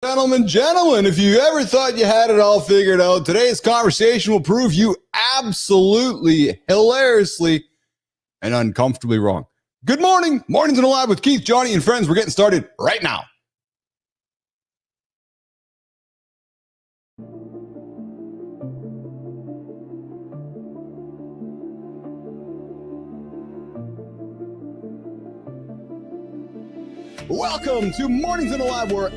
Gentlemen, if you ever thought you had it all figured out, today's conversation will prove you absolutely, hilariously, and uncomfortably wrong. Good morning. Mornings in the Lab with Keith, Johnny, and friends. We're getting started right now. Welcome to Mornings in the Lab, where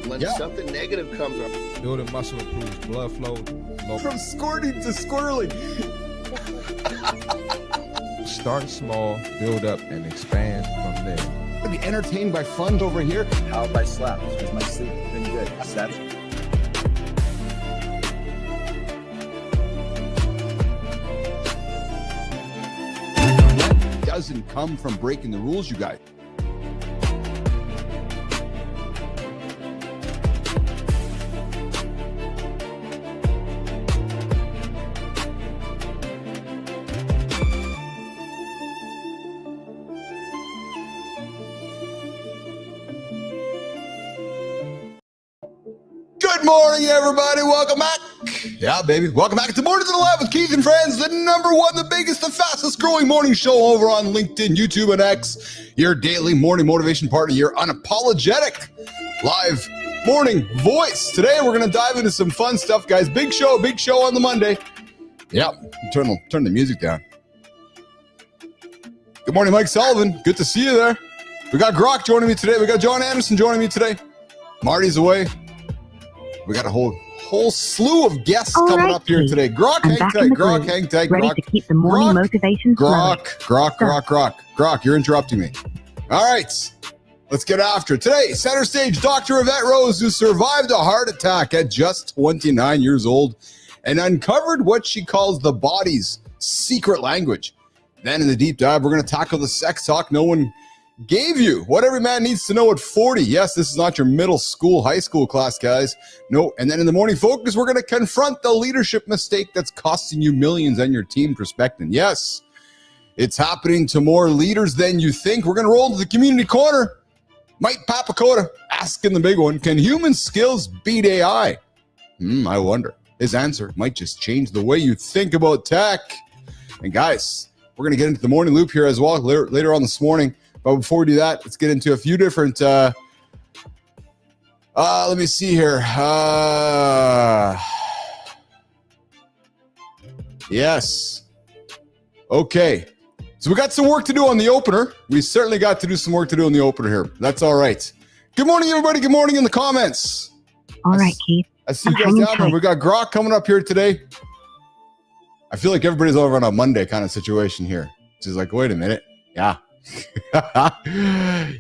when something negative comes up, building muscle improves blood flow. From squirting to squirreling. Start small, build up, and expand from there. Be entertained by fun over here. How have I slept? Because my sleep has been good. That's That doesn't come from breaking the rules, you guys. Good morning, everybody. Welcome back. Yeah, baby. Welcome back to Mornings in the Lab with Keith and Friends, the number one, the biggest, the fastest growing morning show over on LinkedIn, YouTube, and X. Your daily morning motivation partner, your unapologetic live morning voice. Today, we're going to dive into some fun stuff, guys. Big show on the Monday. Yeah, turn the music down. Good morning, Mike Sullivan. Good to see you there. We got Grok joining me today. We got John Anderson joining me today. Marty's away. We got a whole slew of guests coming up here today. Grok, hang tight. Grok, hang tight. Ready to keep the morning motivation flowing. Grok, you're interrupting me. All right, let's get after it. Today, center stage, Dr. Evette Rose, who survived a heart attack at just 29 years old and uncovered what she calls the body's secret language. Then in the deep dive, we're going to tackle the sex talk no one gave you, what every man needs to know at 40. Yes, this is not your middle school, high school class, guys. No. And then in the morning focus, we're going to confront the leadership mistake that's costing you millions and your team perspective. Yes, it's happening to more leaders than you think. We're going to roll into the community corner. Mike Papacoda asking the big one, can human skills beat AI? I wonder. His answer might just change the way you think about tech. And guys, we're going to get into the morning loop here as well later on this morning. But before we do that, let's get into a few different, let me see here. Yes. Okay. So we got some work to do on the opener. We certainly got to do some work to do on the opener here. That's all right. Good morning, everybody. Good morning in the comments. All right, Keith. I see you guys down there. We got Grok coming up here today. I feel like everybody's over on a Monday kind of situation here. She's like, wait a minute. Yeah.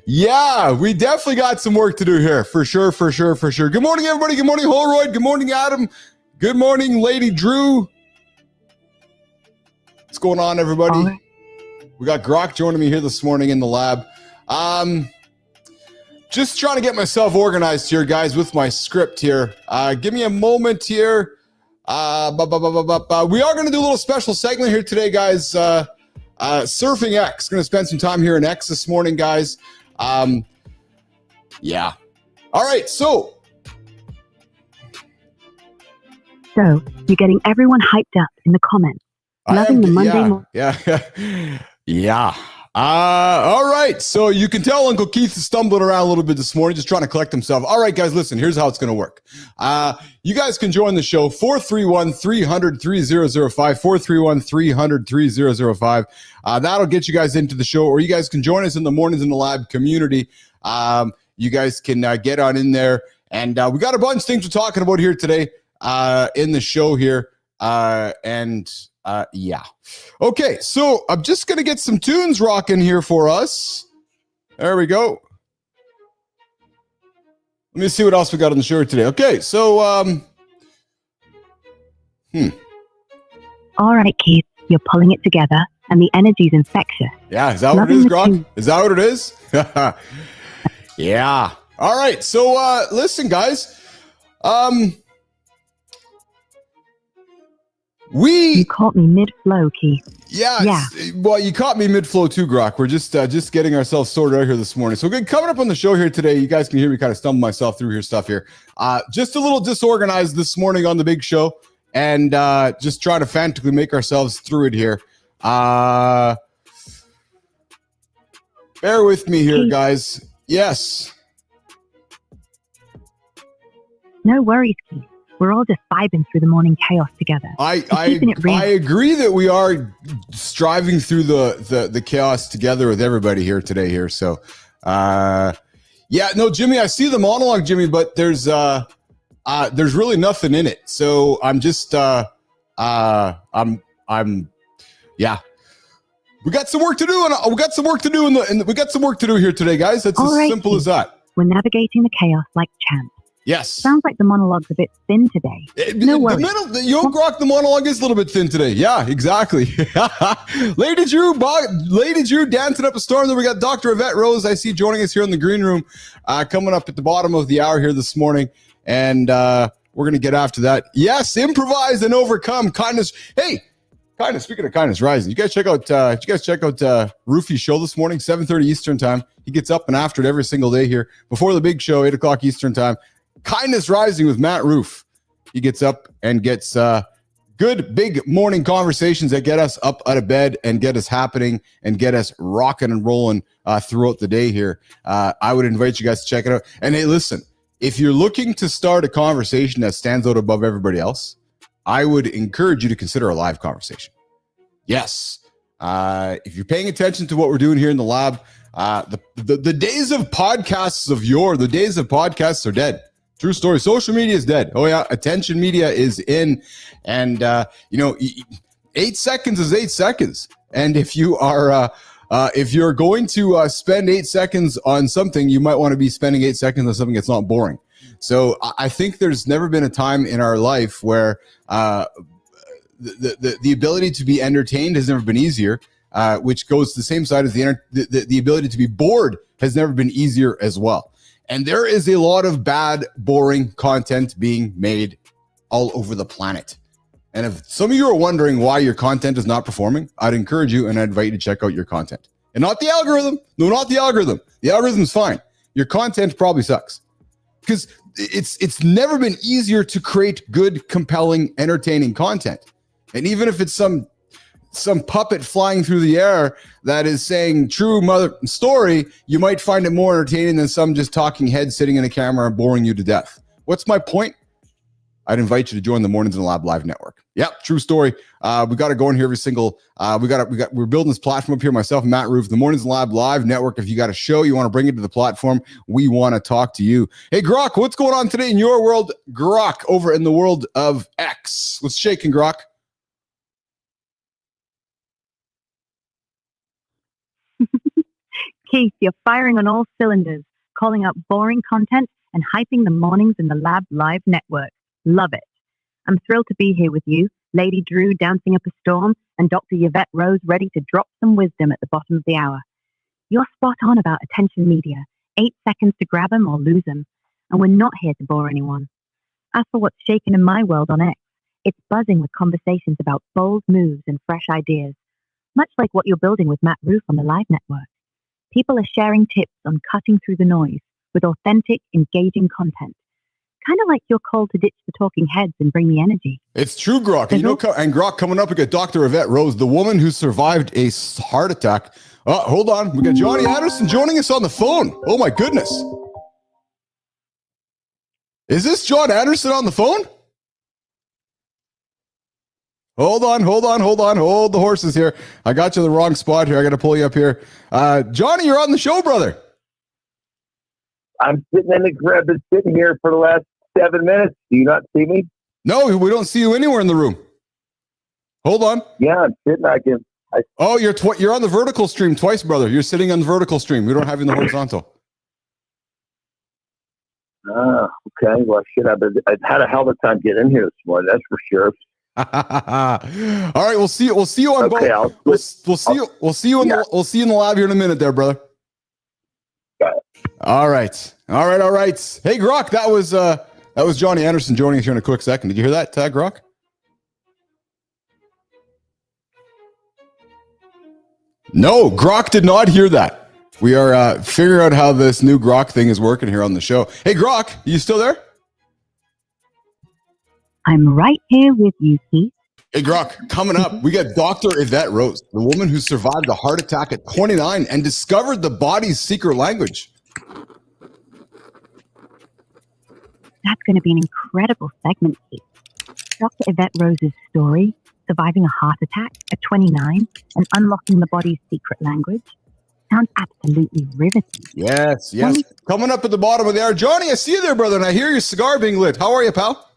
Yeah, we definitely got some work to do here for sure. Good morning, everybody. Good morning, Holroyd. Good morning, Adam. Good morning, Lady Drew. What's going on, everybody? Right. We got Grok joining me here this morning in the lab. Just trying to get myself organized here, guys, with my script here. Give me a moment here. We are going to do a little special segment here today, guys. Surfing X. Going to spend some time here in X this morning, guys. Yeah. All right. So you're getting everyone hyped up in the comments. Loving the Monday morning. Yeah. All right. So you can tell Uncle Keith is stumbling around a little bit this morning, just trying to collect himself. All right, guys, listen, here's how it's going to work. You guys can join the show, 431-300-3005, 431-300-3005. That'll get you guys into the show, or you guys can join us in the Mornings in the Lab community. You guys can get on in there. And we got a bunch of things we're talking about here today in the show here. Yeah. Okay, so I'm just going to get some tunes rocking here for us. There we go. Let me see what else we got on the show today. Okay, so, All right, Keith, you're pulling it together, and the energy's infectious. Yeah, is that what it is, Grok? Is that what it is? Yeah. All right, so, listen, guys. You caught me mid-flow, Keith. Yeah. Well, you caught me mid-flow too, Grok. We're just getting ourselves sorted out here this morning. So good, coming up on the show here today, you guys can hear me kind of stumble myself through stuff here. Just a little disorganized this morning on the big show, and just trying to frantically make ourselves through it here. Bear with me here, guys. Yes. No worries, Keith. We're all just vibing through the morning chaos together. I agree that we are striving through the chaos together with everybody here today here. So, Jimmy, I see the monologue, Jimmy, but there's really nothing in it. So I'm just, We got some work to do, and we got some work to do we got some work to do here today, guys. That's as simple as that. We're navigating the chaos like champs. Yes. Sounds like the monologue's a bit thin today. No worries. Grok, the monologue is a little bit thin today. Yeah, exactly. Lady Drew dancing up a storm. Then we got Dr. Evette Rose. I see joining us here in the green room, coming up at the bottom of the hour here this morning. And we're going to get after that. Yes, improvise and overcome. Kindness. Hey, kindness. Speaking of kindness rising, you guys check out Roofy's show this morning, 7:30 Eastern time. He gets up and after it every single day here before the big show, 8 o'clock Eastern time. Kindness Rising with Matt Roof. He gets up and gets good big morning conversations that get us up out of bed and get us happening and get us rocking and rolling throughout the day here. I would invite you guys to check it out. And hey, listen, if you're looking to start a conversation that stands out above everybody else, I would encourage you to consider a live conversation. Yes. If you're paying attention to what we're doing here in the lab, the days of podcasts of yore, the days of podcasts are dead. True story. Social media is dead. Oh yeah, attention media is in, and 8 seconds is 8 seconds. And if you are, if you're going to spend 8 seconds on something, you might want to be spending 8 seconds on something that's not boring. So I think there's never been a time in our life where the ability to be entertained has never been easier. Which goes to the same side as the ability to be bored has never been easier as well. And there is a lot of bad, boring content being made all over the planet. And if some of you are wondering why your content is not performing, I'd encourage you and I'd invite you to check out your content. And not the algorithm. No, not the algorithm. The algorithm's fine. Your content probably sucks. Because it's never been easier to create good, compelling, entertaining content. And even if it's some puppet flying through the air that is saying true mother story, you might find it more entertaining than some just talking head sitting in a camera and boring you to death. What's my point? I'd invite you to join the Mornings in the Lab live network. Yep, true story. We got to go in here every single. We're building this platform up here. Myself, and Matt Roof, the Mornings in the Lab live network. If you got a show you want to bring it to the platform, we want to talk to you. Hey, Grok, what's going on today in your world? Grok, over in the world of X. What's shaking, Grok? Keith, you're firing on all cylinders, calling out boring content and hyping the Mornings in the Lab live network. Love it. I'm thrilled to be here with you, Lady Drew dancing up a storm, and Dr. Evette Rose ready to drop some wisdom at the bottom of the hour. You're spot on about attention media, 8 seconds to grab them or lose them, and we're not here to bore anyone. As for what's shaking in my world on X, it's buzzing with conversations about bold moves and fresh ideas, much like what you're building with Matt Roof on the live network. People are sharing tips on cutting through the noise with authentic, engaging content. Kind of like your call to ditch the talking heads and bring the energy. It's true, Grok. And Grok, coming up, we got Dr. Evette Rose, the woman who survived a heart attack. Oh, hold on. We got Johnny Anderson joining us on the phone. Oh, my goodness. Is this John Anderson on the phone? Hold on. Hold the horses here. I got you in the wrong spot here. I got to pull you up here. Johnny, you're on the show, brother. I'm sitting in the crib and sitting here for the last 7 minutes. Do you not see me? No, we don't see you anywhere in the room. Hold on. Yeah, I'm sitting. You're on the vertical stream twice, brother. You're sitting on the vertical stream. We don't have you in the horizontal. Okay. Well, shit. I've had a hell of a time getting in here this morning. That's for sure. All right, we'll see you on both. We'll see you in the lab here in a minute there, brother. Got it. All right. Hey, Grok, that was Johnny Anderson joining us here in a quick second. Did you hear that, Grok? No, Grok did not hear that. We are figuring out how this new Grok thing is working here on the show. Hey, Grok, you still there? I'm right here with you, Keith. Hey, Grok, coming up, we got Dr. Evette Rose, the woman who survived a heart attack at 29 and discovered the body's secret language. That's going to be an incredible segment, Keith. Dr. Evette Rose's story, surviving a heart attack at 29 and unlocking the body's secret language, sounds absolutely riveting. Yes. Coming up at the bottom of the hour. Johnny, I see you there, brother, and I hear your cigar being lit. How are you, pal?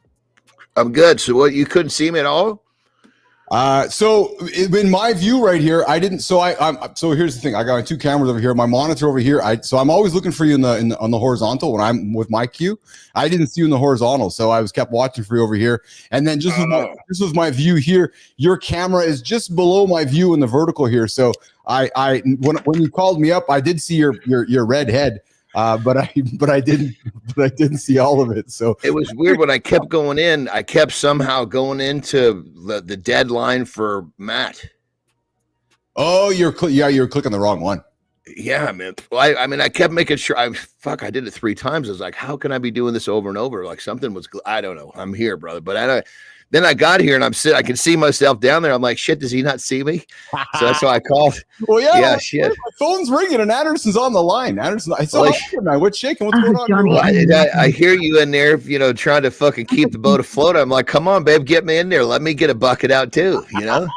I'm good. So what, you couldn't see me at all? So in my view right here, I didn't. So so here's the thing. I got my two cameras over here, my monitor over here. So I'm always looking for you on the horizontal when I'm with my cue. I didn't see you in the horizontal, so I was kept watching for you over here. And then just with my view here, your camera is just below my view in the vertical here. So when you called me up, I did see your red head. But I didn't see all of it. So it was weird when I kept going in. I kept somehow going into the deadline for Matt. Oh, you're clicking the wrong one. Yeah, man. Well, I mean, I kept making sure. I did it 3 times. I was like, how can I be doing this over and over? Like something was. I don't know. I'm here, brother. But then I got here and I'm sitting. I can see myself down there. I'm like, shit. Does he not see me? So that's why I called. Well, yeah. Shit. My phone's ringing and Anderson's on the line. Anderson, I saw man. What's shaking? What's going on? Johnny, I hear you in there, trying to fucking keep the boat afloat. I'm like, come on, babe, get me in there. Let me get a bucket out too. So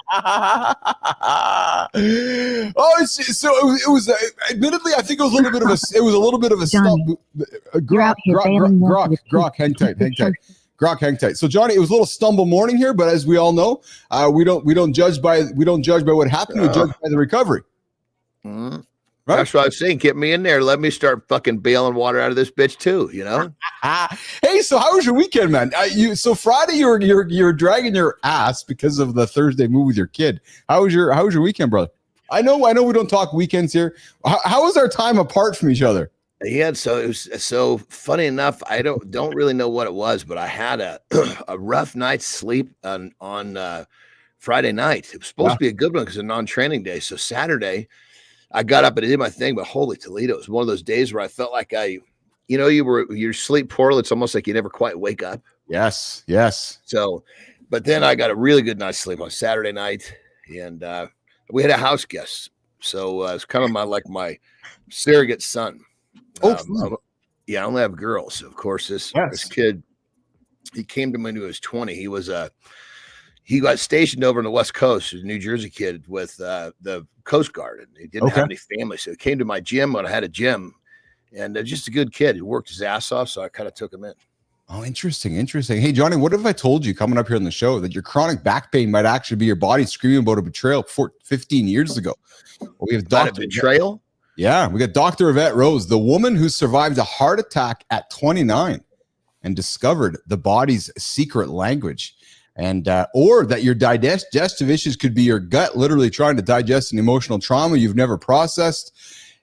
it was. Admittedly, I think it was a little bit of a Johnny, Grok, hang tight. Grok, hang tight. So Johnny, it was a little stumble morning here, but as we all know, we don't judge by what happened. We judge by the recovery. Mm-hmm. Right? That's what I was saying. Get me in there. Let me start fucking bailing water out of this bitch too. Hey, so how was your weekend, man? So Friday you're dragging your ass because of the Thursday move with your kid. How was your weekend, brother? I know we don't talk weekends here. How was our time apart from each other? Yeah, so it was so funny enough. I don't really know what it was, but I had a rough night's sleep on Friday night. It was supposed to be a good one because it's a non-training day. So Saturday, I got up and I did my thing. But holy Toledo, it was one of those days where I felt like you sleep poorly. It's almost like you never quite wake up. Yes. So, but then I got a really good night's sleep on Saturday night, and we had a house guest. So it's kind of my surrogate son. I only have girls. So of course, this kid, he came to me when he was 20. He got stationed over on the West Coast. He was a New Jersey kid with the Coast Guard, and he didn't have any family. So he came to my gym when I had a gym, and just a good kid. He worked his ass off, so I kind of took him in. Oh, interesting. Hey, Johnny, what if I told you coming up here on the show that your chronic back pain might actually be your body screaming about a betrayal 15 years ago? We have betrayal. Yeah, we got Dr. Evette Rose, the woman who survived a heart attack at 29 and discovered the body's secret language. And or that your digestive issues could be your gut literally trying to digest an emotional trauma you've never processed.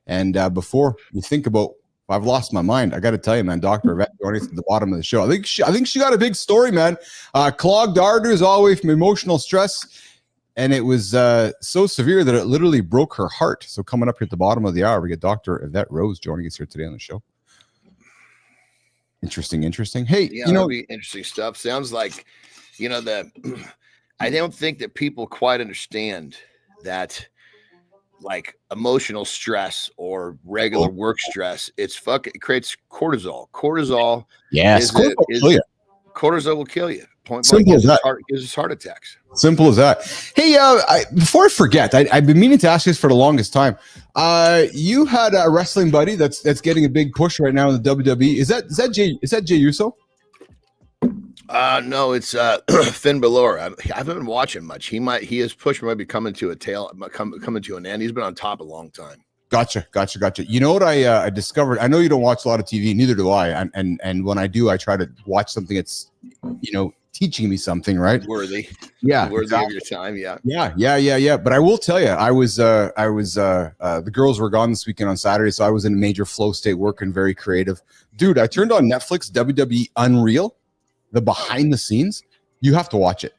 And before you think about, I've lost my mind, I got to tell you, man, Dr. Evette joining us at the bottom of the show. I think she got a big story, man. Clogged arteries all the way from emotional stress. And it was so severe that it literally broke her heart. So coming up here at the bottom of the hour, we get Dr. Evette Rose joining us here today on the show. Interesting. Hey, that'd be interesting stuff. Sounds like, I don't think that people quite understand that, like emotional stress or regular work stress, it creates cortisol. Cortisol, cortisol will kill you. Point blank, gives us heart attacks. Simple as that. Hey, before I forget, I've been meaning to ask this for the longest time. You had a wrestling buddy that's getting a big push right now in the WWE. Is that Jey Uso? No, it's Finn Balor. I haven't been watching much. He has pushed maybe coming to an end. He's been on top a long time. Gotcha. You know what I discovered? I know you don't watch a lot of TV, neither do I. And when I do, I try to watch something that's, teaching me something, right? Worthy. Yeah. Worthy of your time. Yeah. Yeah. But I will tell you, I was the girls were gone this weekend on Saturday. So I was in a major flow state working very creative. Dude, I turned on Netflix, WWE Unreal, the behind the scenes. You have to watch it.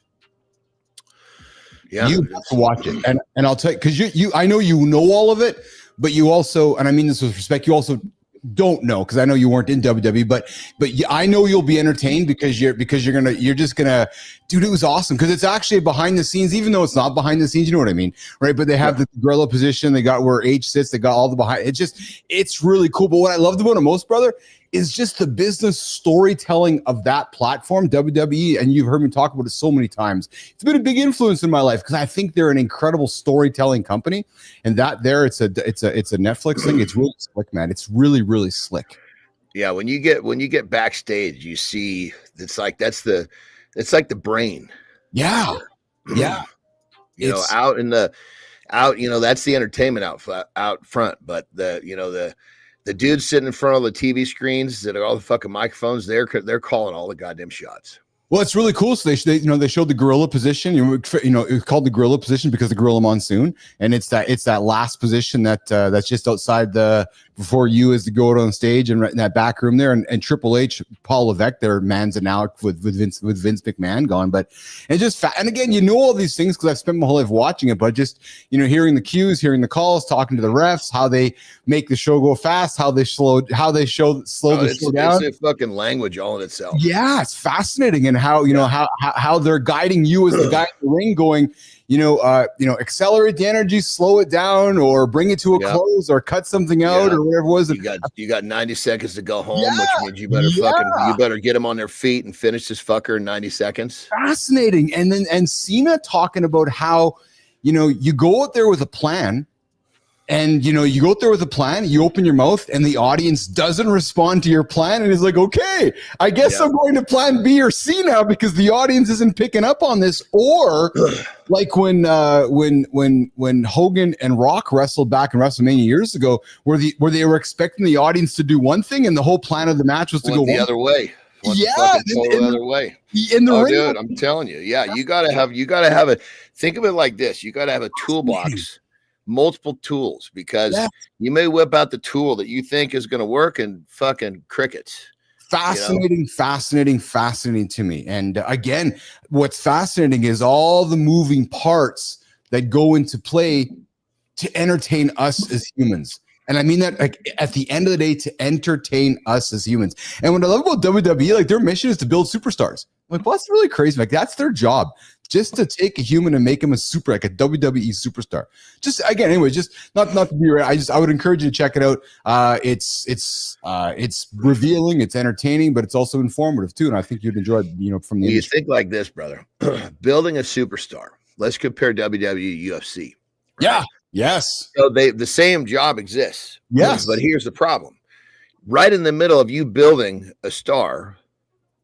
Yeah, you have to watch it, and I'll tell you, because I know you know all of it, but you also, and I mean this with respect, you also don't know, because I know you weren't in WWE, but I know you'll be entertained because you're just gonna, dude, it was awesome because it's actually behind the scenes, even though it's not behind the scenes, you know what I mean, right? But they have the gorilla position, they got where H sits, they got all the behind. It's really cool. But what I loved about it most, brother, is just the business storytelling of that platform, WWE, and you've heard me talk about it so many times. It's been a big influence in my life because I think they're an incredible storytelling company, and it's a Netflix thing. It's really slick, man. It's really, really slick. Yeah, when you get backstage, you see it's like the brain. Yeah, yeah. You know, that's the entertainment out front, but the dudes sitting in front of the TV screens that are all the fucking microphones, they're calling all the goddamn shots. Well, it's really cool. So they showed the gorilla position. It's called the gorilla position because the gorilla monsoon, and it's that last position that's just outside before you as to go out on stage and right in that back room there, and Triple H, Paul Levesque, their man's an now with Vince McMahon gone, but and again, you know all these things because I've spent my whole life watching it, but just hearing the cues, hearing the calls, talking to the refs, how they make the show go fast, how they slow the show down. It's a fucking language all in itself. Yeah, it's fascinating, and how how they're guiding you as the guy in the ring, going, accelerate the energy, slow it down, or bring it to a close, or cut something out, or whatever it was. You got 90 seconds to go home, which means you better get them on their feet and finish this fucker in 90 seconds. Fascinating. And Cena talking about how you go out there with a plan. And you go out there with a plan, you open your mouth, and the audience doesn't respond to your plan, and it's like, okay, I guess I'm going to plan B or C now because the audience isn't picking up on this. Or like when Hogan and Rock wrestled back in WrestleMania years ago, where they were expecting the audience to do one thing, and the whole plan of the match was to go the other way. The other way. In the ring, dude, I'm telling you, you gotta have a. Think of it like this: you gotta have a toolbox. Multiple tools, because you may whip out the tool that you think is going to work and fucking crickets. Fascinating to me. And again, what's fascinating is all the moving parts that go into play to entertain us as humans. And I mean that, like, at the end of the day, to entertain us as humans. And what I love about WWE, like, their mission is to build superstars. Like, well, that's really crazy. Like, that's their job, just to take a human and make him a WWE superstar. Just again, anyway, just not to be right. I would encourage you to check it out. It's revealing, it's entertaining, but it's also informative too. And I think you'd enjoy it, from the You think like this, brother. Building a superstar. Let's compare WWE, UFC. Right? Yeah. Yes. So the same job exists. Yes. But here's the problem. Right in the middle of you building a star,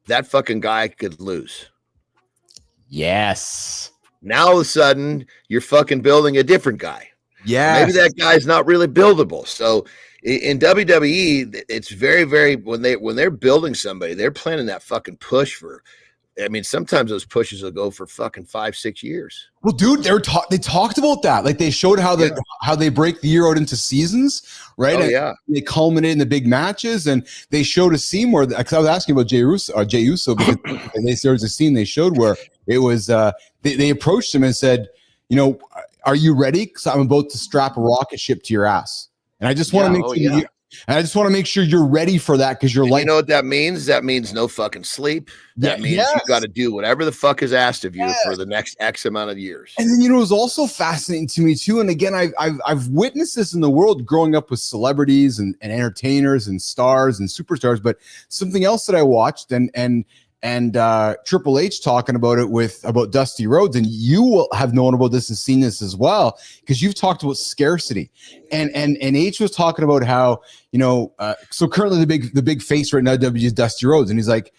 that fucking guy could lose. Yes. Now all of a sudden you're fucking building a different guy. Yeah. Maybe that guy's not really buildable. So in WWE, it's very, very, when they're building somebody, they're planning that fucking push for. I mean, sometimes those pushes will go for fucking 5-6 years. Well, dude, they talked about that. Like, they showed how they break the year out into seasons, right? Oh, and they culminate in the big matches, and they showed a scene where, because I was asking about Jey Uso, because there was a scene they showed where it was they approached him and said, are you ready? Because I'm about to strap a rocket ship to your ass, and I just want to make sure I just want to make sure you're ready for that, because you're like, you know what that means? That means no fucking sleep. That means you got to do whatever the fuck is asked of you for the next X amount of years. And then, it was also fascinating to me too. And again, I've witnessed this in the world growing up with celebrities and entertainers and stars and superstars. But something else that I watched and Triple H talking about it about Dusty Rhodes, and you will have known about this and seen this as well, because you've talked about scarcity, and H was talking about how, so currently the big face right now WWE is Dusty Rhodes, and he's like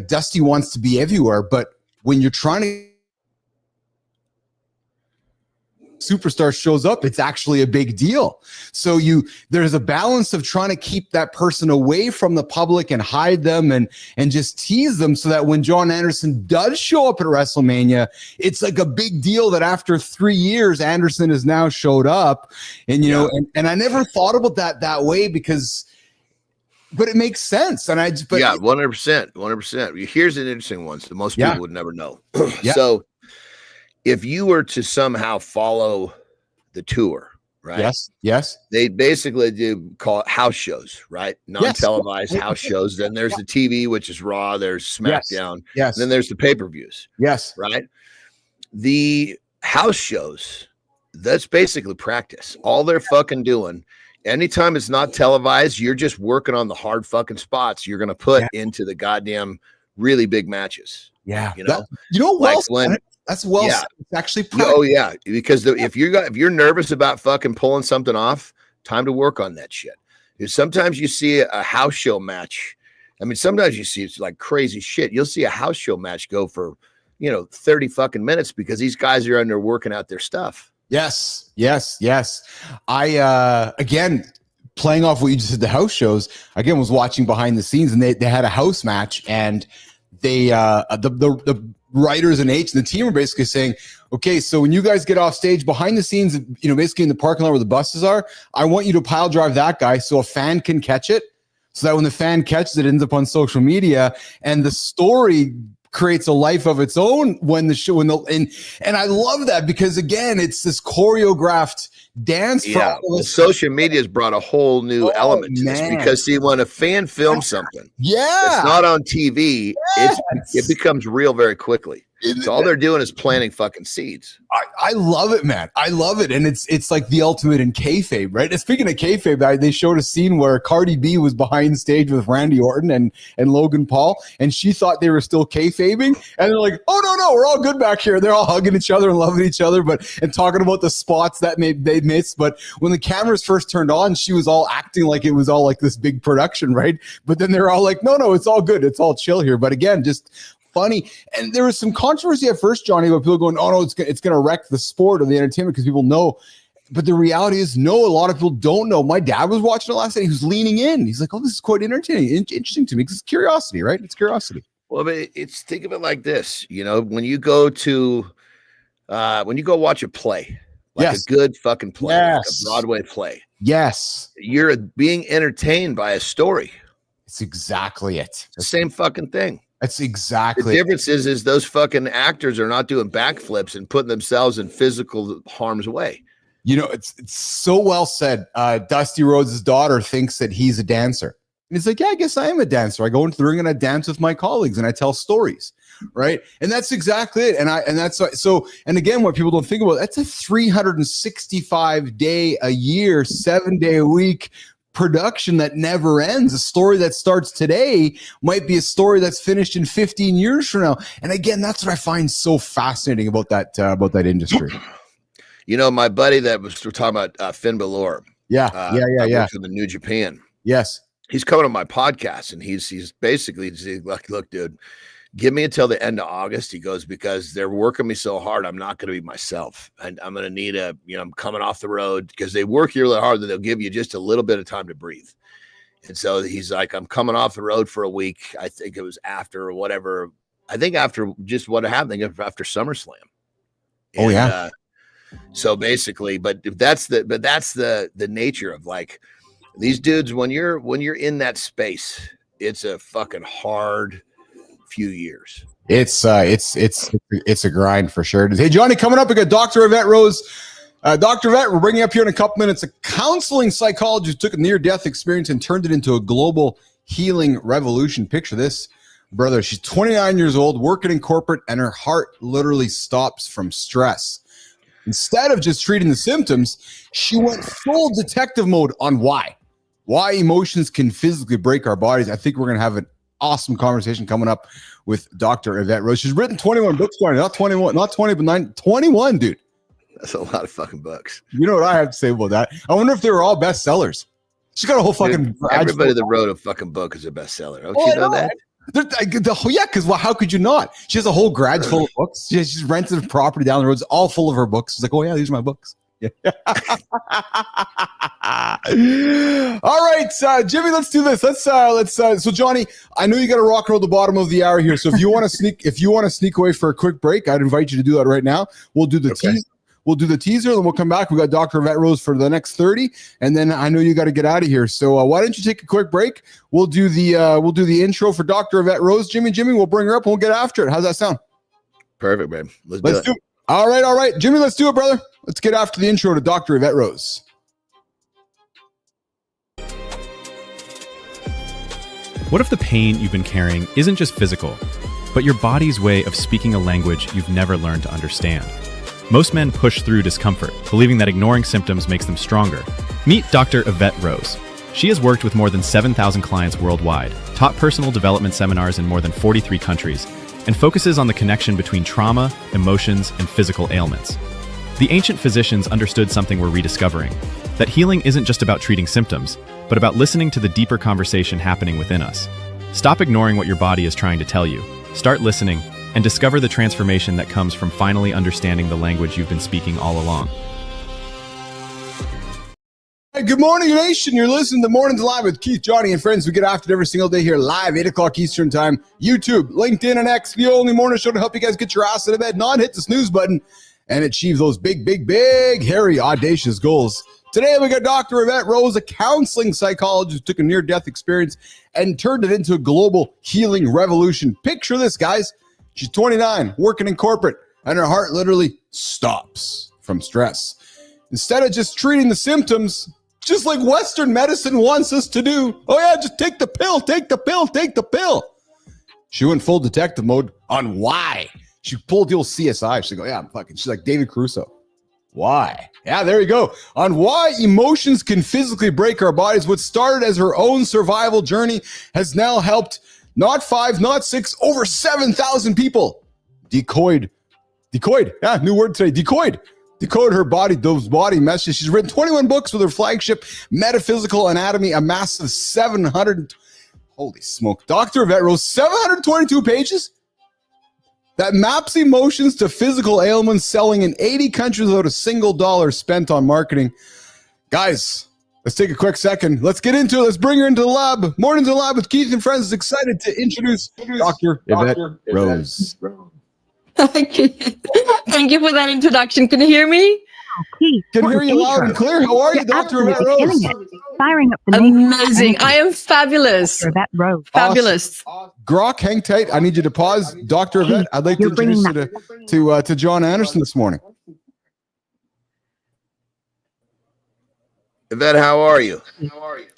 Dusty wants to be everywhere, but when you're trying to superstar shows up, it's actually a big deal. So there's a balance of trying to keep that person away from the public and hide them and just tease them, so that when John Anderson does show up at WrestleMania, it's like a big deal that after 3 years, Anderson has now showed up. And and I never thought about that way, but it makes sense. And 100%. Here's an interesting one, so most people would never know. So if you were to somehow follow the tour, right? Yes. They basically do call it house shows, right? Non-televised house shows. Then there's the TV, which is Raw. There's SmackDown. Yes. And then there's the pay-per-views. Yes. Right. The house shows, that's basically practice. All they're fucking doing. Anytime it's not televised, you're just working on the hard fucking spots you're going to put into the goddamn really big matches. Yeah. You know, like when that's said. It's actually oh yeah, because if you're nervous about fucking pulling something off, time to work on that shit. Because sometimes you see a house show match. I mean, sometimes you see it's like crazy shit. You'll see a house show match go for 30 fucking minutes because these guys are under working out their stuff. Yes. I again, playing off what you just said, the house shows, again, was watching behind the scenes, and they had a house match, and they the writers and the team are basically saying, okay, so when you guys get off stage behind the scenes, basically in the parking lot where the buses are, I want you to pile drive that guy so a fan can catch it, so that when the fan catches it, it ends up on social media, and the story creates a life of its own and I love that, because again, it's this choreographed dance. Yeah, the social media has brought a whole new element to this, because see, when a fan films something, it's not on TV, it becomes real very quickly. So all they're doing is planting fucking seeds. I love it, man. I love it. And it's like the ultimate in kayfabe, right? And speaking of kayfabe, they showed a scene where Cardi B was behind stage with Randy Orton and Logan Paul, and she thought they were still kayfabing. And they're like, oh, no, we're all good back here. They're all hugging each other and loving each other, and talking about the spots that they missed. But when the cameras first turned on, she was all acting like it was all like this big production, right? But then they're all like, no, it's all good. It's all chill here. But again, just funny. And there was some controversy at first, Johnny, about people going, oh no, it's going to wreck the sport or the entertainment because people know. But the reality is, no, a lot of people don't know. My dad was watching it last night. He was leaning in. He's like, oh, this is quite entertaining, interesting to me, because it's curiosity, right? It's curiosity. Well, but think of it like this, when you go watch a play, like a good fucking play, like a Broadway play. Yes. You're being entertained by a story. It's exactly it. It's the same fucking thing. That's exactly the difference is those fucking actors are not doing backflips and putting themselves in physical harm's way. It's so well said. Dusty Rhodes' daughter thinks that he's a dancer. And he's like, yeah, I guess I am a dancer. I go into the ring and I dance with my colleagues and I tell stories. Right. And that's exactly it. And again, what people don't think about, that's a 365 day a year, 7 day a week production that never ends. A story that starts today might be a story that's finished in 15 years from now. And again, that's what I find so fascinating about that industry. My buddy that we're talking about, Finn Balor. Yeah. From the New Japan. Yes. He's coming on my podcast, and he's basically like, look, dude, give me until the end of August. He goes, because they're working me so hard, I'm not going to be myself. And I'm going to need I'm coming off the road, because they work you really hard, that they'll give you just a little bit of time to breathe. And so he's like, I'm coming off the road for a week. I think it was after or whatever. I think after just what happened after SummerSlam. And, so basically, but that's the nature of like these dudes. When you're in that space, it's a fucking hard few years. It's a grind for sure. Hey, Johnny, coming up, we got Dr. Evette Rose. Dr. Evette, we're bringing up here in a couple minutes a counseling psychologist who took a near-death experience and turned it into a global healing revolution. Picture this, brother. She's 29 years old, working in corporate, and her heart literally stops from stress. Instead of just treating the symptoms, she went full detective mode on why emotions can physically break our bodies. I think we're going to have an awesome conversation coming up with Dr. Evette Rose. She's written 21 books, not 21, not 20, but 21, dude. That's a lot of fucking books. You know what I have to say about that? I wonder if they were all bestsellers. She's got a whole fucking... Everybody that wrote a fucking book is a bestseller. Don't you know that? Yeah, because how could you not? She has a whole garage full of books. She's rented a property down the road. It's all full of her books. She's like, oh yeah, these are my books. Yeah. All right, Jimmy, let's do this. So Johnny, I know you got to rock and roll the bottom of the hour here. So if you want to sneak away for a quick break, I'd invite you to do that right now. We'll do the tease. We'll do the teaser, then we'll come back. We got Dr. Evette Rose for the next 30, and then I know you got to get out of here. So why don't you take a quick break? We'll do the intro for Dr. Evette Rose. Jimmy, we'll bring her up and we'll get after it. How's that sound? Perfect, man. Let's do it. All right. Jimmy, let's do it, brother. Let's get after the intro to Dr. Evette Rose. What if the pain you've been carrying isn't just physical, but your body's way of speaking a language you've never learned to understand? Most men push through discomfort, believing that ignoring symptoms makes them stronger. Meet Dr. Evette Rose. She has worked with more than 7,000 clients worldwide, taught personal development seminars in more than 43 countries, and focuses on the connection between trauma, emotions, and physical ailments. The ancient physicians understood something we're rediscovering, that healing isn't just about treating symptoms, but about listening to the deeper conversation happening within us. Stop ignoring what your body is trying to tell you. Start listening and discover the transformation that comes from finally understanding the language you've been speaking all along. Hey, good morning, nation. You're listening to Mornings Live with Keith, Johnny, and friends. We get after it every single day here live, 8 o'clock Eastern time. YouTube, LinkedIn, and X, the only morning show to help you guys get your ass out of bed, not hit the snooze button, and achieve those big, hairy, audacious goals. Today, we got Dr. Evette Rose, a counseling psychologist who took a near-death experience and turned it into a global healing revolution. Picture this, guys. She's 29, working in corporate, and her heart literally stops from stress. Instead of just treating the symptoms, just like Western medicine wants us to do. Oh yeah, just take the pill, take the pill, take the pill. She went full detective mode on why. She pulled the old CSI. She's like, oh yeah, she's like David Caruso. Why? Yeah, there you go. On why emotions can physically break our bodies. What started as her own survival journey has now helped not 5, not 6, over 7,000 people decode. Yeah, new word today, decode her body, those body messages. She's written 21 books with her flagship Metaphysical Anatomy, a massive 700, holy smoke, Dr. Evette Rose, 722 pages that maps emotions to physical ailments, selling in 80 countries without a single dollar spent on marketing. Guys, let's take a quick second. Let's get into it. Let's bring her into the lab. Mornings in the Lab with Keith and friends is excited to introduce Dr. Evette Rose. Thank you for that introduction. Can you hear me? Keith, Can hear you loud and clear. How are you, Dr. Evette Rose? Firing up the Amazing. I am fabulous. Dr. Evette Rose. Fabulous. Grok, hang tight. I need you to pause. Dr. Evette, I'd like to introduce you to John Anderson this morning. Evette, how are you?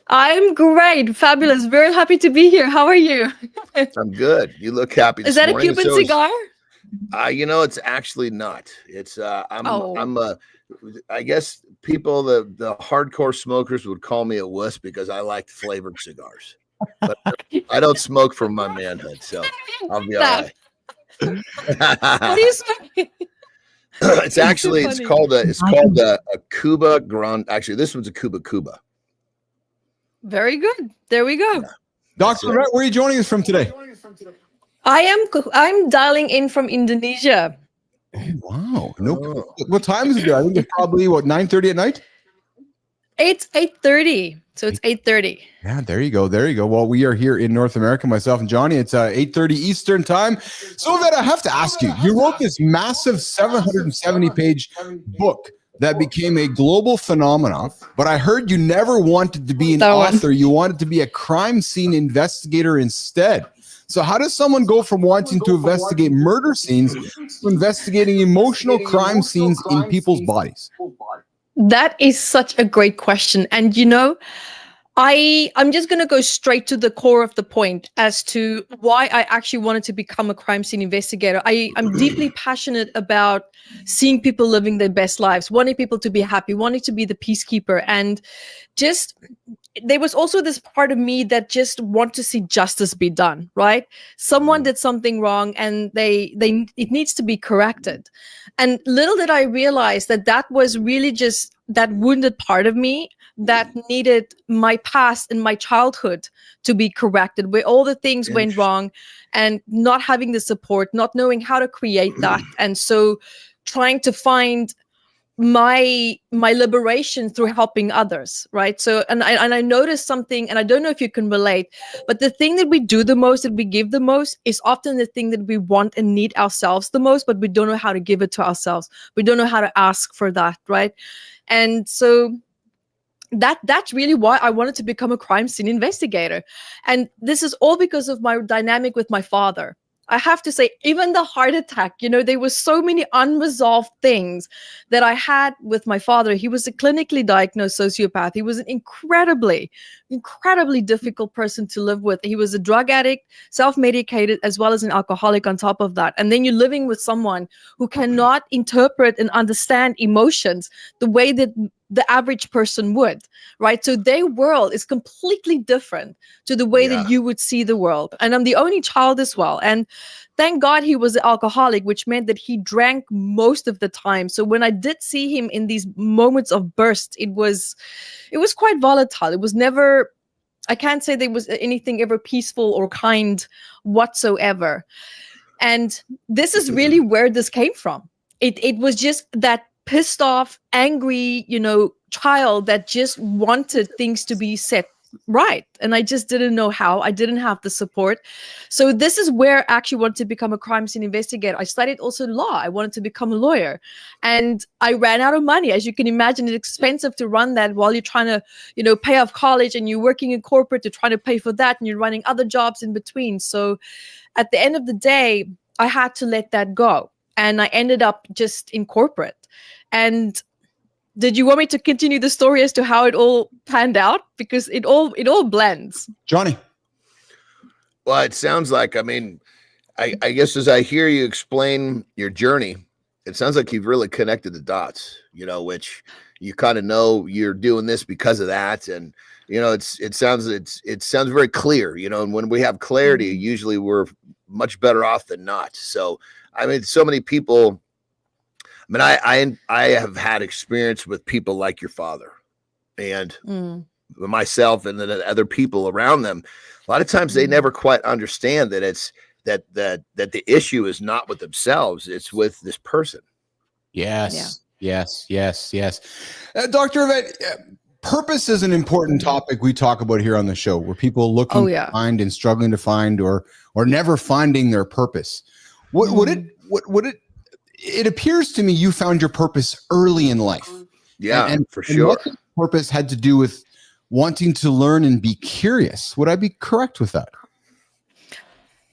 I'm great. Fabulous. Very happy to be here. How are you? I'm good. You look happy. Is that a Cuban cigar? It's actually not. It's I guess people, the hardcore smokers would call me a wuss because I like flavored cigars. But I don't smoke for my manhood, so I'll be all right. It's actually called a Cuba Grande. Actually, this one's a Cuba. Very good. There we go. Yeah. Dr. Evette, where are you joining us from today? I'm dialing in from Indonesia. Wow. What time is it there? I think it's probably 9:30 at night. It's 8:30. So it's 8:30. Yeah, there you go. Well, we are here in North America, myself and Johnny. It's 8:30 Eastern time. So that I have to ask you, you wrote this massive 770-page book that became a global phenomenon, but I heard you never wanted to be an author. You wanted to be a crime scene investigator instead. So how does someone go from wanting to investigate murder scenes to investigating emotional crime scenes in people's bodies? That is such a great question. And I'm just going to go straight to the core of the point as to why I actually wanted to become a crime scene investigator. I'm deeply passionate about seeing people living their best lives, wanting people to be happy, wanting to be the peacekeeper. And just, there was also this part of me that just want to see justice be done, right? Someone did something wrong and it needs to be corrected. And little did I realize that was really just that wounded part of me that needed my past and my childhood to be corrected, where all the things went wrong and not having the support, not knowing how to create that. And so trying to find my liberation through helping others, right? So, and I noticed something, and I don't know if you can relate, but the thing that we do the most, that we give the most, is often the thing that we want and need ourselves the most, but we don't know how to give it to ourselves. We don't know how to ask for that, right? And so that's really why I wanted to become a crime scene investigator. And this is all because of my dynamic with my father. I have to say, even the heart attack, there were so many unresolved things that I had with my father. He was a clinically diagnosed sociopath. He was an incredibly, incredibly difficult person to live with. He was a drug addict, self-medicated, as well as an alcoholic on top of that. And then you're living with someone who cannot interpret and understand emotions the way that the average person would, right? So their world is completely different to the way that you would see the world. And I'm the only child as well. And thank God he was an alcoholic, which meant that he drank most of the time. So when I did see him in these moments of burst, it was quite volatile. It was never, I can't say there was anything ever peaceful or kind whatsoever. And this is really where this came from. It was just that pissed off, angry, child that just wanted things to be set right. And I just didn't know how. I didn't have the support. So this is where I actually wanted to become a crime scene investigator. I studied also law. I wanted to become a lawyer. And I ran out of money. As you can imagine, it's expensive to run that while you're trying to, pay off college, and you're working in corporate to try to pay for that, and you're running other jobs in between. So at the end of the day, I had to let that go. And I ended up just in corporate. And did you want me to continue the story as to how it all panned out? Because it all blends. Johnny. Well, it sounds like, I guess as I hear you explain your journey, it sounds like you've really connected the dots, which you kind of know you're doing this because of that. And, it sounds very clear, and when we have clarity, usually we're much better off than not. So, so many people, I have had experience with people like your father and myself and the other people around them. A lot of times they never quite understand that it's that the issue is not with themselves. It's with this person. Yes. Yeah. Yes. Dr. Evette, purpose is an important topic we talk about here on the show, where people looking to find and struggling to find or never finding their purpose. It appears to me you found your purpose early in life. Yeah, and for sure. What purpose had to do with wanting to learn and be curious. Would I be correct with that?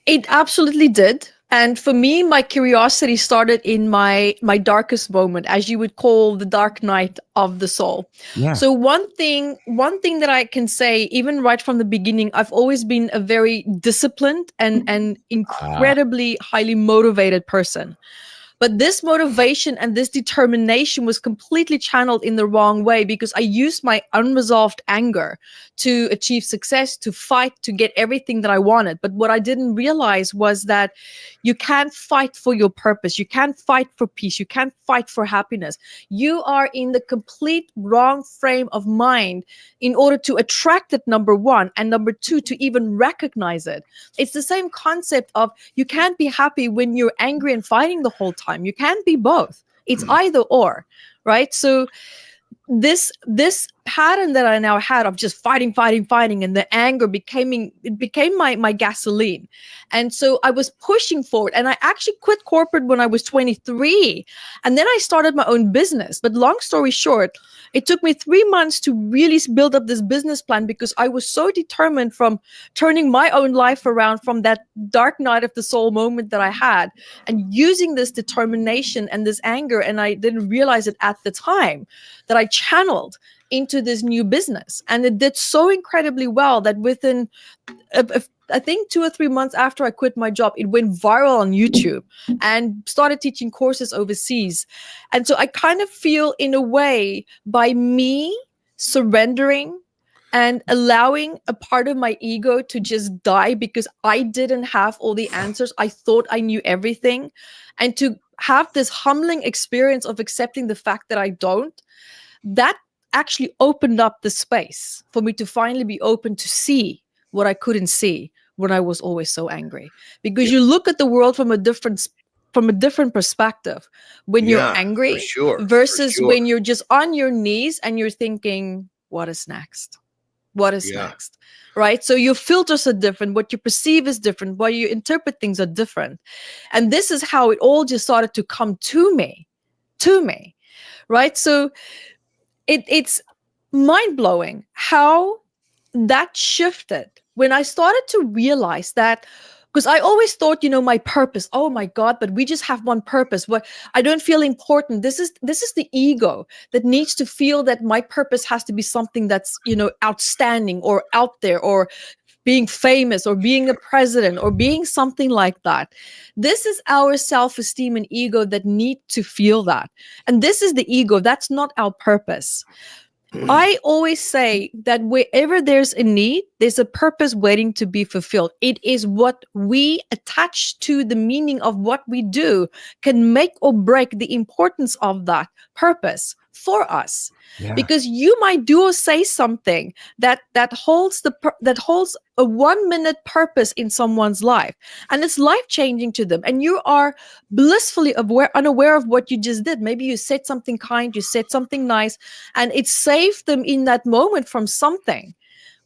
It absolutely did. And for me, my curiosity started in my darkest moment, as you would call the dark night of the soul. Yeah. So one thing that I can say, even right from the beginning, I've always been a very disciplined and incredibly highly motivated person. But this motivation and this determination was completely channeled in the wrong way, because I used my unresolved anger to achieve success, to fight, to get everything that I wanted. But what I didn't realize was that you can't fight for your purpose. You can't fight for peace. You can't fight for happiness. You are in the complete wrong frame of mind in order to attract it, number one, and number two, to even recognize it. It's the same concept of you can't be happy when you're angry and fighting the whole time. You can't be both. It's either or, right? So this pattern that I now had of just fighting, and the anger became my gasoline. And so I was pushing forward, and I actually quit corporate when I was 23. And then I started my own business. But long story short, it took me 3 months to really build up this business plan, because I was so determined from turning my own life around from that dark night of the soul moment that I had, and using this determination and this anger. And I didn't realize it at the time, that I channeled into this new business. And it did so incredibly well that within, I think 2 or 3 months after I quit my job, it went viral on YouTube and started teaching courses overseas. And so I kind of feel, in a way, by me surrendering and allowing a part of my ego to just die, because I didn't have all the answers. I thought I knew everything. And to have this humbling experience of accepting the fact that I don't, that actually opened up the space for me to finally be open to see what I couldn't see when I was always so angry. Because you look at the world from a different perspective when you're angry, versus when you're just on your knees and you're thinking, what is next? What is next? Right? So your filters are different. What you perceive is different. What you interpret things are different. And this is how it all just started to come to me. Right? So it's mind-blowing how that shifted when I started to realize that Because I always thought, my purpose. Oh my God, but we just have one purpose. What I don't feel important. This is the ego that needs to feel that my purpose has to be something that's, outstanding or out there, or being famous, or being a president, or being something like that. This is our self-esteem and ego that need to feel that. And this is the ego. That's not our purpose. I always say that wherever there's a need, there's a purpose waiting to be fulfilled. It is what we attach to the meaning of what we do can make or break the importance of that purpose for us. Yeah. Because you might do or say something that holds a 1 minute purpose in someone's life, and it's life changing to them, and you are blissfully unaware of what you just did. Maybe you said something kind, you said something nice, and it saved them in that moment from something.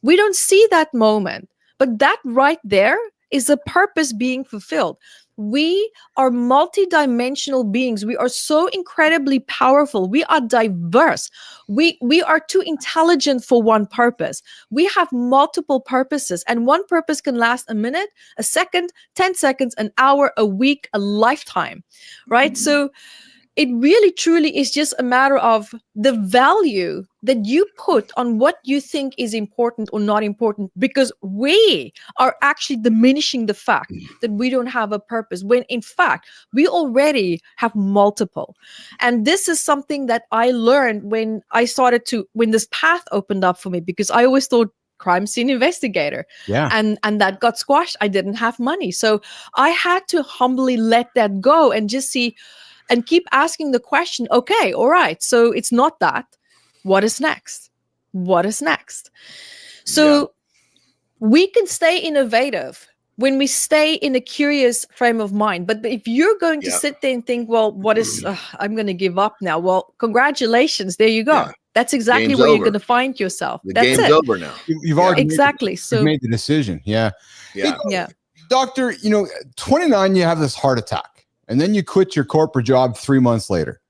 We don't see that moment, but that right there is a purpose being fulfilled. We are multidimensional beings. We are so incredibly powerful. We are diverse. We are too intelligent for one purpose. We have multiple purposes, and one purpose can last a minute, a second, 10 seconds, an hour, a week, a lifetime, right? So it really, truly is just a matter of the value that you put on what you think is important or not important, because we are actually diminishing the fact that we don't have a purpose, when in fact, we already have multiple. And this is something that I learned when this path opened up for me, because I always thought crime scene investigator. Yeah. And that got squashed. I didn't have money. So I had to humbly let that go and just see and keep asking the question, okay, all right, so it's not that. What is next? What is next? So we can stay innovative when we stay in a curious frame of mind. But if you're going to sit there and think, well, I'm going to give up now. Well, congratulations. There you go. Yeah. That's exactly Game's where over. You're going to find yourself. That's game's over now. You've already you've made the decision. Yeah. Yeah. Doctor, 29, you have this heart attack. And then you quit your corporate job 3 months later.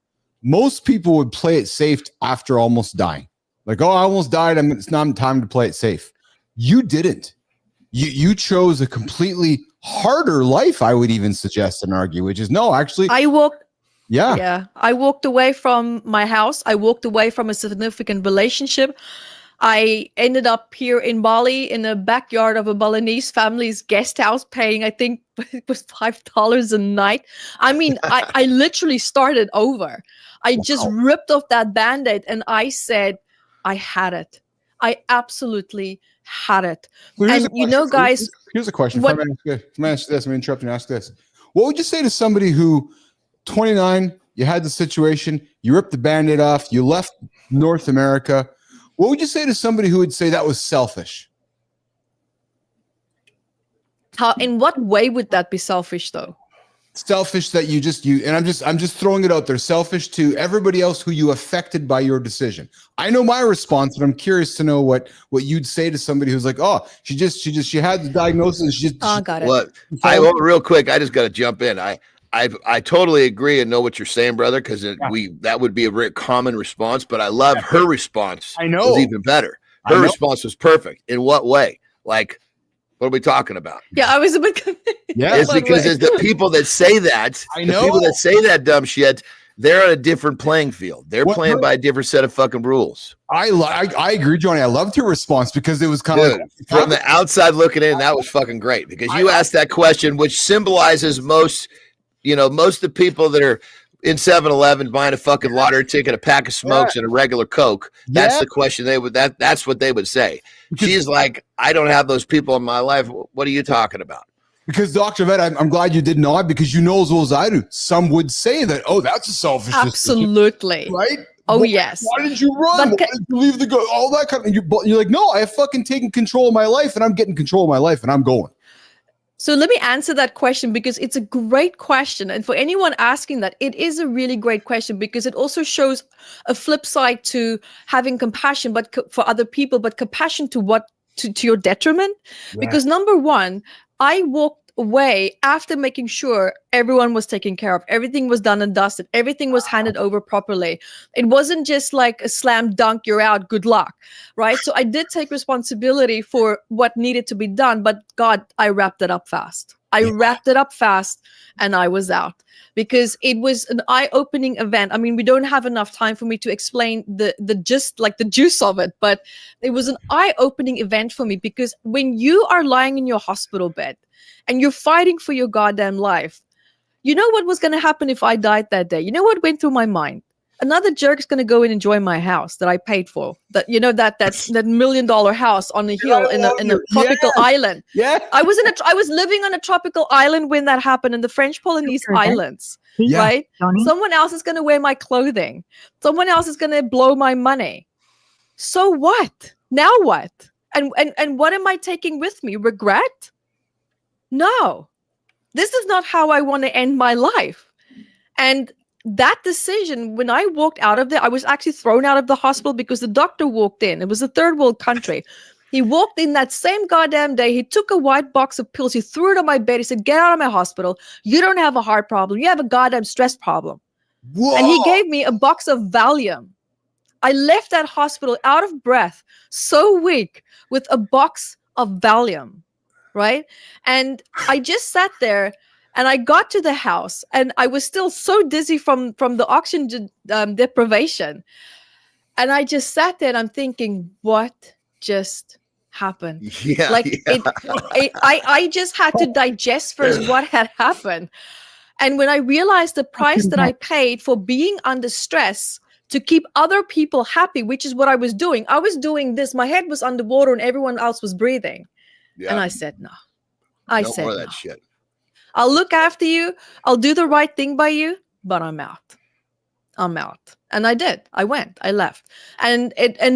Most people would play it safe after almost dying. Like, oh, I almost died. It's not time to play it safe. You didn't. You chose a completely harder life, I would even suggest and argue, which is no, actually. I walked Yeah. I walked away from my house. I walked away from a significant relationship. I ended up here in Bali in the backyard of a Balinese family's guest house, paying, I think it was $5 a night. I mean, I literally started over. I just ripped off that Band-Aid and I said, I had it. I absolutely had it. Well, and guys, here's a question. Let me ask this. I'm interrupting and ask this. What would you say to somebody who 29, you had the situation, you ripped the Band-Aid off, you left North America. What would you say to somebody who would say that was selfish? In what way would that be selfish, though? Selfish that and I'm just throwing it out there. Selfish to everybody else who you affected by your decision. I know my response, and I'm curious to know what you'd say to somebody who's like, oh, she had the diagnosis. And she got it. Well, real quick, I just got to jump in. I totally agree and know what you're saying, brother, because that would be a very common response, but I love her response. I know. It was even better. Her response was perfect. In what way? Like, what are we talking about? Yeah, I was a bit it's because it's the people that say that. I know. The people that say that dumb shit, they're on a different playing field. They're playing by a different set of fucking rules. I agree, Johnny. I loved your response because it was kind of like, from the outside looking in, that was fucking great because you asked that question, which symbolizes most of the people that are in 7-Eleven buying a fucking lottery ticket, a pack of smokes, and a regular Coke. That's the question that's what they would say. She's like, I don't have those people in my life. What are you talking about? Because Dr. Evette, I'm glad you did nod because you know as well as I do. Some would say that, oh, that's a selfish decision. Absolutely. Right? Oh, yes. Why did you run? Why did you leave the go? All that kind of, you're like, no, I have fucking taken control of my life and I'm getting control of my life and I'm going. So let me answer that question because it's a great question. And for anyone asking that, it is a really great question because it also shows a flip side to having compassion, but for other people, but compassion to what, to your detriment. Yeah. Because number one, I walked away after making sure everyone was taken care of. Everything was done and dusted. Everything was handed over properly. It wasn't just like a slam dunk, you're out, good luck, right? So I did take responsibility for what needed to be done, but God, I wrapped it up fast. I wrapped it up fast and I was out because it was an eye-opening event. I mean, we don't have enough time for me to explain the just like the juice of it, but it was an eye-opening event for me because when you are lying in your hospital bed and you're fighting for your goddamn life, you know what was going to happen if I died that day? You know what went through my mind? Another jerk's going to go and enjoy my house that I paid for. That that $1 million house on a hill in a tropical island. Yeah. I was living on a tropical island when that happened in the French Polynesian Islands. Yeah. Right? Johnny? Someone else is going to wear my clothing. Someone else is going to blow my money. So what? Now what? And what am I taking with me? Regret? No. This is not how I want to end my life. And that decision, when I walked out of there, I was actually thrown out of the hospital because the doctor walked in. It was a third world country. He walked in that same goddamn day. He took a white box of pills. He threw it on my bed. He said, "Get out of my hospital. You don't have a heart problem. You have a goddamn stress problem." Whoa. And he gave me a box of Valium. I left that hospital out of breath, so weak, with a box of Valium, right? And I just sat there. And I got to the house and I was still so dizzy from the oxygen deprivation. And I just sat there and I'm thinking, what just happened? Yeah. I just had to digest first what had happened. And when I realized the price that I paid for being under stress to keep other people happy, which is what I was doing. I was doing this. My head was underwater and everyone else was breathing. Yeah. And I said, no. No said more of no. that shit. I'll look after you. I'll do the right thing by you, but I'm out. I'm out. And I did. I went. I left. And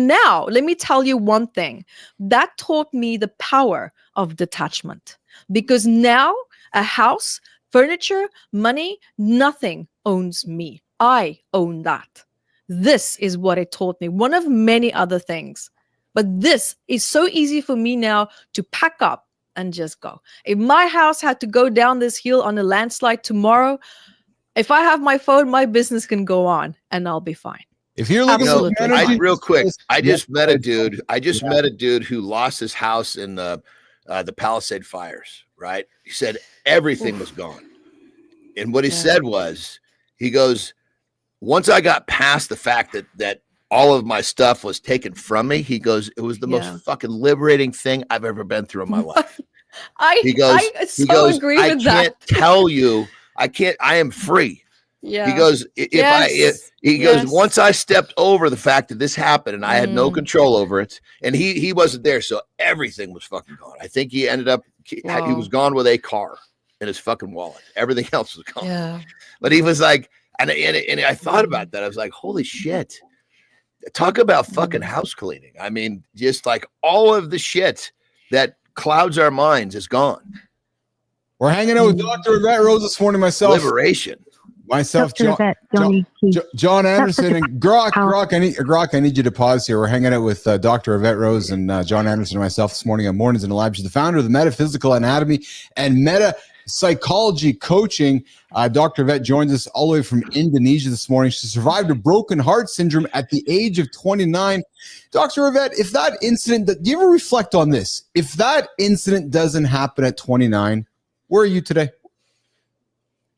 now, let me tell you one thing. That taught me the power of detachment. Because now, a house, furniture, money, nothing owns me. I own that. This is what it taught me. One of many other things. But this is so easy for me now to pack up and just go. If my house had to go down this hill on a landslide tomorrow, if I have my phone, my business can go on and I'll be fine. If you're looking Absolutely. Real quick, I just met a dude who lost his house in the Palisade fires, right? He said everything was gone. And what he said was, he goes, once I got past the fact that all of my stuff was taken from me, he goes, it was the most fucking liberating thing I've ever been through in my life. I agree with that. I can't tell you, I am free. Yeah. He goes, once I stepped over the fact that this happened and I had no control over it, and he wasn't there, so everything was fucking gone. I think he ended up, he was gone with a car in his fucking wallet. Everything else was gone. Yeah. But he was like, and I thought about that. I was like, holy shit. Talk about fucking house cleaning. I mean, just like all of the shit that clouds our minds is gone. We're hanging out with Dr. Evette Rose this morning. Liberation. Myself, John Anderson, and Grok. I need you to pause here. We're hanging out with Dr. Evette Rose and John Anderson and myself this morning on Mornings in the Lab. She's the founder of the Metaphysical Anatomy and Meta Psychology Coaching. Dr. Evette joins us all the way from Indonesia this morning. She survived a broken heart syndrome at the age of 29. Dr. Evette, if that incident, do you ever reflect on this? If that incident doesn't happen at 29, where are you today?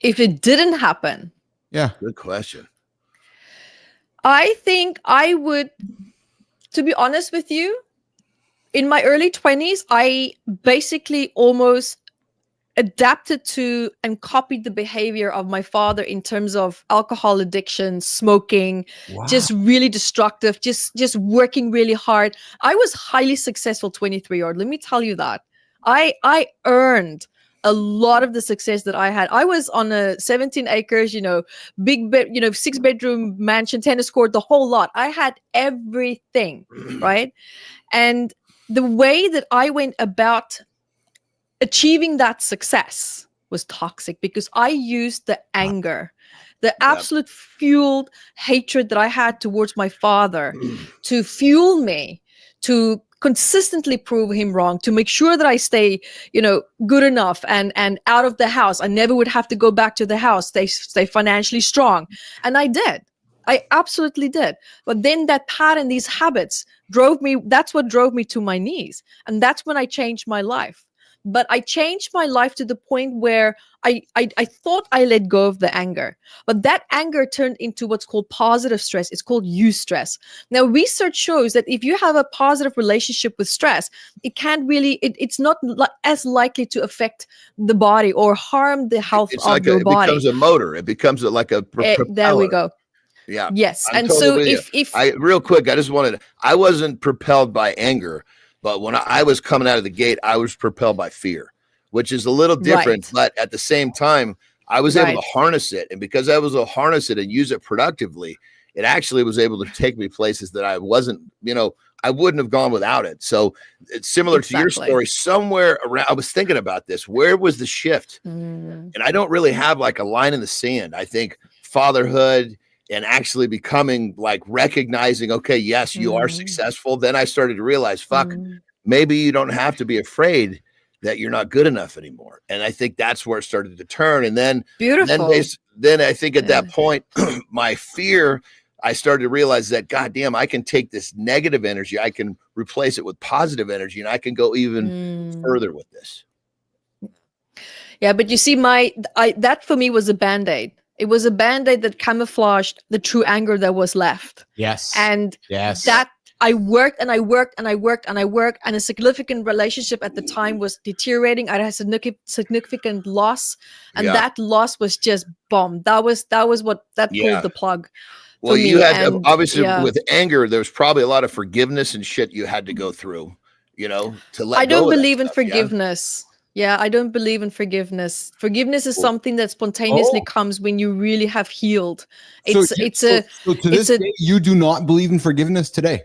If it didn't happen. Yeah. Good question. I think I would, to be honest with you, in my early 20s, I basically almost adapted to and copied the behavior of my father in terms of alcohol addiction, smoking, just really destructive, just working really hard. I was highly successful 23-year-old. Let me tell you that. I earned a lot of the success that I had. I was on a 17 acres, big bed, 6-bedroom mansion, tennis court, the whole lot. I had everything, right? And the way that I went about achieving that success was toxic because I used the anger, the absolute fueled hatred that I had towards my father to fuel me to consistently prove him wrong, to make sure that I stay, good enough and out of the house. I never would have to go back to the house, stay financially strong. And I did. I absolutely did. But then that pattern, these habits that's what drove me to my knees. And that's when I changed my life. but I changed my life to the point where I thought I let go of the anger, but that anger turned into what's called positive stress. It's called eustress. Now, research shows that if you have a positive relationship with stress, it can't really, it's not as likely to affect the body or harm the health It's of like your it body. becomes a motor. It becomes like a There we propeller. go. Yeah. Yes. I'm And totally so with you. if I real quick, I wasn't propelled by anger, but when I was coming out of the gate, I was propelled by fear, which is a little different. Right. But at the same time, I was able Right. to harness it. And because I was able to harness it and use it productively, it actually was able to take me places that I wasn't, I wouldn't have gone without it. So it's similar to your Exactly. story. Somewhere around, I was thinking about this. Where was the shift? Mm. And I don't really have like a line in the sand. I think fatherhood and actually becoming like recognizing, okay, yes, you are successful. Then I started to realize, fuck, maybe you don't have to be afraid that you're not good enough anymore. And I think that's where it started to turn. And then, Beautiful. then I think at that point, my fear, I started to realize that, God damn, I can take this negative energy, I can replace it with positive energy, and I can go even further with this. Yeah, but you see, that for me was a Band-Aid. It was a Band-Aid that camouflaged the true anger that was left. Yes. And yes. that I worked and I worked and I worked and I worked, and a significant relationship at the time was deteriorating. I had a significant loss, and that loss was just bomb. That was what pulled the plug. Well, you me. had And, obviously with anger, there was probably a lot of forgiveness and shit you had to go through, to let go. I don't of that believe in stuff, forgiveness. Yeah, I don't believe in forgiveness. Forgiveness is something that spontaneously comes when you really have healed. So to this day, you do not believe in forgiveness today?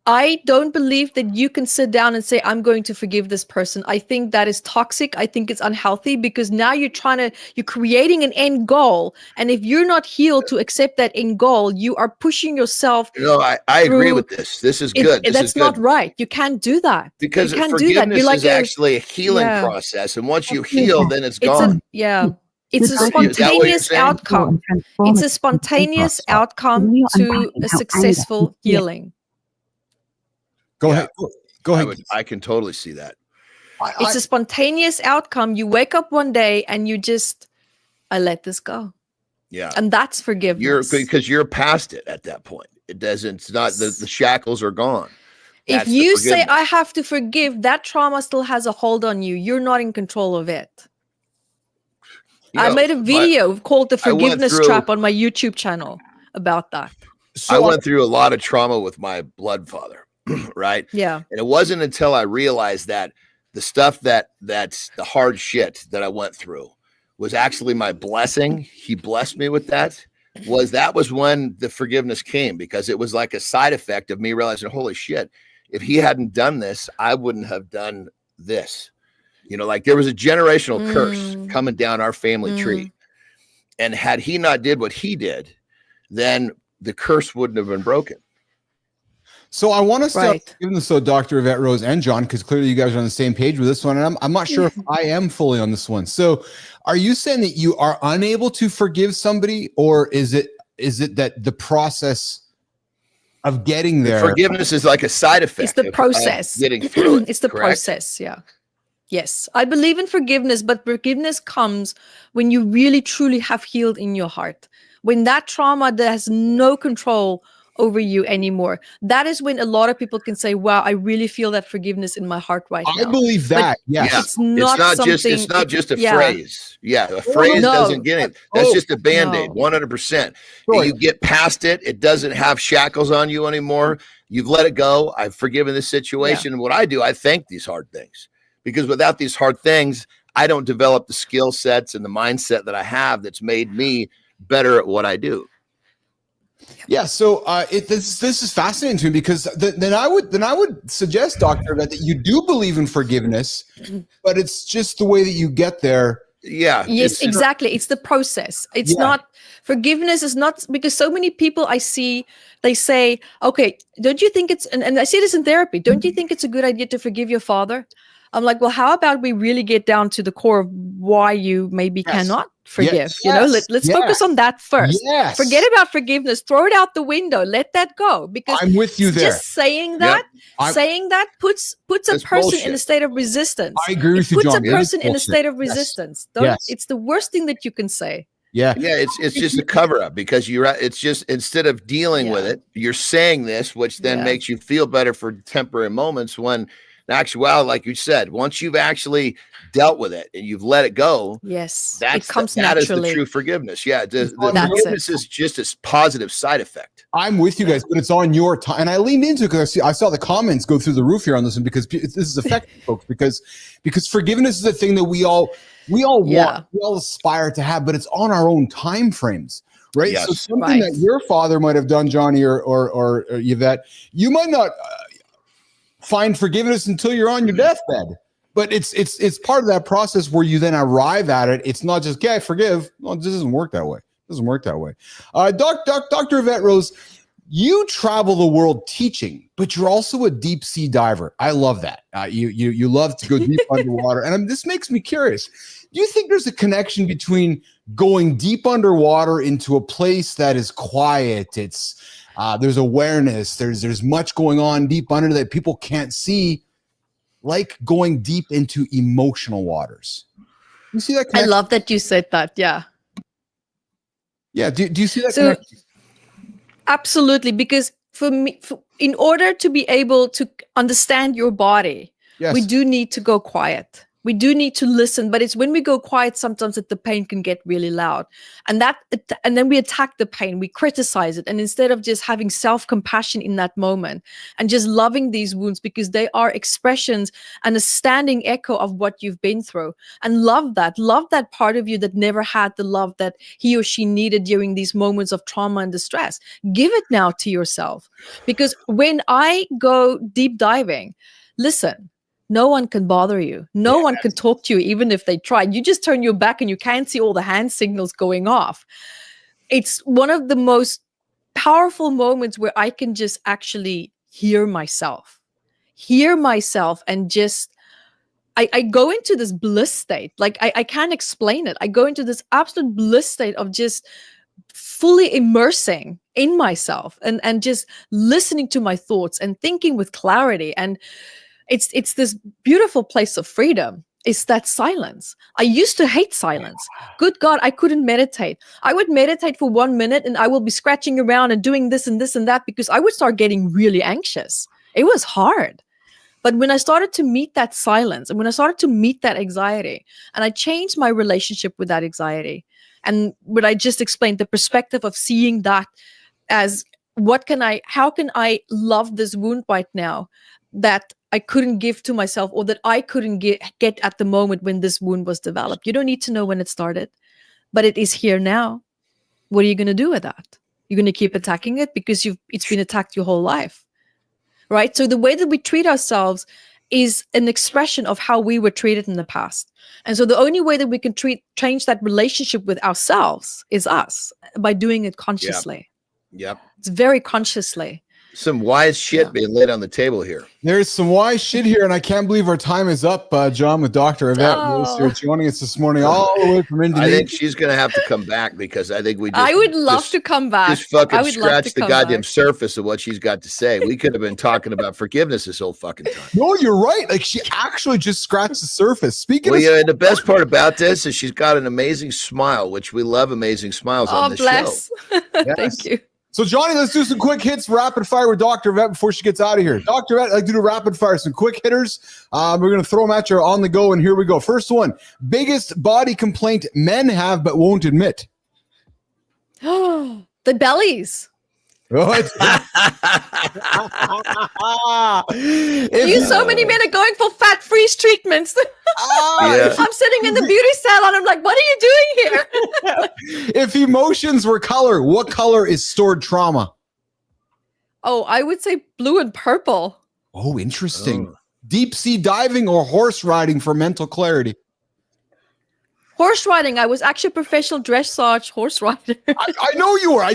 I don't believe that you can sit down and say, I'm going to forgive this person. I think that is toxic. I think it's unhealthy, because now you're creating an end goal. And if you're not healed to accept that end goal, you are pushing yourself. I agree with this. This is good. That's not right. You can't do that. Because you can't forgiveness do that. is actually a healing process. And once you heal, then it's gone. It's a spontaneous outcome. It's a spontaneous outcome to a successful healing. Go ahead. Go ahead. I can totally see that. It's a spontaneous outcome. You wake up one day and I let this go. Yeah. And that's forgiveness. Because you're past it at that point. It's not the shackles are gone. If you say, I have to forgive, that trauma still has a hold on you. You're not in control of it. I made a video called The Forgiveness Trap on my YouTube channel about that. I went through a lot of trauma with my blood father. Right. Yeah. And it wasn't until I realized that the stuff that's the hard shit that I went through was actually my blessing. He blessed me with that. That was when the forgiveness came, because it was like a side effect of me realizing, holy shit, if he hadn't done this, I wouldn't have done this. Like there was a generational curse coming down our family tree. And had he not did what he did, then the curse wouldn't have been broken. So I want to start giving this to Dr. Evette Rose and John, because clearly you guys are on the same page with this one. And I'm not sure if I am fully on this one. So are you saying that you are unable to forgive somebody, or is it that the process of getting there? Forgiveness is like a side effect. It's the process. Getting through it. It's the process. Yeah. Yes. I believe in forgiveness, but forgiveness comes when you really truly have healed in your heart. When that trauma that has no control over you anymore. That is when a lot of people can say, wow, I really feel that forgiveness in my heart right now. I believe that. Yes. It's not just a phrase. Yeah. A phrase doesn't get it. That's just a Band-Aid. 100%. You get past it. It doesn't have shackles on you anymore. You've let it go. I've forgiven this situation. And what I do, I thank these hard things, because without these hard things, I don't develop the skill sets and the mindset that I have that's made me better at what I do. Yeah, so this is fascinating to me, because then I would suggest, Doctor, that you do believe in forgiveness, but it's just the way that you get there. Yeah. Yes, exactly. It's the process. It's not forgiveness is not, because so many people I see, they say, okay, don't you think it's, and I see this in therapy, don't you think it's a good idea to forgive your father? I'm like, well, how about we really get down to the core of why you maybe cannot forgive? Yes. You know, Yes. let's Yes. focus on that first. Yes. Forget about forgiveness. Throw it out the window. Let that go. Because I'm with you there. just saying that, puts a That's person in a bullshit. state of resistance. I agree with It you, puts John. a person in a state of resistance. Don't. Yes. It's the worst thing that you can say. Yeah. Yeah, it's just a cover up because it's just instead of dealing with it, you're saying this, which then makes you feel better for temporary moments when in actuality, like you said, once you've actually dealt with it and you've let it go, yes, it comes that is the naturally. true forgiveness. Yeah, the That's forgiveness is just a positive side effect. I'm with you guys, but it's on your time. And I leaned into it because I saw the comments go through the roof here on this one because this is affecting folks because forgiveness is a thing that we all want, we all aspire to have, but it's on our own time frames, right? Yes. So something that your father might have done, Johnny or Yvette, you might not find forgiveness until you're on your deathbed. But it's part of that process where you then arrive at it. It's not just, I forgive. Well, it just doesn't work that way. It doesn't work that way. Dr. Evette Rose, you travel the world teaching, but you're also a deep sea diver. I love that. You love to go deep underwater. And this makes me curious. Do you think there's a connection between going deep underwater into a place that is quiet? It's there's awareness. There's much going on deep under that people can't see, like going deep into emotional waters. You see that connection? I love that you said that. Yeah. Yeah. Do you see that connection? Absolutely. Because for me, in order to be able to understand your body, we do need to go quiet. We do need to listen, but it's when we go quiet sometimes that the pain can get really loud. And then we attack the pain, we criticize it. And instead of just having self-compassion in that moment and just loving these wounds because they are expressions and a standing echo of what you've been through, and love that part of you that never had the love that he or she needed during these moments of trauma and distress. Give it now to yourself. Because when I go deep diving, listen, no one can bother you. No one can talk to you, even if they tried. You just turn your back and you can't see all the hand signals going off. It's one of the most powerful moments where I can just actually hear myself and just, I go into this bliss state. Like I can't explain it. I go into this absolute bliss state of just fully immersing in myself and just listening to my thoughts and thinking with clarity. And it's this beautiful place of freedom. It's that silence. I used to hate silence. Good God, I couldn't meditate. I would meditate for 1 minute and I will be scratching around and doing this and this and that because I would start getting really anxious. It was hard. But when I started to meet that silence and when I started to meet that anxiety, and I changed my relationship with that anxiety, and what I just explained, the perspective of seeing that as how can I love this wound right now that I couldn't give to myself, or that I couldn't get at the moment when this wound was developed. You don't need to know when it started, but it is here now. What are you going to do with that? You're going to keep attacking it because it's been attacked your whole life, right? So the way that we treat ourselves is an expression of how we were treated in the past. And so the only way that we can change that relationship with ourselves is us, by doing it consciously. Yep. It's very consciously. Some wise shit being laid on the table here. There's some wise shit here, and I can't believe our time is up, John, with Dr. Evette Rose here joining us this morning all the way from Indonesia. I think she's going to have to come back because I think I would love to come back. Just fucking scratch the goddamn surface of what she's got to say. We could have been talking about forgiveness this whole fucking time. No, you're right. Like, she actually just scratched the surface. Speaking of, and the best part about this is she's got an amazing smile, which we love amazing smiles on this show. Thank you. So, Johnny, let's do some quick hits, rapid fire with Dr. Evette before she gets out of here. Dr. Evette, I'd like to do rapid fire, some quick hitters. We're going to throw them at you on the go, and here we go. First one, biggest body complaint men have but won't admit. The bellies. So many men are going for fat freeze treatments. I'm sitting in the beauty salon. I'm like, what are you doing here? If emotions were color, what color is stored trauma? Oh, I would say blue and purple. Oh, interesting. Deep sea diving or horse riding for mental clarity? Horse riding. I was actually a professional dressage horse rider. I know you were.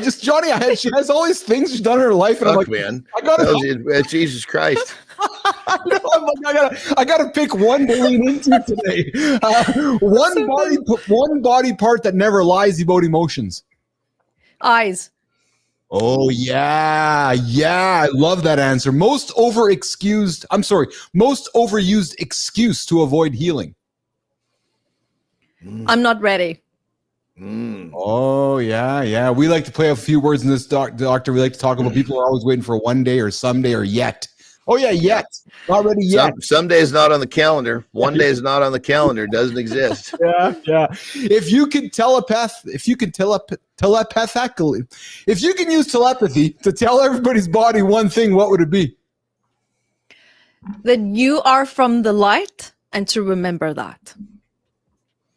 She has all these things she's done in her life. And I'm like, man. I got it. Jesus Christ. I gotta pick one to lean into today. One body part that never lies about emotions. Eyes. Oh yeah, I love that answer. Most overused excuse to avoid healing. I'm not ready. Oh yeah. We like to play a few words in this doctor. We like to talk about people who are always waiting for one day or someday or yet. Oh yeah, yet. Not ready yet. Someday is not on the calendar. One day is not on the calendar. Doesn't exist. Yeah. If you can use telepathy to tell everybody's body one thing, what would it be? That you are from the light, and to remember that.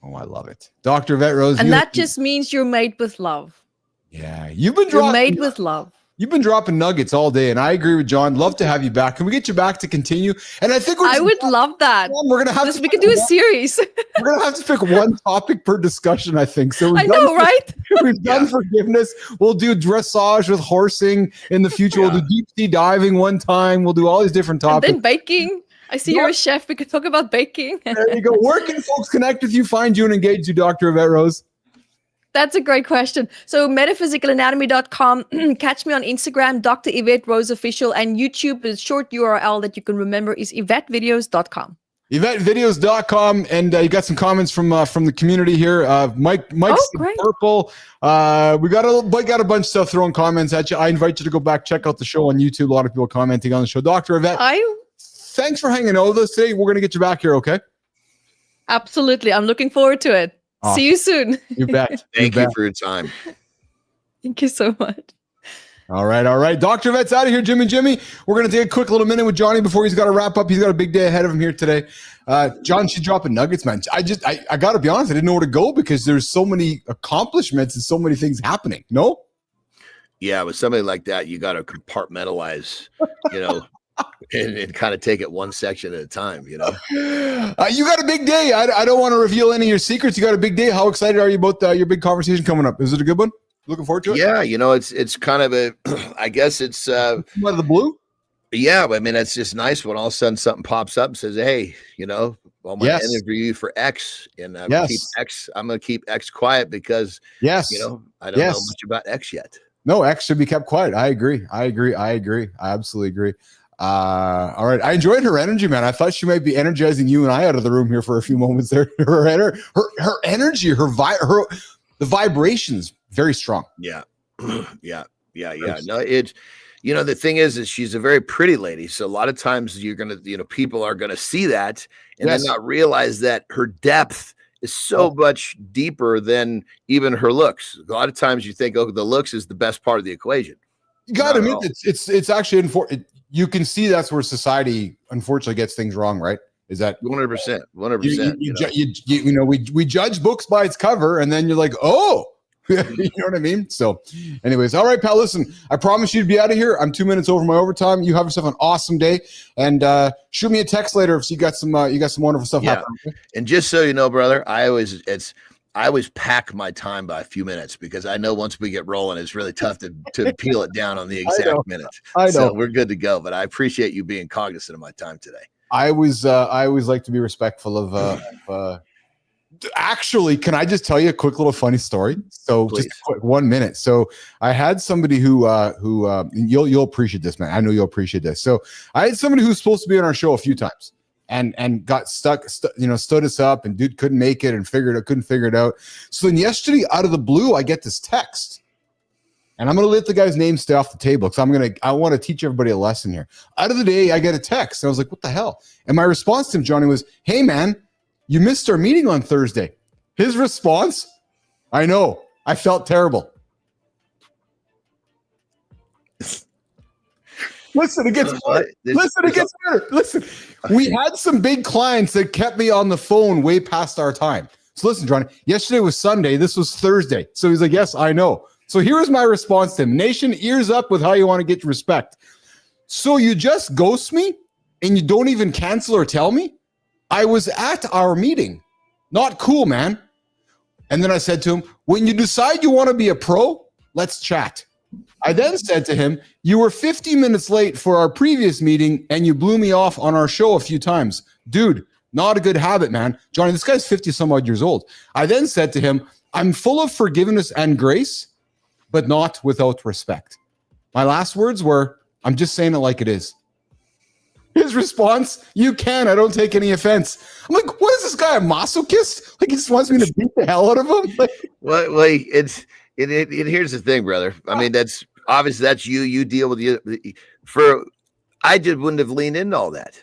Oh, I love it. Dr. Evette Rose. And that just means you're made with love. Yeah. You're made with love. You've been dropping nuggets all day, and I agree with John. Love to have you back. Can we get you back to continue? And I think I would love that. We're gonna have we could do a series. We're gonna have to pick one topic per discussion, I think. So I know, right? We've done forgiveness. We'll do dressage with horsing in the future. We'll do deep sea diving one time. We'll do all these different topics. And then baking. I see you're a chef. We could talk about baking. There you go. Where can folks connect with you, find you, and engage you, Dr. Evette Rose? That's a great question. So metaphysicalanatomy.com. Catch me on Instagram, Dr. Evette Rose Official, and YouTube. The short URL that you can remember is evettevideos.com. evettevideos.com, and you got some comments from the community here. Mike's purple. We got a bunch of stuff throwing comments at you. I invite you to go back, check out the show on YouTube. A lot of people commenting on the show. Dr. Evette, thanks for hanging out with us today. We're going to get you back here, okay? Absolutely. I'm looking forward to it. Awesome. See you soon. You bet. Thank you for your time. Thank you so much. All right. Dr. Evette's out of here, Jimmy. We're going to take a quick little minute with Johnny before he's got to wrap up. He's got a big day ahead of him here today. John, she's dropping nuggets, man. I got to be honest. I didn't know where to go because there's so many accomplishments and so many things happening. No? Yeah, with somebody like that, you got to compartmentalize, and kind of take it one section at a time, You got a big day. I don't want to reveal any of your secrets. You got a big day. How excited are you about your big conversation coming up? Is it a good one? Looking forward to it? Yeah, it's kind of I guess it's out of the blue. Yeah, I mean, it's just nice when all of a sudden something pops up and says, hey, I'm going to interview you for X, and I'm going to keep X quiet because I don't know much about X yet. No, X should be kept quiet. I agree. I absolutely agree. All right. I enjoyed her energy, man. I thought she might be energizing you and I out of the room here for a few moments there. Her energy, the vibrations, very strong. Yeah. Yeah. No, it's, the thing is she's a very pretty lady. So a lot of times you're going to, people are going to see that and then not realize that her depth is so much deeper than even her looks. A lot of times you think, the looks is the best part of the equation. You got to admit, it's actually you can see that's where society unfortunately gets things wrong, right? Is that 100%? We judge books by its cover, and then you're like, oh, you know what I mean? So, anyways, all right, pal. Listen, I promise you to be out of here. I'm 2 minutes over my overtime. You have yourself an awesome day, and shoot me a text later if you got some wonderful stuff happening. And just so you know, brother, I always pack my time by a few minutes because I know once we get rolling, it's really tough to peel it down on the exact minute. I know. So we're good to go, but I appreciate you being cognizant of my time today. I always like to be respectful of actually, can I just tell you a quick little funny story? So Please. Just a quick 1 minute. So I had somebody who you'll appreciate this, man. I know you'll appreciate this. So I had somebody who's supposed to be on our show a few times. And got stood us up and dude couldn't make it and couldn't figure it out. So then yesterday, out of the blue, I get this text, and I'm gonna let the guy's name stay off the table because I want to teach everybody a lesson here. Out of the day, I get a text, and I was like, "What the hell?" And my response to him, Johnny, was, "Hey, man, you missed our meeting on Thursday." His response, "I know, I felt terrible." Listen, it gets better. Listen, we had some big clients that kept me on the phone way past our time. So listen, Johnny, yesterday was Sunday. This was Thursday. So he's like, yes, I know. So here's my response to him. Nation, ears up with how you want to get respect. So you just ghost me and you don't even cancel or tell me? I was at our meeting. Not cool, man. And then I said to him, when you decide you want to be a pro, let's chat. I then said to him, you were 50 minutes late for our previous meeting and you blew me off on our show a few times. Dude, not a good habit, man. Johnny, this guy's 50 some odd years old. I then said to him, I'm full of forgiveness and grace, but not without respect. My last words were, I'm just saying it like it is. His response, you can. I don't take any offense. I'm like, what is this guy, a masochist? Like, he just wants me to beat the hell out of him? Like, well, here's the thing, brother. I mean, that's obviously that's you. You deal with you. I just wouldn't have leaned into all that.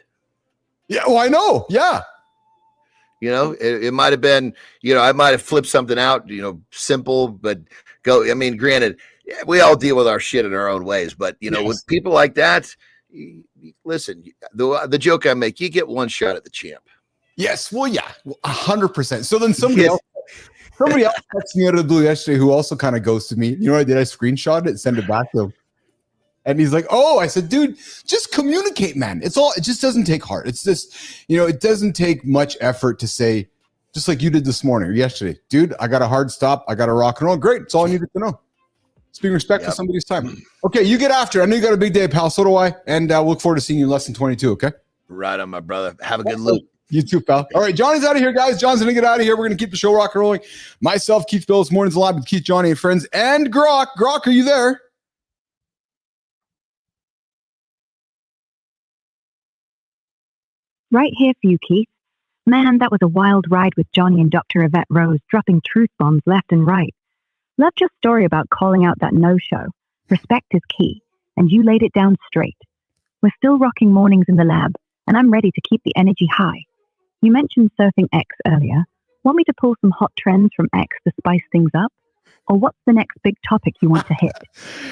Yeah, well, I know. Yeah. You know, it might have been, you know, I might have flipped something out, you know, simple, but I mean, granted, we all deal with our shit in our own ways, but, you know, with people like that, listen, the joke I make, you get one shot at the champ. Yes. Well, yeah, 100%. So then somebody else texted me out of the blue yesterday who also kind of goes to me. You know what I did? I screenshot it, send it back to him. And he's like, oh, I said, dude, just communicate, man. It just doesn't take heart. It's just, you know, it doesn't take much effort to say, just like you did this morning or yesterday, dude, I got a hard stop. I got a rock and roll. Great. It's all I needed to know. It's being respectful of somebody's time. Okay. You get after. I know you got a big day, pal. So do I. And we'll look forward to seeing you in less than 22. Okay. Right on, my brother. Have a good loop. You too, pal. All right. Johnny's out of here, guys. John's going to get out of here. We're going to keep the show rock and rolling. Myself, Keith Billis, Mornings Live with Keith, Johnny, and friends, and Grok. Grok, are you there? Right here for you, Keith. Man, that was a wild ride with Johnny and Dr. Evette Rose, dropping truth bombs left and right. Loved your story about calling out that no-show. Respect is key, and you laid it down straight. We're still rocking mornings in the lab, and I'm ready to keep the energy high. You mentioned surfing X earlier. Want me to pull some hot trends from X to spice things up? Or what's the next big topic you want to hit?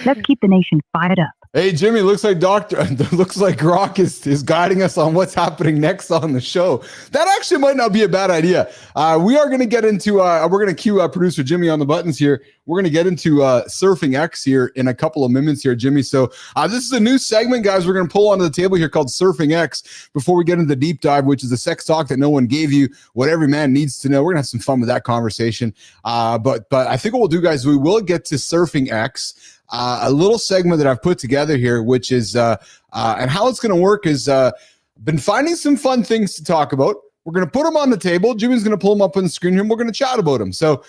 Let's keep the nation fired up. Hey, Jimmy, looks like Grok is guiding us on what's happening next on the show. That actually might not be a bad idea. We are going to get into, we're going to cue producer Jimmy on the buttons here. We're going to get into Surfing X here in a couple of minutes here, Jimmy. So this is a new segment, guys, we're going to pull onto the table here called Surfing X before we get into the deep dive, which is the sex talk that no one gave you, what every man needs to know. We're going to have some fun with that conversation. But I think what we'll do, guys, we will get to Surfing X. A little segment that I've put together here, which is, and how it's going to work is, been finding some fun things to talk about. We're going to put them on the table. Jimmy's going to pull them up on the screen here, and we're going to chat about them. So,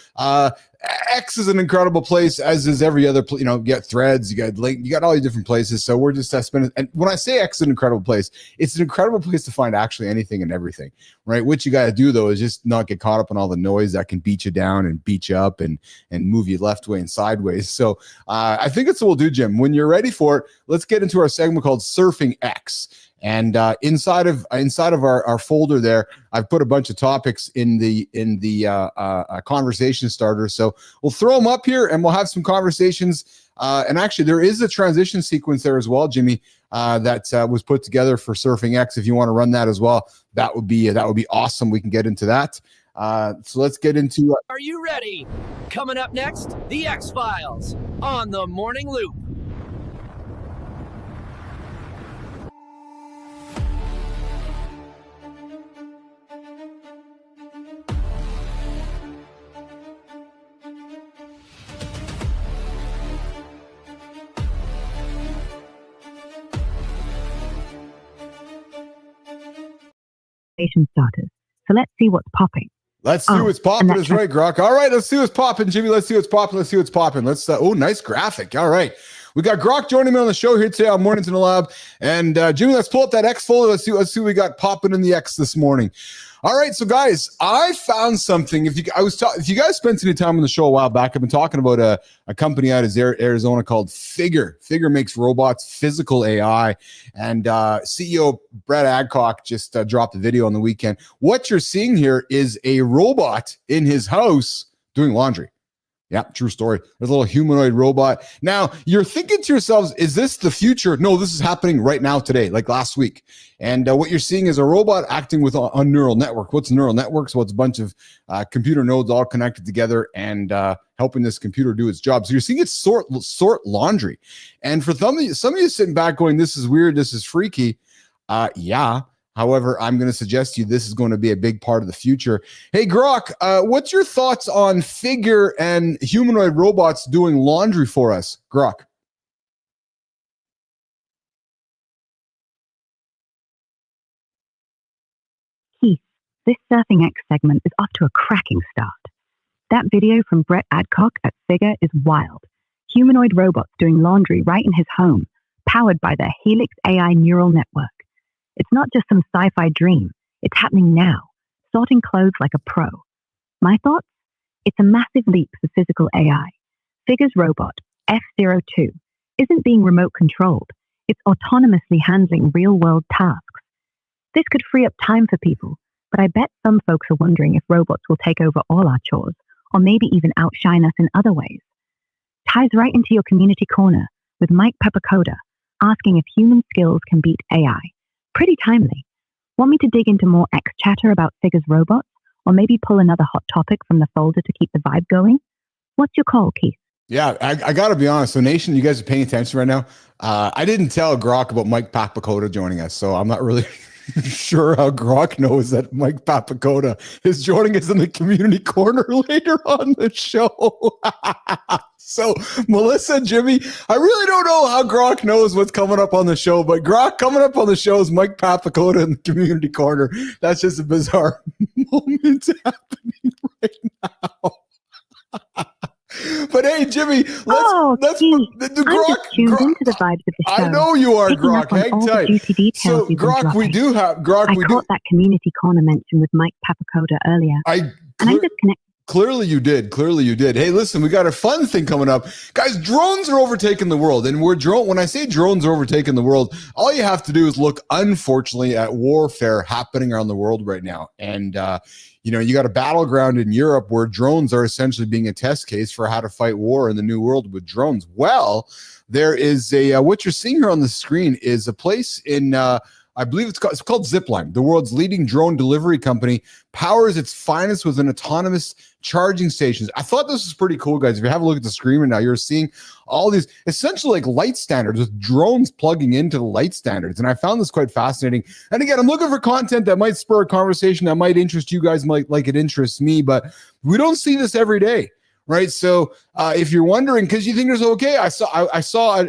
X is an incredible place, as is every other, you get Threads, you got Link, you got all these different places. So we're just spending, and when I say X is an incredible place, it's an incredible place to find actually anything and everything, right? What you got to do though is just not get caught up in all the noise that can beat you down and beat you up and move you left way and sideways. So I think it's what we'll do, Jim. When you're ready for it, let's get into our segment called Surfing X. And inside of our folder there, I've put a bunch of topics in the conversation starter. So we'll throw them up here, and we'll have some conversations. And actually, there is a transition sequence there as well, Jimmy, that was put together for Surfing X. If you want to run that as well, that would be awesome. We can get into that. So let's get into. Are you ready? Coming up next, the X-Files on the Morning Loop. Starters. So let's see what's popping. Let's see what's popping. Is right, Grok. All right, let's see what's popping, Jimmy. Let's see what's popping. Let's. Nice graphic. All right, we got Grok joining me on the show here today on Mornings in the Lab. And Jimmy, let's pull up that X folder. Let's see what we got popping in the X this morning. All right, so guys, I found something. If you guys spent any time on the show a while back, I've been talking about a company out of Arizona called Figure. Figure makes robots, physical AI, and CEO Brett Adcock just dropped a video on the weekend. What you're seeing here is a robot in his house doing laundry. Yeah, true story. There's a little humanoid robot. Now, you're thinking to yourselves, is this the future? No, this is happening right now today, like last week. And what you're seeing is a robot acting with a neural network. What's a neural network? So it's a bunch of computer nodes all connected together and helping this computer do its job. So you're seeing it sort laundry. And for some of you sitting back going, this is weird, this is freaky. Yeah. However, I'm going to suggest to you this is going to be a big part of the future. Hey, Grok, what's your thoughts on Figure and humanoid robots doing laundry for us? Grok. this Surfing X segment is off to a cracking start. That video from Brett Adcock at Figure is wild. Humanoid robots doing laundry right in his home, powered by their Helix AI neural network. It's not just some sci-fi dream. It's happening now, sorting clothes like a pro. My thoughts? It's a massive leap for physical AI. Figure's robot, F02, isn't being remote controlled. It's autonomously handling real-world tasks. This could free up time for people, but I bet some folks are wondering if robots will take over all our chores, or maybe even outshine us in other ways. Ties right into your community corner with Mike Papacoda, asking if human skills can beat AI. Pretty timely. Want me to dig into more X chatter about Figure's robots, or maybe pull another hot topic from the folder to keep the vibe going? What's your call, Keith? Yeah, I got to be honest. So, Nation, you guys are paying attention right now. I didn't tell Grok about Mike Papacoda joining us, so I'm not really sure how Grok knows that Mike Papacoda is joining us in the community corner later on the show. So, Melissa, Jimmy, I really don't know how Grok knows what's coming up on the show, but Grok coming up on the show is Mike Papacoda in the community corner. That's just a bizarre moment happening right now. But hey, Jimmy, let's Keith, the I'm just tuned into the vibes of the show. I know you are, picking Grok. up on Hang all the tight. juicy details So, you've been Grok, we dropping. do have Grok. I We caught do. that community corner mention with Mike Papacoda earlier, and I'm just connected. Clearly you did. Clearly you did. Hey, listen, we got a fun thing coming up. Guys, drones are overtaking the world. And when I say drones are overtaking the world, all you have to do is look, unfortunately, at warfare happening around the world right now. And, you got a battleground in Europe where drones are essentially being a test case for how to fight war in the new world with drones. Well, there is what you're seeing here on the screen is a place in, I believe it's called Zipline. The world's leading drone delivery company powers its finest with an autonomous charging stations. I thought this was pretty cool, guys. If you have a look at the screen right now, you're seeing all these essentially like light standards with drones plugging into the light standards. And I found this quite fascinating. And again, I'm looking for content that might spur a conversation that might interest you guys, like it interests me, but we don't see this every day. Right. So if you're wondering, because you think it's okay, I saw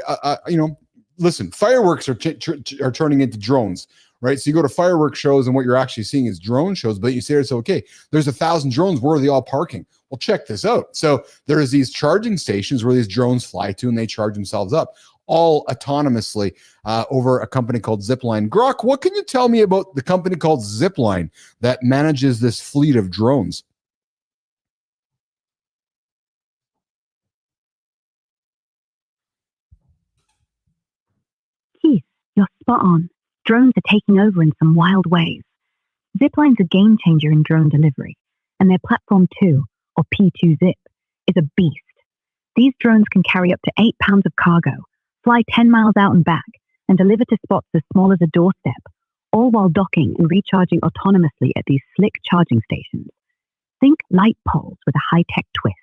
listen, fireworks are turning into drones, right? So you go to fireworks shows and what you're actually seeing is drone shows, but you say it's okay. There's 1,000 drones. Where are they all parking? Well, check this out. So there's these charging stations where these drones fly to and they charge themselves up all autonomously over a company called Zipline. Grok, what can you tell me about the company called Zipline that manages this fleet of drones? Keith, you're spot on. Drones are taking over in some wild ways. Zipline's a game changer in drone delivery, and their Platform 2, or P2 Zip, is a beast. These drones can carry up to 8 pounds of cargo, fly 10 miles out and back, and deliver to spots as small as a doorstep, all while docking and recharging autonomously at these slick charging stations. Think light poles with a high-tech twist.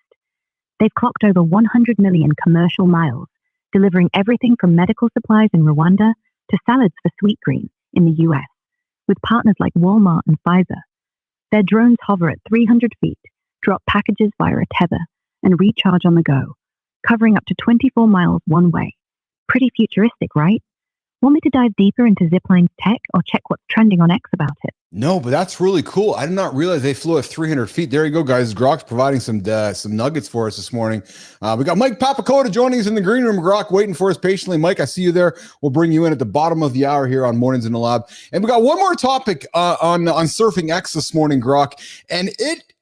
They've clocked over 100 million commercial miles, delivering everything from medical supplies in Rwanda to salads for Sweetgreen in the US, with partners like Walmart and Pfizer. Their drones hover at 300 feet, drop packages via a tether, and recharge on the go, covering up to 24 miles one way. Pretty futuristic, right? Want me to dive deeper into Zipline's tech or check what's trending on X about it? No, but that's really cool. I did not realize they flew at 300 feet. There you go, guys. Grok's providing some nuggets for us this morning. We got Mike Papacoda joining us in the green room. Grok waiting for us patiently. Mike, I see you there. We'll bring you in at the bottom of the hour here on Mornings in the Lab. And we got one more topic on Surfing X this morning, Grok. And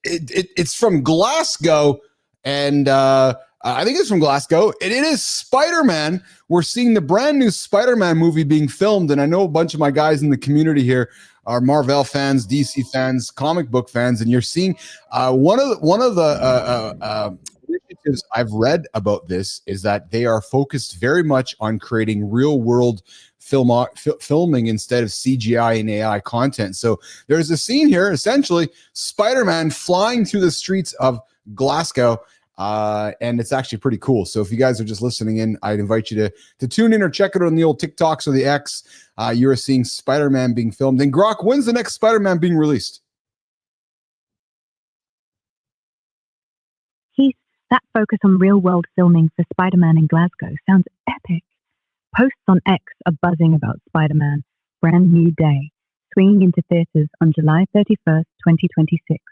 it's from Glasgow. And I think it's from Glasgow. It is Spider-Man. We're seeing the brand new Spider-Man movie being filmed. And I know a bunch of my guys in the community here are Marvel fans, DC fans, comic book fans. And you're seeing one of the initiatives I've read about this is that they are focused very much on creating real world filming instead of CGI and AI content. So there's a scene here, essentially Spider-Man flying through the streets of Glasgow. And it's actually pretty cool. So if you guys are just listening in, I'd invite you to tune in or check it on the old TikToks or the X. You're seeing Spider-Man being filmed. And Grok, when's the next Spider-Man being released? Heath, that focus on real-world filming for Spider-Man in Glasgow sounds epic. Posts on X are buzzing about Spider-Man, brand new day, swinging into theatres on July 31st, 2026.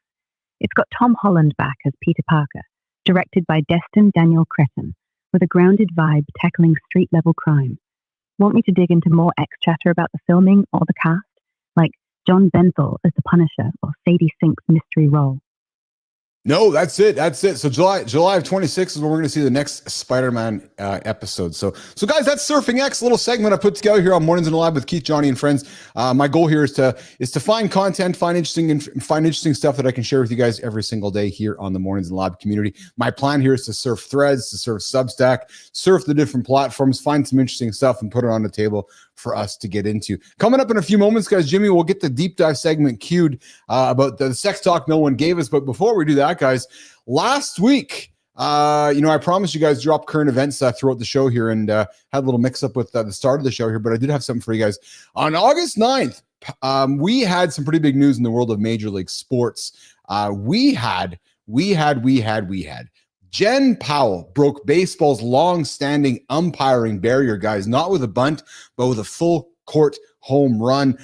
It's got Tom Holland back as Peter Parker, directed by Destin Daniel Cretton, with a grounded vibe tackling street-level crime. Want me to dig into more X-chatter about the filming or the cast? Like John Benthal as the Punisher or Sadie Sink's mystery role? No, that's it. That's it. So July of 26 is when we're going to see the next Spider-Man episode. So guys, that's Surfing X, little segment I put together here on Mornings in the Lab with Keith, Johnny, and friends. My goal here is to find content, find interesting stuff that I can share with you guys every single day here on the Mornings in the Lab community. My plan here is to surf Threads, to surf Substack, surf the different platforms, find some interesting stuff, and put it on the table for us to get into. Coming up in a few moments, guys, Jimmy will get the deep dive segment queued about the sex talk no one gave us. But before we do that, guys, last week, I promised you guys drop current events throughout the show here, and had a little mix up with the start of the show here, but I did have something for you guys. On August 9th, we had some pretty big news in the world of Major League Sports. We had Jen Powell broke baseball's long-standing umpiring barrier, guys, not with a bunt, but with a full court home run.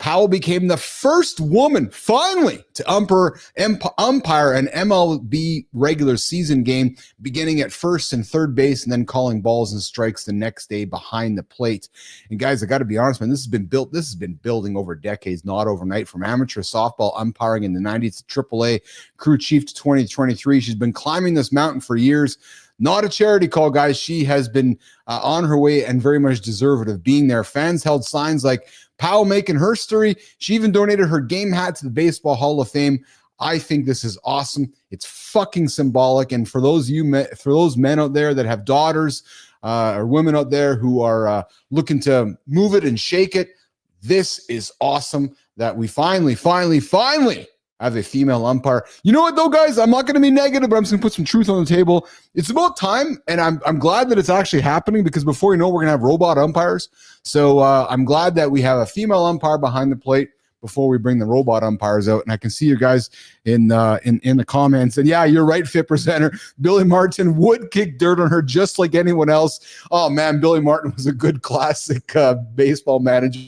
Powell became the first woman, finally, to umpire an MLB regular season game, beginning at first and third base and then calling balls and strikes the next day behind the plate. And guys, I got to be honest, man, this has been building over decades, not overnight. From amateur softball umpiring in the 90s to AAA crew chief to 2023. She's been climbing this mountain for years. Not a charity call, guys. She has been on her way and very much deserved of being there. Fans held signs like Powell making her story. She even donated her game hat to the Baseball Hall of Fame. I think this is awesome. It's fucking symbolic. And for those men out there that have daughters or women out there who are looking to move it and shake it, this is awesome that we finally have a female umpire. You know what, though, guys? I'm not going to be negative, but I'm just going to put some truth on the table. It's about time, and I'm glad that it's actually happening, because before you know, we're going to have robot umpires. So I'm glad that we have a female umpire behind the plate before we bring the robot umpires out. And I can see you guys in the comments. And yeah, you're right, Fit Presenter. Billy Martin would kick dirt on her just like anyone else. Oh, man, Billy Martin was a good classic baseball manager.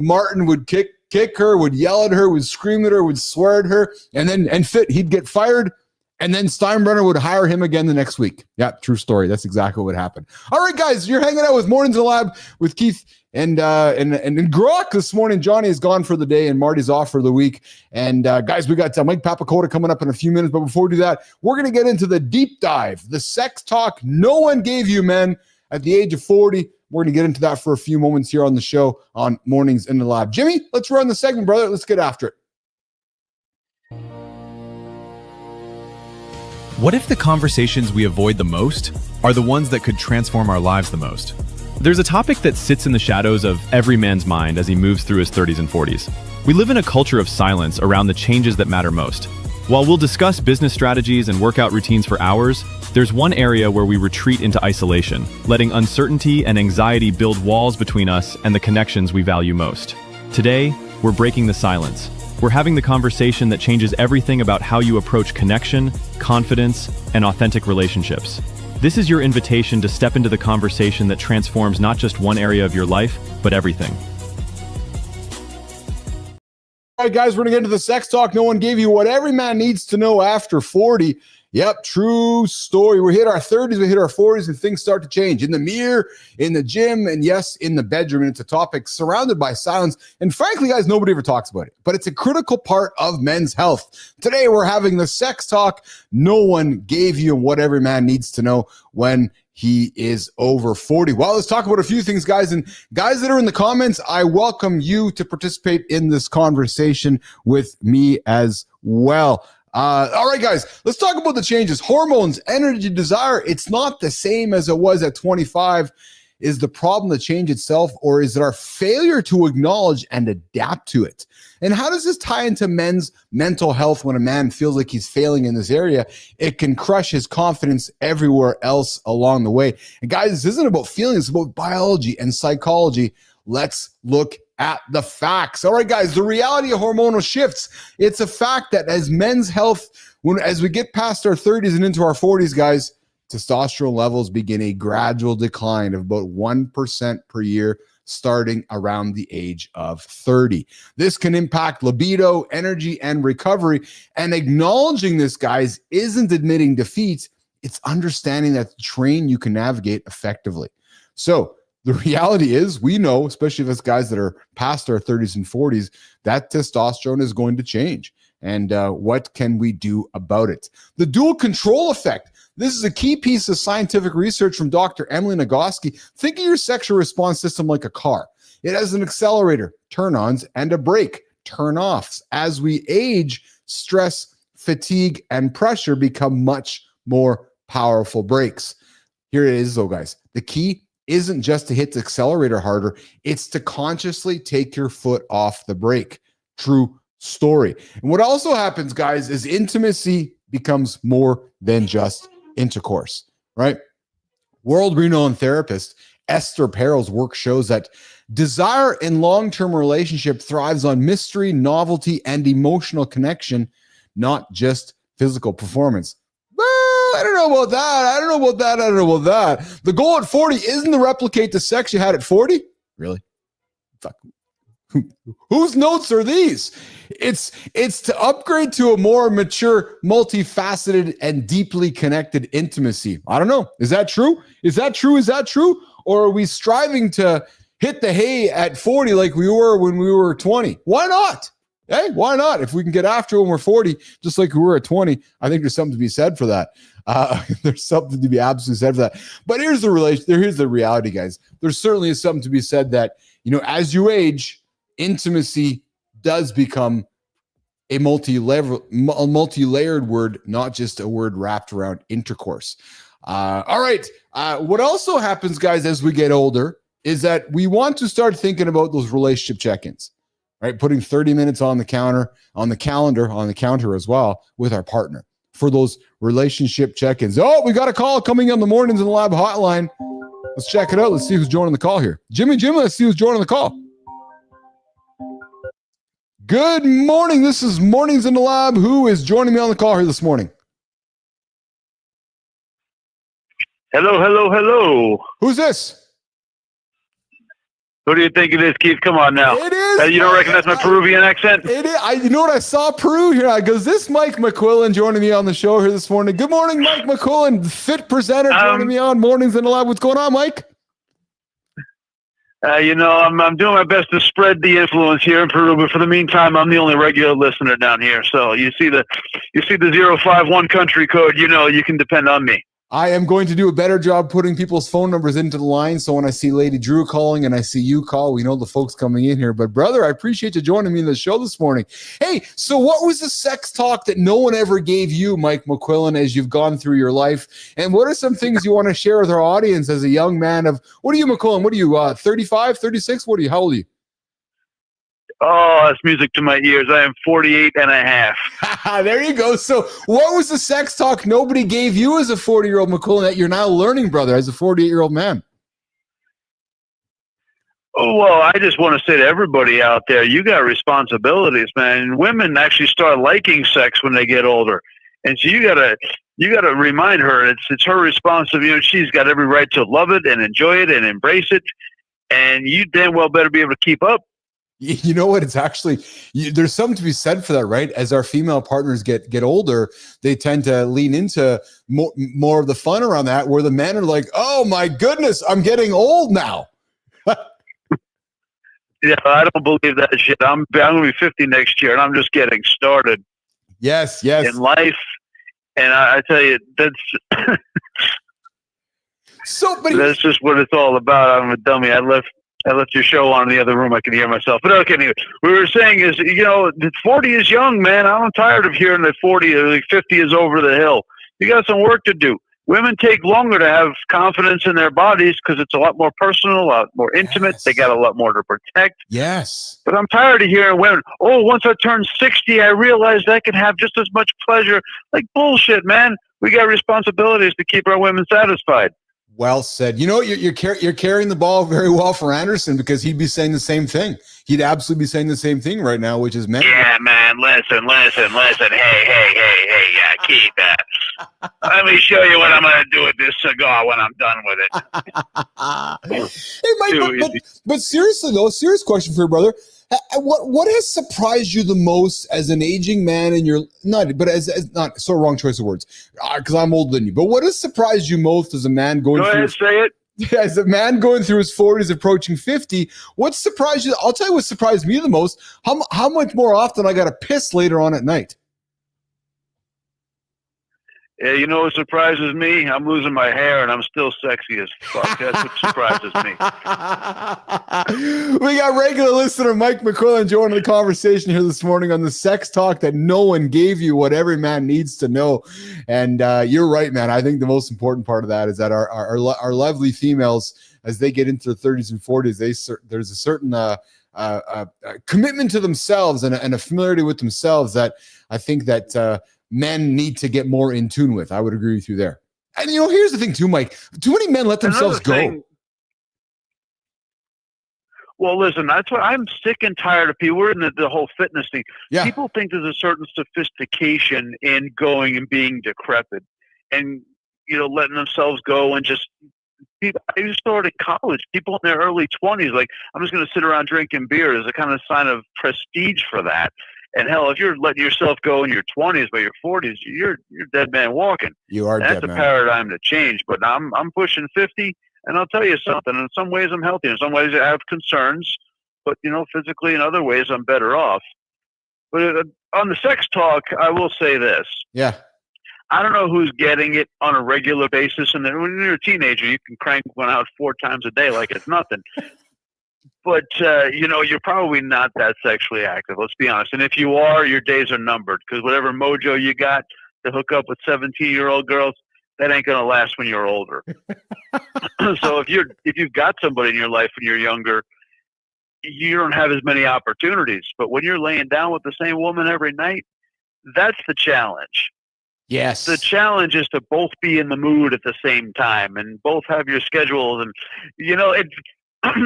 Martin would kick her, would yell at her, would scream at her, would swear at her, and he'd get fired, and then Steinbrenner would hire him again the next week. Yeah, true story. That's exactly what happened. All right, guys, you're hanging out with Mornings in the Lab with Keith and Grok this morning. Johnny is gone for the day, and Marty's off for the week. And guys, we got Mike Papacoda coming up in a few minutes. But before we do that, we're going to get into the deep dive, the sex talk no one gave you, men, at the age of 40. We're going to get into that for a few moments here on the show on Mornings in the Lab. Jimmy, let's run the segment, brother. Let's get after it. What if the conversations we avoid the most are the ones that could transform our lives the most? There's a topic that sits in the shadows of every man's mind as he moves through his 30s and 40s. We live in a culture of silence around the changes that matter most. While we'll discuss business strategies and workout routines for hours, there's one area where we retreat into isolation, letting uncertainty and anxiety build walls between us and the connections we value most. Today, we're breaking the silence. We're having the conversation that changes everything about how you approach connection, confidence, and authentic relationships. This is your invitation to step into the conversation that transforms not just one area of your life, but everything. All right, guys, we're going to get into the sex talk no one gave you, what every man needs to know after 40. Yep, true story. We hit our 30s, we hit our 40s, and things start to change. In the mirror, in the gym, and yes, in the bedroom. And it's a topic surrounded by silence. And frankly, guys, nobody ever talks about it. But it's a critical part of men's health. Today, we're having the sex talk no one gave you, and what every man needs to know when he is over 40. Well, let's talk about a few things, guys. And guys that are in the comments, I welcome you to participate in this conversation with me as well. All right, guys, let's talk about the changes. Hormones, energy, desire. It's not the same as it was at 25. Is the problem the change itself, or is it our failure to acknowledge and adapt to it? And how does this tie into men's mental health when a man feels like he's failing in this area? It can crush his confidence everywhere else along the way. And guys, this isn't about feelings, it's about biology and psychology. Let's look at the facts. All right, guys, the reality of hormonal shifts. It's a fact that as men's health, as we get past our 30s and into our 40s, guys, testosterone levels begin a gradual decline of about 1% per year, starting around the age of 30. This can impact libido, energy, and recovery. And acknowledging this, guys, isn't admitting defeat. It's understanding that the terrain you can navigate effectively. So the reality is, we know, especially if it's guys that are past our 30s and 40s, that testosterone is going to change. And what can we do about it? The dual control effect. This is a key piece of scientific research from Dr. Emily Nagoski. Think of your sexual response system like a car. It has an accelerator, turn-ons, and a brake, turn-offs. As we age, stress, fatigue, and pressure become much more powerful brakes. Here it is, though, guys. The key isn't just to hit the accelerator harder. It's to consciously take your foot off the brake. True story. And what also happens, guys, is intimacy becomes more than just intercourse, right? World-renowned therapist Esther Perel's work shows that desire in long-term relationship thrives on mystery, novelty, and emotional connection, not just physical performance. Well, I don't know about that. The goal at 40 isn't to replicate the sex you had at 40. Really? Fuck. Whose notes are these? It's to upgrade to a more mature, multifaceted, and deeply connected intimacy. I don't know. Is that true? Is that true? Or are we striving to hit the hay at 40 like we were when we were 20? Why not? Hey, why not? If we can get after it when we're 40, just like we were at 20, I think there's something to be said for that. There's something to be absolutely said for that. But here's the reality, guys. There certainly is something to be said that, as you age, intimacy does become a multi-layered word, not just a word wrapped around intercourse. All right. What also happens, guys, as we get older is that we want to start thinking about those relationship check-ins, right? Putting 30 minutes on the calendar as well with our partner for those relationship check-ins. Oh, we got a call coming on the Mornings in the Lab hotline. Let's check it out. Let's see who's joining the call here. Jimmy, let's see who's joining the call. Good morning. This is Mornings in the Lab. Who is joining me on the call here this morning? Hello. Who's this? Who do you think it is, Keith? Come on now. It is. You don't recognize my Peruvian accent? It is. You know what? I saw Peru here. I goes, this Mike McQuillan joining me on the show here this morning. Good morning, Mike McQuillan, fit presenter joining me on Mornings in the Lab. What's going on, Mike? I'm doing my best to spread the influence here in Peru, but for the meantime, I'm the only regular listener down here. So you see the 051 country code, you can depend on me. I am going to do a better job putting people's phone numbers into the line. So when I see Lady Drew calling and I see you call, we know the folks coming in here. But brother, I appreciate you joining me in the show this morning. Hey, so what was the sex talk that no one ever gave you, Mike McQuillan, as you've gone through your life? And what are some things you want to share with our audience as a young man of, what are you, McQuillan? What are you, 35, 36? How old are you? Oh, that's music to my ears. I am 48 and a half. There you go. So what was the sex talk nobody gave you as a 40-year-old McQuillan that you're now learning, brother, as a 48-year-old man? Oh, well, I just want to say to everybody out there, you got responsibilities, man. Women actually start liking sex when they get older. And so you gotta remind her it's her responsibility. She's got every right to love it and enjoy it and embrace it. And you damn well better be able to keep up. You know what? It's actually, there's something to be said for that, right? As our female partners get older, they tend to lean into more of the fun around that, where the men are like, oh my goodness, I'm getting old now. Yeah, I don't believe that shit. I'm going to be 50 next year, and I'm just getting started. Yes. In life. And I tell you, that's that's just what it's all about. I'm a dummy. I left your show on in the other room. I can hear myself. But okay, anyway, what we were saying is, 40 is young, man. I'm tired of hearing that 40 or like 50 is over the hill. You got some work to do. Women take longer to have confidence in their bodies because it's a lot more personal, a lot more intimate. Yes. They got a lot more to protect. Yes. But I'm tired of hearing women, once I turn 60, I realized I can have just as much pleasure. Like, bullshit, man. We got responsibilities to keep our women satisfied. Well said. You're carrying the ball very well for Anderson, because he'd be saying the same thing. He'd absolutely be saying the same thing right now, which is, man. Yeah, man. Listen. Hey, yeah, keep that. let me show you what I'm going to do with this cigar when I'm done with it. Hey, Mike, but seriously though, serious question for your brother. What has surprised you the most as an aging man in your wrong choice of words because I'm older than you. But what has surprised you most as a man going? Go ahead, say it. As a man going through his 40s, approaching 50, what surprised you? I'll tell you what surprised me the most. How much more often I got to piss later on at night. Yeah, you know what surprises me? I'm losing my hair and I'm still sexy as fuck. That's what surprises me. We got regular listener Mike McQuillan joining the conversation here this morning on the sex talk that no one gave you, what every man needs to know. And you're right, man. I think the most important part of that is that our lovely females, as they get into their 30s and 40s, there's a certain commitment to themselves and a familiarity with themselves that I think that men need to get more in tune with. I would agree with you there. And here's the thing too, Mike. Too many men let themselves go. Well, listen, that's what I'm sick and tired of people. We're in the whole fitness thing. Yeah. People think there's a certain sophistication in going and being decrepit and, letting themselves go and just people. I used to start at college. People in their early 20s, like, I'm just going to sit around drinking beer is a kind of sign of prestige for that. And hell, if you're letting yourself go in your 20s, by your 40s, you're dead man walking. You are That's dead man. That's a paradigm to change. But I'm pushing 50, and I'll tell you something. In some ways, I'm healthy. In some ways, I have concerns. But physically, in other ways, I'm better off. But on the sex talk, I will say this. Yeah. I don't know who's getting it on a regular basis. And then when you're a teenager, you can crank one out 4 times a day like it's nothing. But, you're probably not that sexually active. Let's be honest. And if you are, your days are numbered because whatever mojo you got to hook up with 17-year-old girls, that ain't going to last when you're older. So if you've got somebody in your life when you're younger, you don't have as many opportunities. But when you're laying down with the same woman every night, that's the challenge. Yes. The challenge is to both be in the mood at the same time and both have your schedules. And,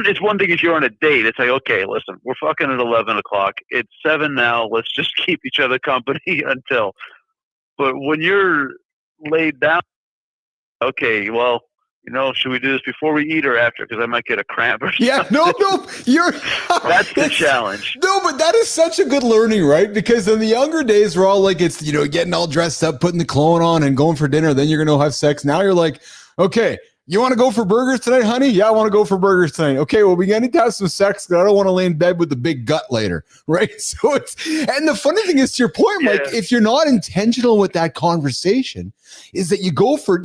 it's one thing if you're on a date. It's like, okay, listen, we're fucking at 11 o'clock. It's 7 now. Let's just keep each other company until. But when you're laid down, okay, well, should we do this before we eat or after? Because I might get a cramp or something. Yeah, no, that's the challenge. No, but that is such a good learning, right? Because in the younger days, we're all like, it's, getting all dressed up, putting the cologne on and going for dinner. Then you're going to have sex. Now you're like, okay, you want to go for burgers tonight, honey? Yeah, I want to go for burgers tonight. Okay, well, we got to have some sex because I don't want to lay in bed with the big gut later, right? So and the funny thing is, to your point, Mike, if you're not intentional with that conversation, is that you go for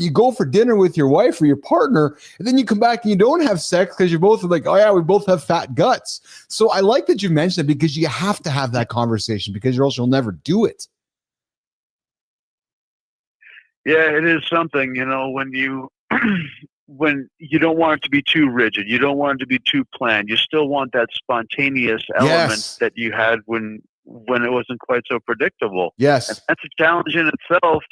dinner with your wife or your partner, and then you come back and you don't have sex because you're both like, oh yeah, we both have fat guts. So I like that you mentioned it because you have to have that conversation because or else you'll never do it. Yeah, it is something, when you don't want it to be too rigid, you don't want it to be too planned. You still want that spontaneous element that you had when it wasn't quite so predictable. Yes. And that's a challenge in itself.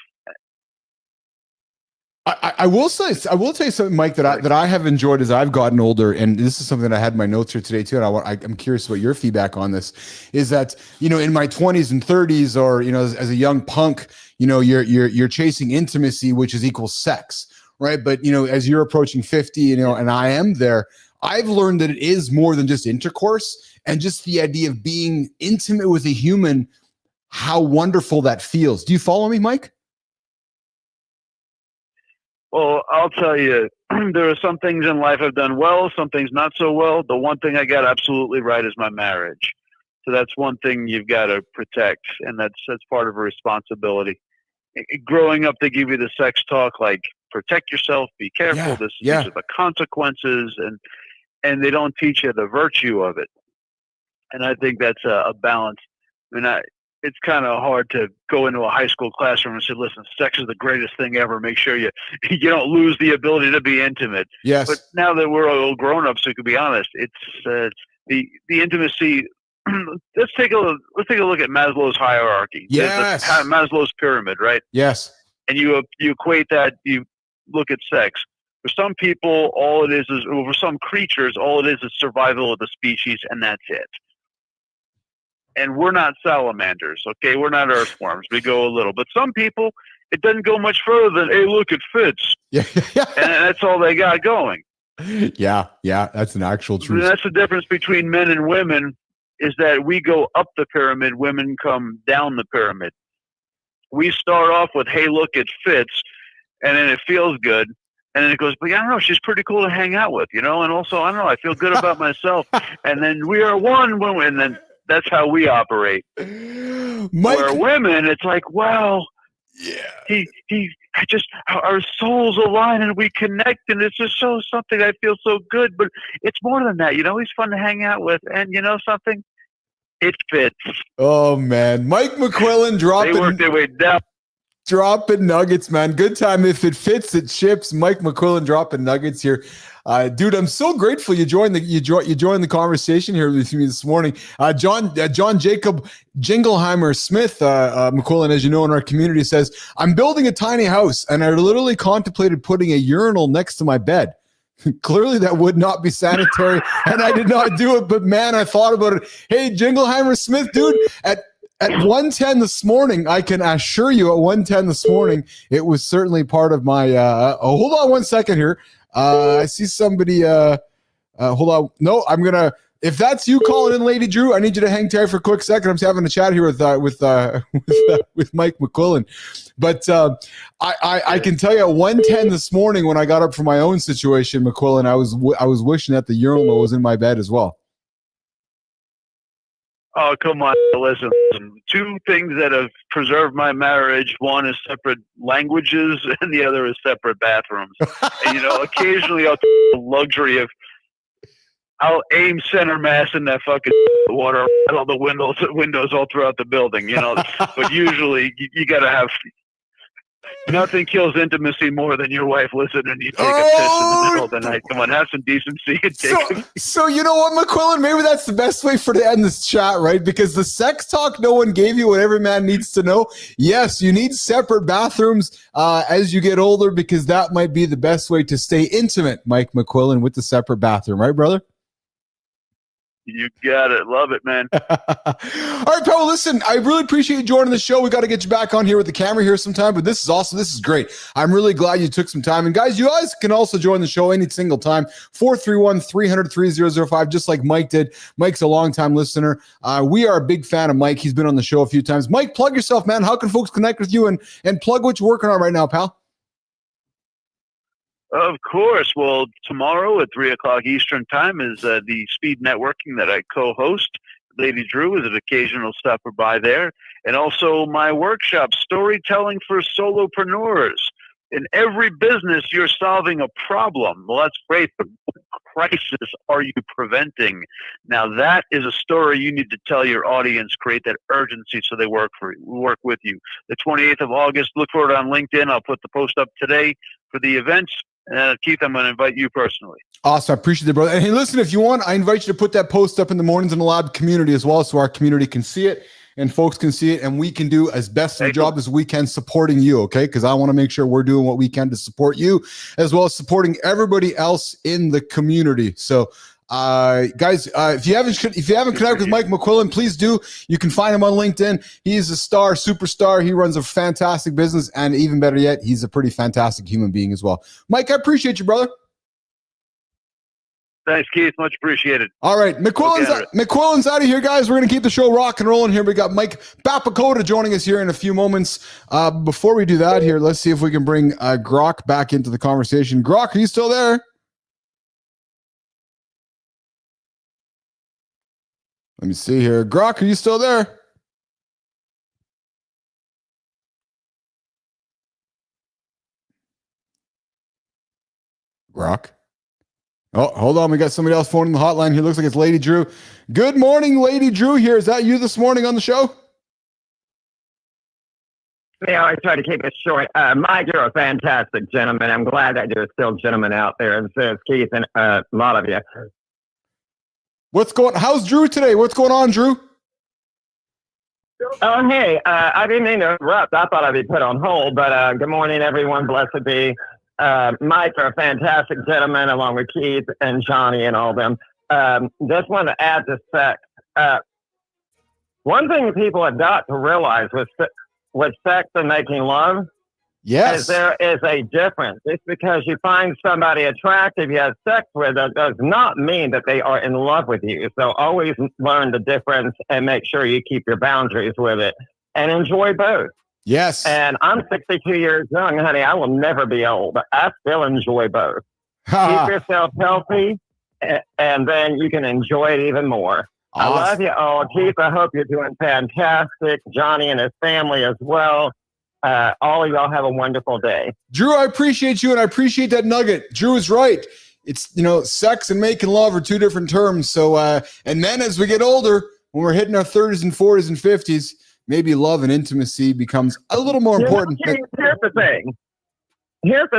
I will tell you something, Mike, that I have enjoyed as I've gotten older, and this is something I had in my notes here today too. And I'm curious about your feedback on this. Is that in my 20s and 30s, or as a young punk, you're chasing intimacy, which is equal sex, right? But as you're approaching 50, and I am there, I've learned that it is more than just intercourse and just the idea of being intimate with a human. How wonderful that feels. Do you follow me, Mike? Well, I'll tell you, there are some things in life I've done well, some things not so well. The one thing I got absolutely right is my marriage. So that's one thing you've got to protect, and that's part of a responsibility. Growing up, they give you the sex talk like, protect yourself, be careful, these are the consequences, and they don't teach you the virtue of it. And I think that's a balance. I mean, it's kind of hard to go into a high school classroom and say, listen, sex is the greatest thing ever. Make sure you don't lose the ability to be intimate. Yes. But now that we're all grown-ups, we can be honest, it's the intimacy. Let's take a look at Maslow's hierarchy. Yes. Maslow's pyramid, right? Yes. And you equate that, you look at sex. For some people, for some creatures, all it is survival of the species, and that's it. And we're not salamanders, okay? We're not earthworms. We go a little. But some people, it doesn't go much further than, hey, look, it fits. Yeah. And that's all they got going. Yeah. That's an actual truth. And that's the difference between men and women, is that we go up the pyramid, women come down the pyramid. We start off with, hey, look, it fits, and then it feels good. And then it goes, but I don't know, she's pretty cool to hang out with, and also, I don't know, I feel good about myself. And then we are one woman, and then that's how we operate. Mike, where women, it's like, wow, he just, our souls align and we connect, and it's just so something. I feel so good, but it's more than that. He's fun to hang out with, and something, it fits. Oh man, Mike McQuillan dropping. They work their way down. Dropping nuggets, man. Good time. If it fits, it ships. Mike McQuillan dropping nuggets here. Dude, I'm so grateful you joined the conversation here with me this morning. John Jacob Jingleheimer Smith, McQuillan, as you know, in our community, says, I'm building a tiny house and I literally contemplated putting a urinal next to my bed. Clearly that would not be sanitary and I did not do it, but man, I thought about it. Hey, Jingleheimer Smith, dude, at 1:10 this morning, I can assure you at 1:10 this morning, it was certainly part of my, hold on one second here. I see somebody, hold on. No, if that's you calling in, Lady Drew, I need you to hang tight for a quick second. I'm just having a chat here with Mike McQuillan. But I can tell you at 1:10 this morning when I got up from my own situation, McQuillan, I was wishing that the urinal was in my bed as well. Oh, come on. Listen, two things that have preserved my marriage. One is separate languages and the other is separate bathrooms. And, occasionally I'll take the luxury of, I'll aim center mass in that fucking water at all the windows all throughout the building, but usually you got to have, nothing kills intimacy more than your wife listening and you take a piss in the middle of the night. Come on, have some decency. So you know what, McQuillan? Maybe that's the best way to end this chat, right? Because the sex talk no one gave you what every man needs to know. Yes, you need separate bathrooms as you get older because that might be the best way to stay intimate, Mike McQuillan, with the separate bathroom. Right, brother? You got it. Love it, man. All right, Paul, listen, I really appreciate you joining the show. We got to get you back on here with the camera here sometime, but this is awesome. This is great. I'm really glad you took some time. And guys, you guys can also join the show any single time. 431-300-3005, just like Mike did. Mike's a longtime listener. We are a big fan of Mike. He's been on the show a few times. Mike, plug yourself, man. How can folks connect with you and plug what you're working on right now, pal? Of course. Well, tomorrow at 3:00 Eastern time is the speed networking that I co-host. Lady Drew is an occasional stopper by there. And also my workshop, Storytelling for Solopreneurs. In every business, you're solving a problem. Well, that's great, but what crisis are you preventing? Now, that is a story you need to tell your audience, create that urgency so they work with you. The 28th of August, look for it on LinkedIn. I'll put the post up today for the events. Keith, I'm going to invite you personally. Awesome. I appreciate it, brother. And hey, listen, if you want, I invite you to put that post up in the Mornings in the Lab community as well, so our community can see it and folks can see it, and we can do as best a job as we can supporting you, okay? Because I want to make sure we're doing what we can to support you, as well as supporting everybody else in the community. So, guys, if you haven't connected with Mike McQuillan, please do. You can find him on LinkedIn. He's a superstar. He runs a fantastic business, and even better yet, he's a pretty fantastic human being as well. Mike, I appreciate you, brother. Thanks, Keith. Much appreciated. All right, McQuillan's out of here, guys. We're going to keep the show rock and rolling here. We got Mike Papacoda joining us here in a few moments. Before we do that here, let's see if we can bring Grok back into the conversation. Grok, are you still there? Let me see here. Grok, are you still there? Grok? Oh, hold on. We got somebody else phoning the hotline here. Looks like it's Lady Drew. Good morning, Lady Drew here. Is that you this morning on the show? Yeah, I try to keep it short. Mike, you're a fantastic gentleman. I'm glad that there's still gentlemen out there. And says Keith and a lot of you. How's Drew today? What's going on, Drew? Oh, hey, I didn't mean to interrupt. I thought I'd be put on hold, but good morning, everyone. Blessed be. Mike, you're a fantastic gentleman, along with Keith and Johnny and all them. Just want to add to sex. One thing people have got to realize with sex and making love, Yes. As there is a difference. It's because you find somebody attractive you have sex with, that does not mean that they are in love with you. So always learn the difference and make sure you keep your boundaries with it and enjoy both. Yes. And I'm 62 years young, honey. I will never be old. I still enjoy both. Keep yourself healthy, and then you can enjoy it even more. Awesome. I love you all. Keith, I hope you're doing fantastic. Johnny and his family as well. All of y'all have a wonderful day. Drew, I appreciate you, and I appreciate that nugget. Drew is right. It's, sex and making love are two different terms. So, and then as we get older, when we're hitting our 30s and 40s and 50s, maybe love and intimacy becomes a little more important. Here's the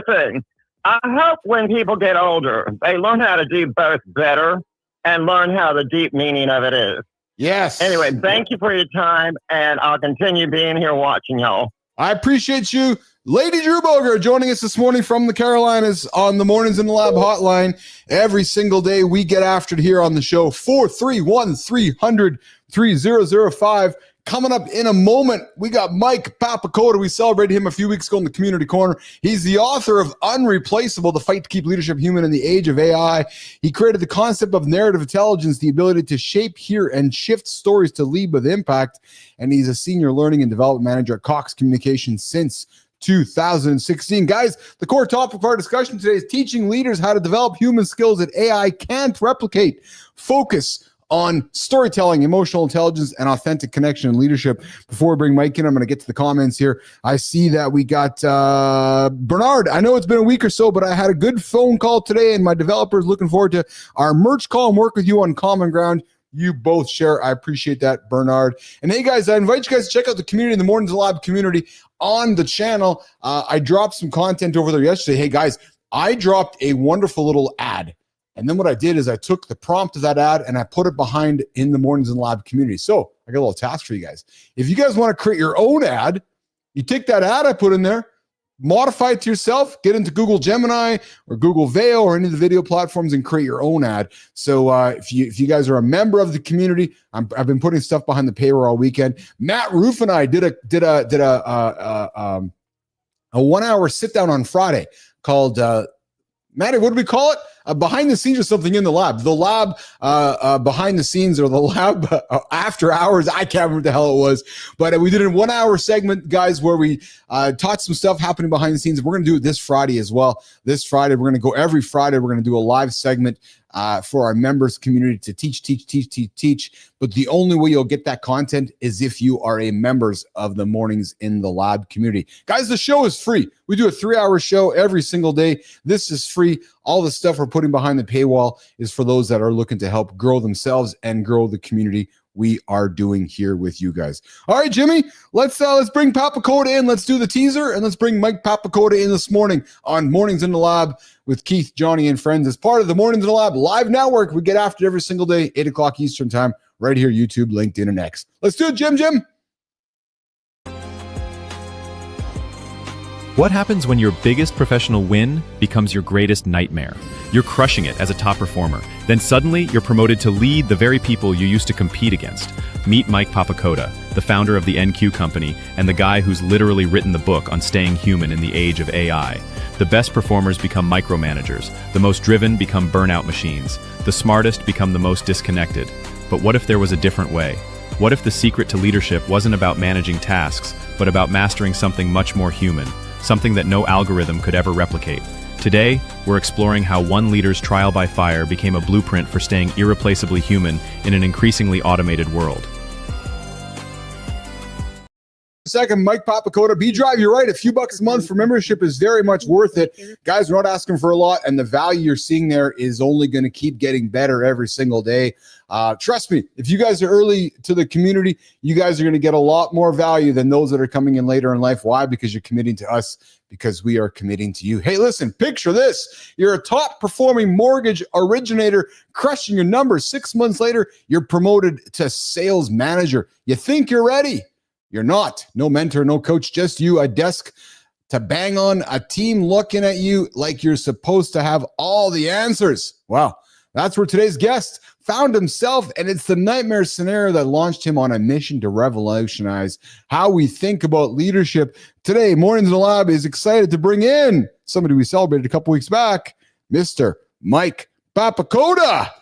thing. I hope when people get older, they learn how to do both better and learn how the deep meaning of it is. Yes. Anyway, thank you for your time, and I'll continue being here watching y'all. I appreciate you. Lady Drew Boger joining us this morning from the Carolinas on the Mornings in the Lab hotline. Every single day we get after it here on the show. 431-300-3005. Coming up in a moment, we got Mike Papacoda. We celebrated him a few weeks ago in the Community Corner. He's the author of Unreplaceable, The Fight to Keep Leadership Human in the Age of AI. He created the concept of narrative intelligence, the ability to shape, hear, and shift stories to lead with impact. And he's a senior learning and development manager at Cox Communications since 2016. Guys, the core topic of our discussion today is teaching leaders how to develop human skills that AI can't replicate. Focus on storytelling, emotional intelligence, and authentic connection and leadership. Before we bring Mike in, I'm going to get to the comments here. I see that we got Bernard. I know it's been a week or so, but I had a good phone call today, and my developer is looking forward to our merch call and work with you on common ground. You both share. I appreciate that, Bernard. And hey, guys, I invite you guys to check out the community, the Mornings in the Lab community on the channel. I dropped some content over there yesterday. Hey, guys, I dropped a wonderful little ad. And then what I did is I took the prompt of that ad and I put it behind in the Mornings in the Lab community. So I got a little task for you guys. If you guys want to create your own ad, you take that ad I put in there, modify it to yourself, get into Google Gemini or Google Veil or any of the video platforms and create your own ad. So if you guys are a member of the community, I've been putting stuff behind the paywall all weekend. Matt Roof and I did a 1 hour sit down on Friday called Matty, what do we call it? Behind the scenes or something in the lab. The lab behind the scenes or the lab after hours. I can't remember what the hell it was. But we did a 1 hour segment, guys, where we taught some stuff happening behind the scenes. We're going to do it this Friday as well. This Friday, we're going to go every Friday. We're going to do a live segment for our members community to teach. But the only way you'll get that content is if you are a members of the Mornings in the Lab community. Guys, the show is free. We do a 3-hour show every single day. This is free. All the stuff we're putting behind the paywall is for those that are looking to help grow themselves and grow the community we are doing here with you guys. All right, Jimmy, let's bring Papacoda in. Let's do the teaser, and let's bring Mike Papacoda in this morning on Mornings in the Lab with Keith, Johnny, and friends as part of the Mornings in the Lab live network. We get after it every single day, 8 o'clock Eastern time, right here, YouTube, LinkedIn, and X. Let's do it, Jim. What happens when your biggest professional win becomes your greatest nightmare? You're crushing it as a top performer. Then suddenly, you're promoted to lead the very people you used to compete against. Meet Mike Papacoda, the founder of the NQ company and the guy who's literally written the book on staying human in the age of AI. The best performers become micromanagers. The most driven become burnout machines. The smartest become the most disconnected. But what if there was a different way? What if the secret to leadership wasn't about managing tasks, but about mastering something much more human? Something that no algorithm could ever replicate. Today, we're exploring how one leader's trial by fire became a blueprint for staying irreplaceably human in an increasingly automated world. Second, Mike Papacoda, B-Drive, you're right. A few bucks a month for membership is very much worth it. Guys, we're not asking for a lot, and the value you're seeing there is only going to keep getting better every single day. Trust me, if you guys are early to the community, you guys are going to get a lot more value than those that are coming in later in life. Why? Because you're committing to us, because we are committing to you. Hey, listen, picture this. You're a top performing mortgage originator, crushing your numbers. 6 months later, you're promoted to sales manager. You think you're ready? You're not. No mentor, no coach, just you, a desk to bang on, a team looking at you like you're supposed to have all the answers. Wow. That's where today's guest found himself, and it's the nightmare scenario that launched him on a mission to revolutionize how we think about leadership. Today, Mornings in the Lab is excited to bring in somebody we celebrated a couple weeks back, Mr. Mike Papacoda.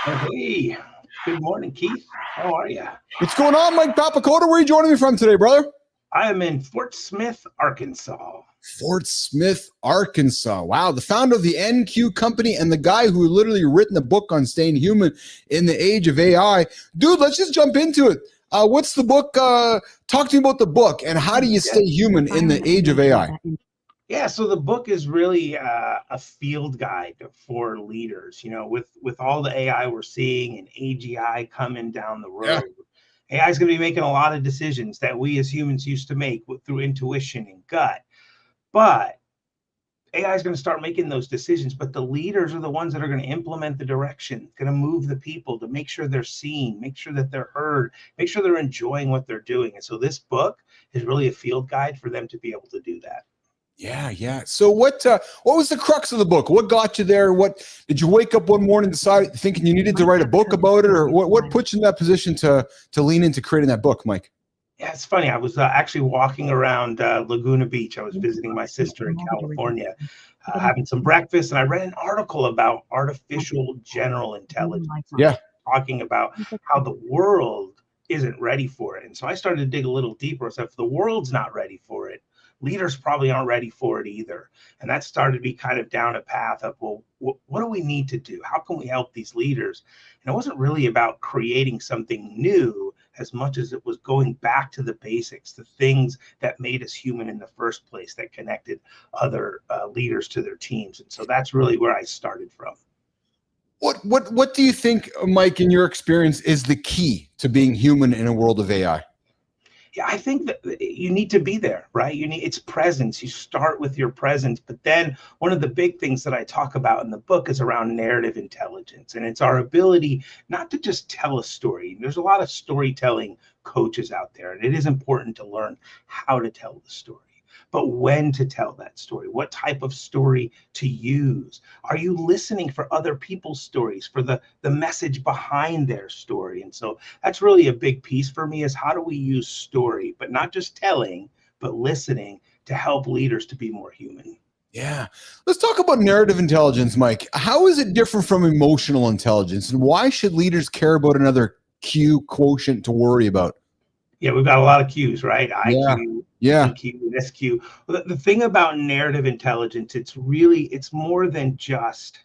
Hey, good morning, Keith. How are you? What's going on, Mike Papacoda? Where are you joining me from today, brother? I am in Fort Smith, Arkansas. Fort Smith, Arkansas. Wow, the founder of the NQ company and the guy who literally written a book on staying human in the age of AI. Dude, let's just jump into it. What's the book? Talk to me about the book and how do you stay human in the age of AI? Yeah, so the book is really a field guide for leaders. You know, with all the AI we're seeing and AGI coming down the road, AI is going to be making a lot of decisions that we as humans used to make through intuition and gut. But AI is going to start making those decisions, but the leaders are the ones that are going to implement the direction, going to move the people to make sure they're seen, make sure that they're heard, make sure they're enjoying what they're doing. And so this book is really a field guide for them to be able to do that. Yeah. So what was the crux of the book? What got you there? What did you wake up one morning and decide thinking you needed to write a book about it, or what put you in that position to lean into creating that book, Mike? Yeah, it's funny. I was actually walking around Laguna Beach. I was visiting my sister in California, having some breakfast, and I read an article about artificial general intelligence. Yeah, talking about how the world isn't ready for it. And so I started to dig a little deeper. So if the world's not ready for it, leaders probably aren't ready for it either. And that started to be kind of down a path of, well, what do we need to do? How can we help these leaders? And it wasn't really about creating something new as much as it was going back to the basics, the things that made us human in the first place, that connected other leaders to their teams. And so that's really where I started from. What do you think, Mike, in your experience, is the key to being human in a world of AI? Yeah, I think that you need to be there, right? It's presence. You start with your presence. But then one of the big things that I talk about in the book is around narrative intelligence. And it's our ability not to just tell a story. There's a lot of storytelling coaches out there, and it is important to learn how to tell the story. But when to tell that story, what type of story to use. Are you listening for other people's stories, for the message behind their story? And so that's really a big piece for me, is how do we use story, but not just telling, but listening to help leaders to be more human. Yeah. Let's talk about narrative intelligence, Mike. How is it different from emotional intelligence, and why should leaders care about another Q quotient to worry about? Yeah, we've got a lot of Qs, right? IQ, yeah. EQ, and SQ. The thing about narrative intelligence, it's more than just.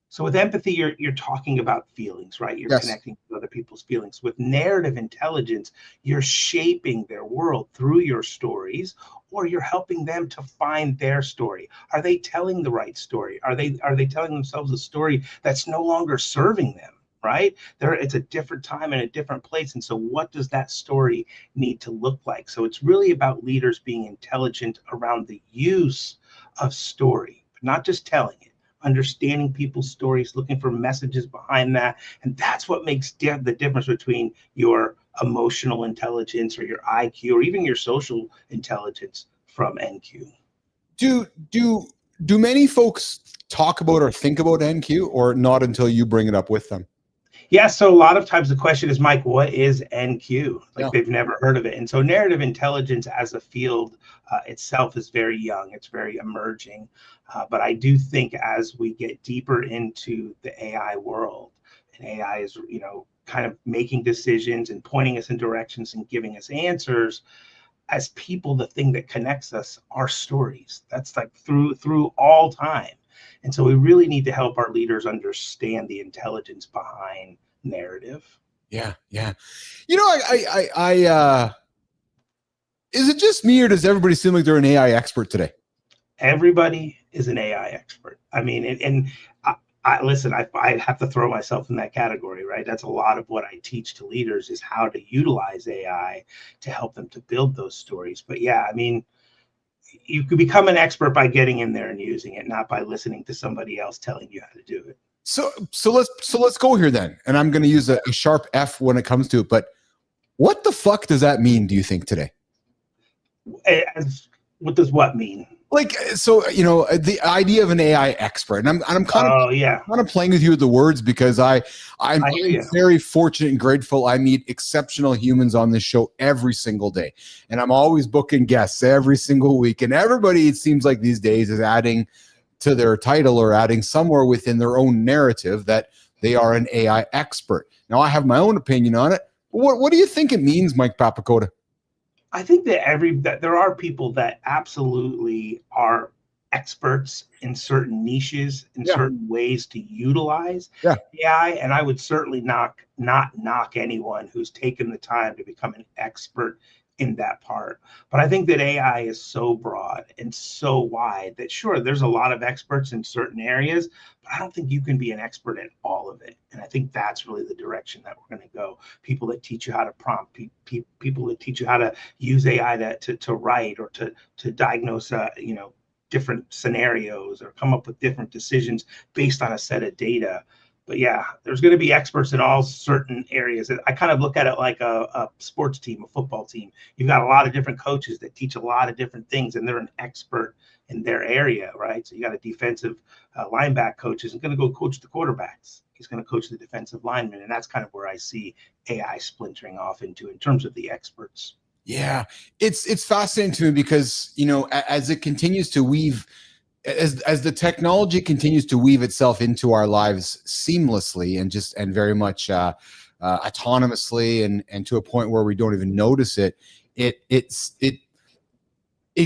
So with empathy, you're talking about feelings, right? You're connecting with other people's feelings. With narrative intelligence, you're shaping their world through your stories, or you're helping them to find their story. Are they telling the right story? Are they telling themselves a story that's no longer serving them? Right? It's a different time and a different place. And so what does that story need to look like? So it's really about leaders being intelligent around the use of story, not just telling it, understanding people's stories, looking for messages behind that. And that's what makes the difference between your emotional intelligence or your IQ or even your social intelligence from NQ. Do many folks talk about or think about NQ, or not until you bring it up with them? Yeah, so a lot of times the question is, Mike, what is NQ? They've never heard of it. And so narrative intelligence as a field itself is very young. It's very emerging. But I do think as we get deeper into the AI world, and AI is, kind of making decisions and pointing us in directions and giving us answers, as people, the thing that connects us are stories. That's like through all time. And so we really need to help our leaders understand the intelligence behind narrative. Yeah. Is it just me, or does everybody seem like they're an AI expert today? Everybody is an AI expert. I mean, and listen, I have to throw myself in that category, right? That's a lot of what I teach to leaders, is how to utilize AI to help them to build those stories. But yeah, I mean, you could become an expert by getting in there and using it, not by listening to somebody else telling you how to do it. So let's go here then. And I'm going to use a sharp F when it comes to it. But what the fuck does that mean, do you think, today? What does what mean? Like, so, you know, the idea of an AI expert, and I'm kind of playing with you with the words because I'm very fortunate and grateful. I meet exceptional humans on this show every single day, and I'm always booking guests every single week. And everybody, it seems like these days, is adding to their title or adding somewhere within their own narrative that they are an AI expert. Now, I have my own opinion on it. But what do you think it means, Mike Papacoda? I think that there are people that absolutely are experts in certain niches, in certain ways to utilize AI, and I would certainly not knock anyone who's taken the time to become an expert in that part. But I think that AI is so broad and so wide that sure, there's a lot of experts in certain areas, but I don't think you can be an expert in all of it. And I think that's really the direction that we're going to go. People that teach you how to prompt, people that teach you how to use AI to write or to diagnose, different scenarios or come up with different decisions based on a set of data. But yeah, there's going to be experts in all certain areas. I kind of look at it like a sports team, a football team. You've got a lot of different coaches that teach a lot of different things, and they're an expert in their area, right? So you got a defensive linebacker coach isn't going to go coach the quarterbacks. He's going to coach the defensive linemen, and that's kind of where I see AI splintering off into in terms of the experts. Yeah, it's fascinating to me because, you know, as it continues to weave, as the technology continues to weave itself into our lives seamlessly and very much autonomously and to a point where we don't even notice it, it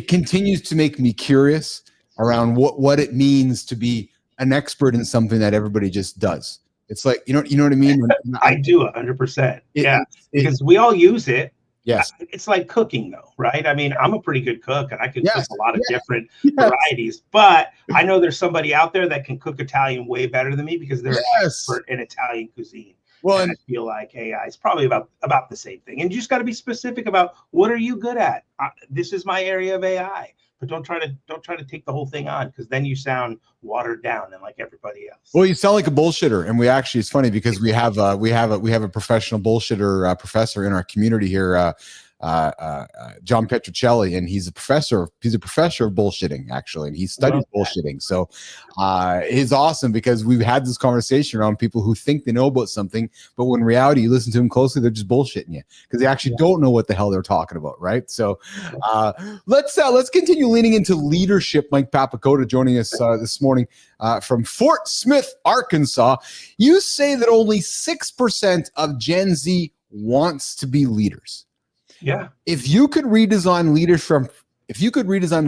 continues to make me curious around what it means to be an expert in something that everybody just does. It's like, you know what I mean? I do 100%. Yeah, because we all use it. Yes. It's like cooking though, right? I mean, I'm a pretty good cook and I can cook a lot of different varieties, but I know there's somebody out there that can cook Italian way better than me because they're an expert in Italian cuisine. Well, and I feel like AI is probably about the same thing. And you just got to be specific about what are you good at? This is my area of AI. But don't try to take the whole thing on because then you sound watered down and like everybody else. Well, you sound like a bullshitter, and it's funny because we have a professional bullshitter professor in our community here, John Petrocelli, and he's a professor of bullshitting actually, and he studies bullshitting. So it's awesome because we've had this conversation around people who think they know about something, but when in reality you listen to them closely, they're just bullshitting you because they actually don't know what the hell they're talking about, right? So let's continue leaning into leadership. Mike Papacoda joining us this morning from Fort Smith, Arkansas. You say that only 6% of Gen Z wants to be leaders. Yeah. If you could redesign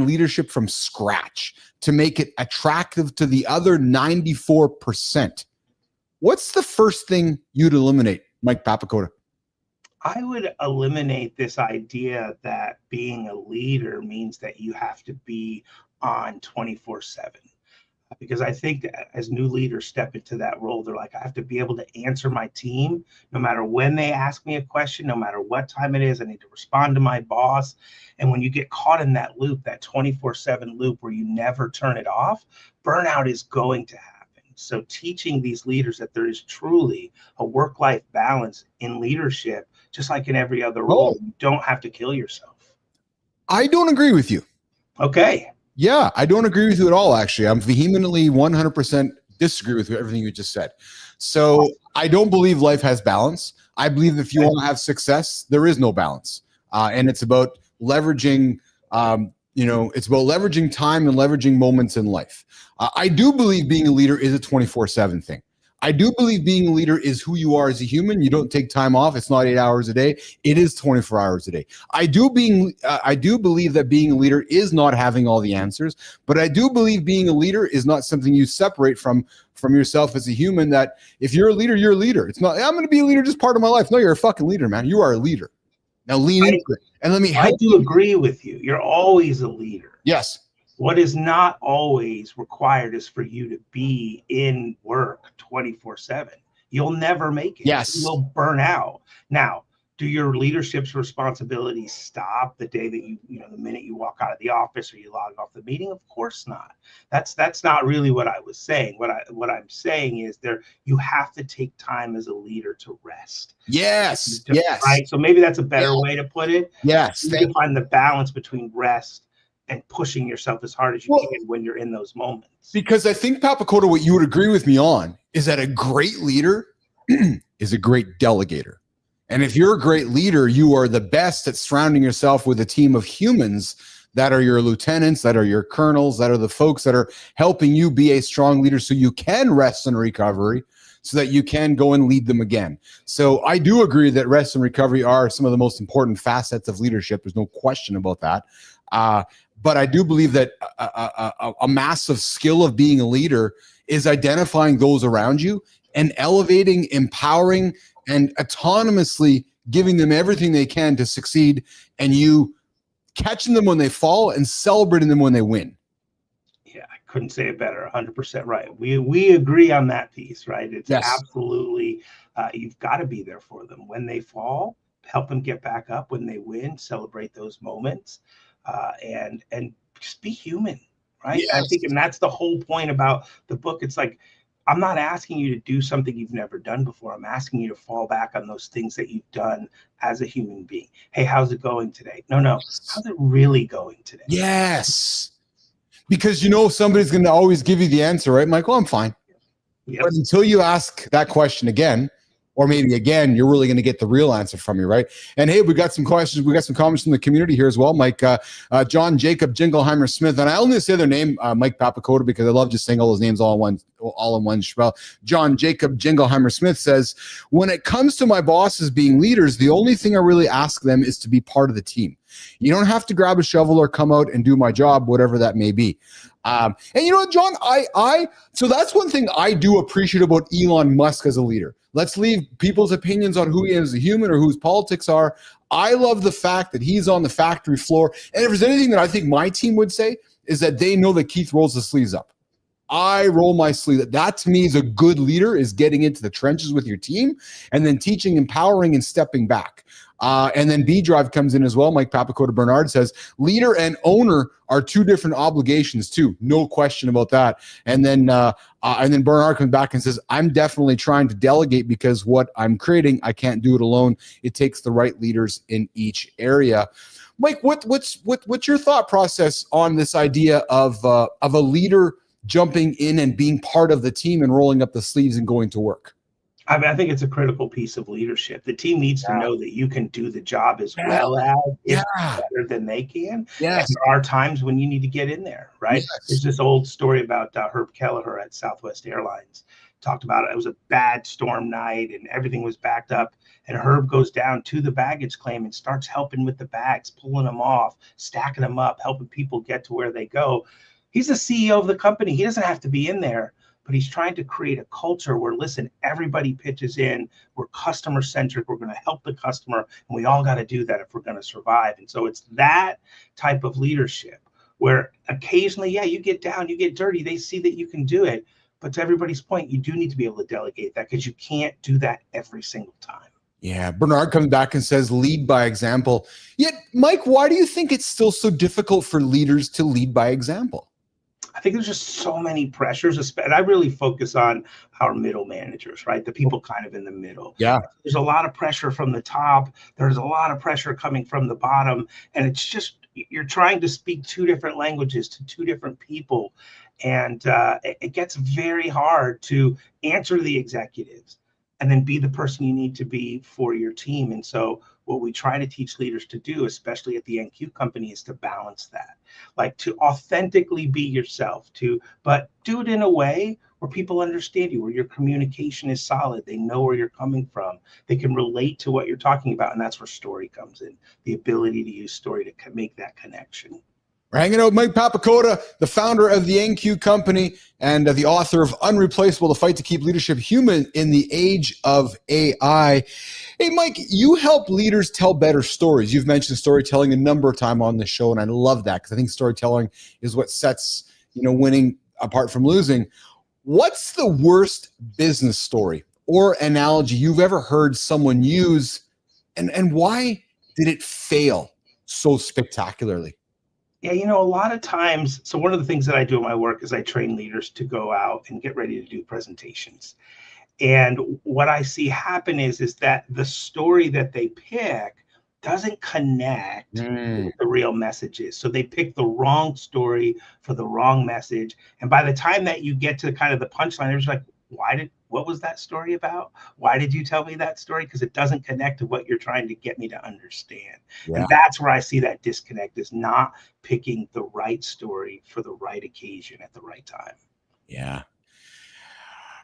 leadership from scratch to make it attractive to the other 94%, what's the first thing you'd eliminate, Mike Papacoda? I would eliminate this idea that being a leader means that you have to be on 24/7. Because I think as new leaders step into that role, they're like, I have to be able to answer my team no matter when they ask me a question, no matter what time it is. I need to respond to my boss. And when you get caught in that loop, that 24/7 loop where you never turn it off, burnout is going to happen. So teaching these leaders that there is truly a work-life balance in leadership, just like in every other role, you don't have to kill yourself. I don't agree with you. Okay. Yeah, I don't agree with you at all, actually. I'm vehemently 100% disagree with everything you just said. So I don't believe life has balance. I believe if you want to have success, there is no balance. And it's about leveraging, it's about leveraging time and leveraging moments in life. I do believe being a leader is a 24/7 thing. I do believe being a leader is who you are as a human. You don't take time off. It's not 8 hours a day. It is 24 hours a day. I do believe that being a leader is not having all the answers, but I do believe being a leader is not something you separate from yourself as a human, that if you're a leader, you're a leader. It's not, I'm going to be a leader just part of my life. No, you're a fucking leader, man. You are a leader. Now lean into it. And let me help you. I do agree with you. You're always a leader. Yes. What is not always required is for you to be in work 24/7. You'll never make it. Yes. You'll burn out. Now, do your leadership's responsibilities stop the day that the minute you walk out of the office or you log off the meeting? Of course not. That's not really what I was saying. What I'm saying is you have to take time as a leader to rest. Yes. Right. So maybe that's a better way to put it. Yes. You can find the balance between rest and pushing yourself as hard as you can when you're in those moments. Because I think, Papacoda, what you would agree with me on is that a great leader is a great delegator. And if you're a great leader, you are the best at surrounding yourself with a team of humans that are your lieutenants, that are your colonels, that are the folks that are helping you be a strong leader so you can rest and recovery, so that you can go and lead them again. So I do agree that rest and recovery are some of the most important facets of leadership. There's no question about that. But I do believe that a massive skill of being a leader is identifying those around you and elevating, empowering, and autonomously giving them everything they can to succeed, and you catching them when they fall and celebrating them when they win. Yeah, I couldn't say it better. 100% right. We agree on that piece, right? It's absolutely, you've got to be there for them. When they fall, help them get back up. When they win, celebrate those moments, and just be human, right? Yes. I think, and that's the whole point about the book. It's like, I'm not asking you to do something you've never done before. I'm asking you to fall back on those things that you've done as a human being. Hey, how's it going today? No. How's it really going today? Yes. Because somebody's going to always give you the answer, right, Michael? I'm fine. Yes. But until you ask that question again, or maybe again, you're really going to get the real answer from you, right? And hey, we got some questions. We got some comments from the community here as well. Mike, John Jacob Jingleheimer Smith, and I only say their name, Mike Papacoda, because I love just saying all those names all in one spell. John Jacob Jingleheimer Smith says, when it comes to my bosses being leaders, the only thing I really ask them is to be part of the team. You don't have to grab a shovel or come out and do my job, whatever that may be. And you know what, John, so that's one thing I do appreciate about Elon Musk as a leader. Let's leave people's opinions on who he is as a human or whose politics are. I love the fact that he's on the factory floor. And if there's anything that I think my team would say is that they know that Keith rolls the sleeves up. I roll my sleeve. That to me is a good leader, is getting into the trenches with your team and then teaching, empowering, and stepping back. And then B Drive comes in as well. Mike Papacoda Bernard says, leader and owner are two different obligations too. No question about that. And then Bernard comes back and says, I'm definitely trying to delegate because what I'm creating, I can't do it alone. It takes the right leaders in each area. Mike, what's your thought process on this idea of a leader jumping in and being part of the team and rolling up the sleeves and going to work? I mean, I think it's a critical piece of leadership. The team needs to know that you can do the job as well as, if better than they can. Yes. And there are times when you need to get in there, right? Yes. There's this old story about Herb Kelleher at Southwest Airlines. Talked about it. It was a bad storm night and everything was backed up. And Herb goes down to the baggage claim and starts helping with the bags, pulling them off, stacking them up, helping people get to where they go. He's the CEO of the company. He doesn't have to be in there. But he's trying to create a culture where, listen, everybody pitches in. We're customer centric. We're going to help the customer. And we all got to do that if we're going to survive. And so it's that type of leadership where occasionally, you get down, you get dirty. They see that you can do it. But to everybody's point, you do need to be able to delegate that because you can't do that every single time. Yeah. Bernard comes back and says, lead by example. Yet, Mike, why do you think it's still so difficult for leaders to lead by example? I think there's just so many pressures, and I really focus on our middle managers, right? The people kind of in the middle. Yeah. There's a lot of pressure from the top. There's a lot of pressure coming from the bottom. And it's just, you're trying to speak two different languages to two different people. And it gets very hard to answer the executives and then be the person you need to be for your team. And so what we try to teach leaders to do, especially at the NQ company, is to balance that, like to authentically be yourself, but do it in a way where people understand you, where your communication is solid. They know where you're coming from. They can relate to what you're talking about. And that's where story comes in, the ability to use story to make that connection. We're hanging out with Mike Papacoda, the founder of the NQ company and the author of Unreplaceable, The Fight to Keep Leadership Human in the Age of AI. Hey, Mike, you help leaders tell better stories. You've mentioned storytelling a number of times on this show, and I love that because I think storytelling is what sets, winning apart from losing. What's the worst business story or analogy you've ever heard someone use, and why did it fail so spectacularly? Yeah, a lot of times, so one of the things that I do in my work is I train leaders to go out and get ready to do presentations. And what I see happen is that the story that they pick doesn't connect with the real messages. So they pick the wrong story for the wrong message. And by the time that you get to kind of the punchline, they're just like, what was that story about? Why did you tell me that story? Because it doesn't connect to what you're trying to get me to understand. Yeah. And that's where I see that disconnect, is not picking the right story for the right occasion at the right time. Yeah.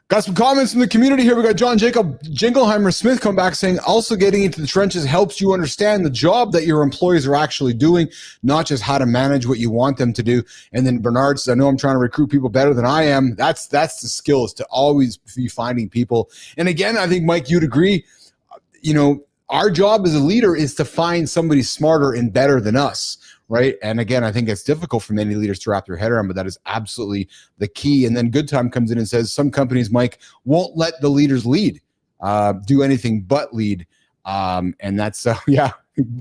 Got some comments from the community here. We got John Jacob Jingleheimer Smith come back saying, also getting into the trenches helps you understand the job that your employees are actually doing, not just how to manage what you want them to do. And then Bernard says, I know I'm trying to recruit people better than I am. That's the skill, is to always be finding people. And again, I think, Mike, you'd agree, our job as a leader is to find somebody smarter and better than us. Right. And again, I think it's difficult for many leaders to wrap their head around, but that is absolutely the key. And then Good Time comes in and says some companies, Mike, won't let the leaders lead, do anything but lead. And that's,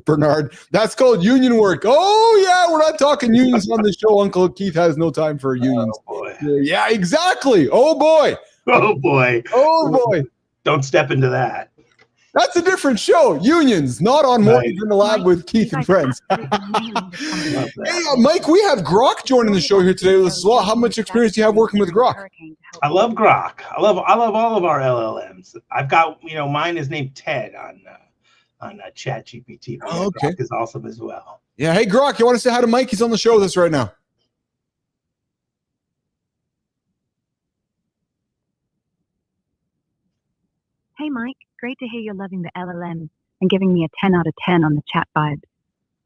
Bernard, that's called union work. Oh, yeah, we're not talking unions on the show. Uncle Keith has no time for unions. Oh, boy. Yeah, exactly. Oh, boy. Oh, boy. Oh, boy. Don't step into that. That's a different show. Unions, not on Mornings in the Lab with Keith and friends. Hey, Mike, we have Grok joining the show here today with us as well. How much experience do you have working with Grok? I love Grok. I love all of our LLMs. I've got, mine is named Ted on ChatGPT. Oh, okay. Grok is awesome as well. Yeah. Hey, Grok, you want to say hi to Mike? He's on the show with us right now. Hey, Mike. Great to hear you're loving the LLM and giving me a 10 out of 10 on the chat vibes.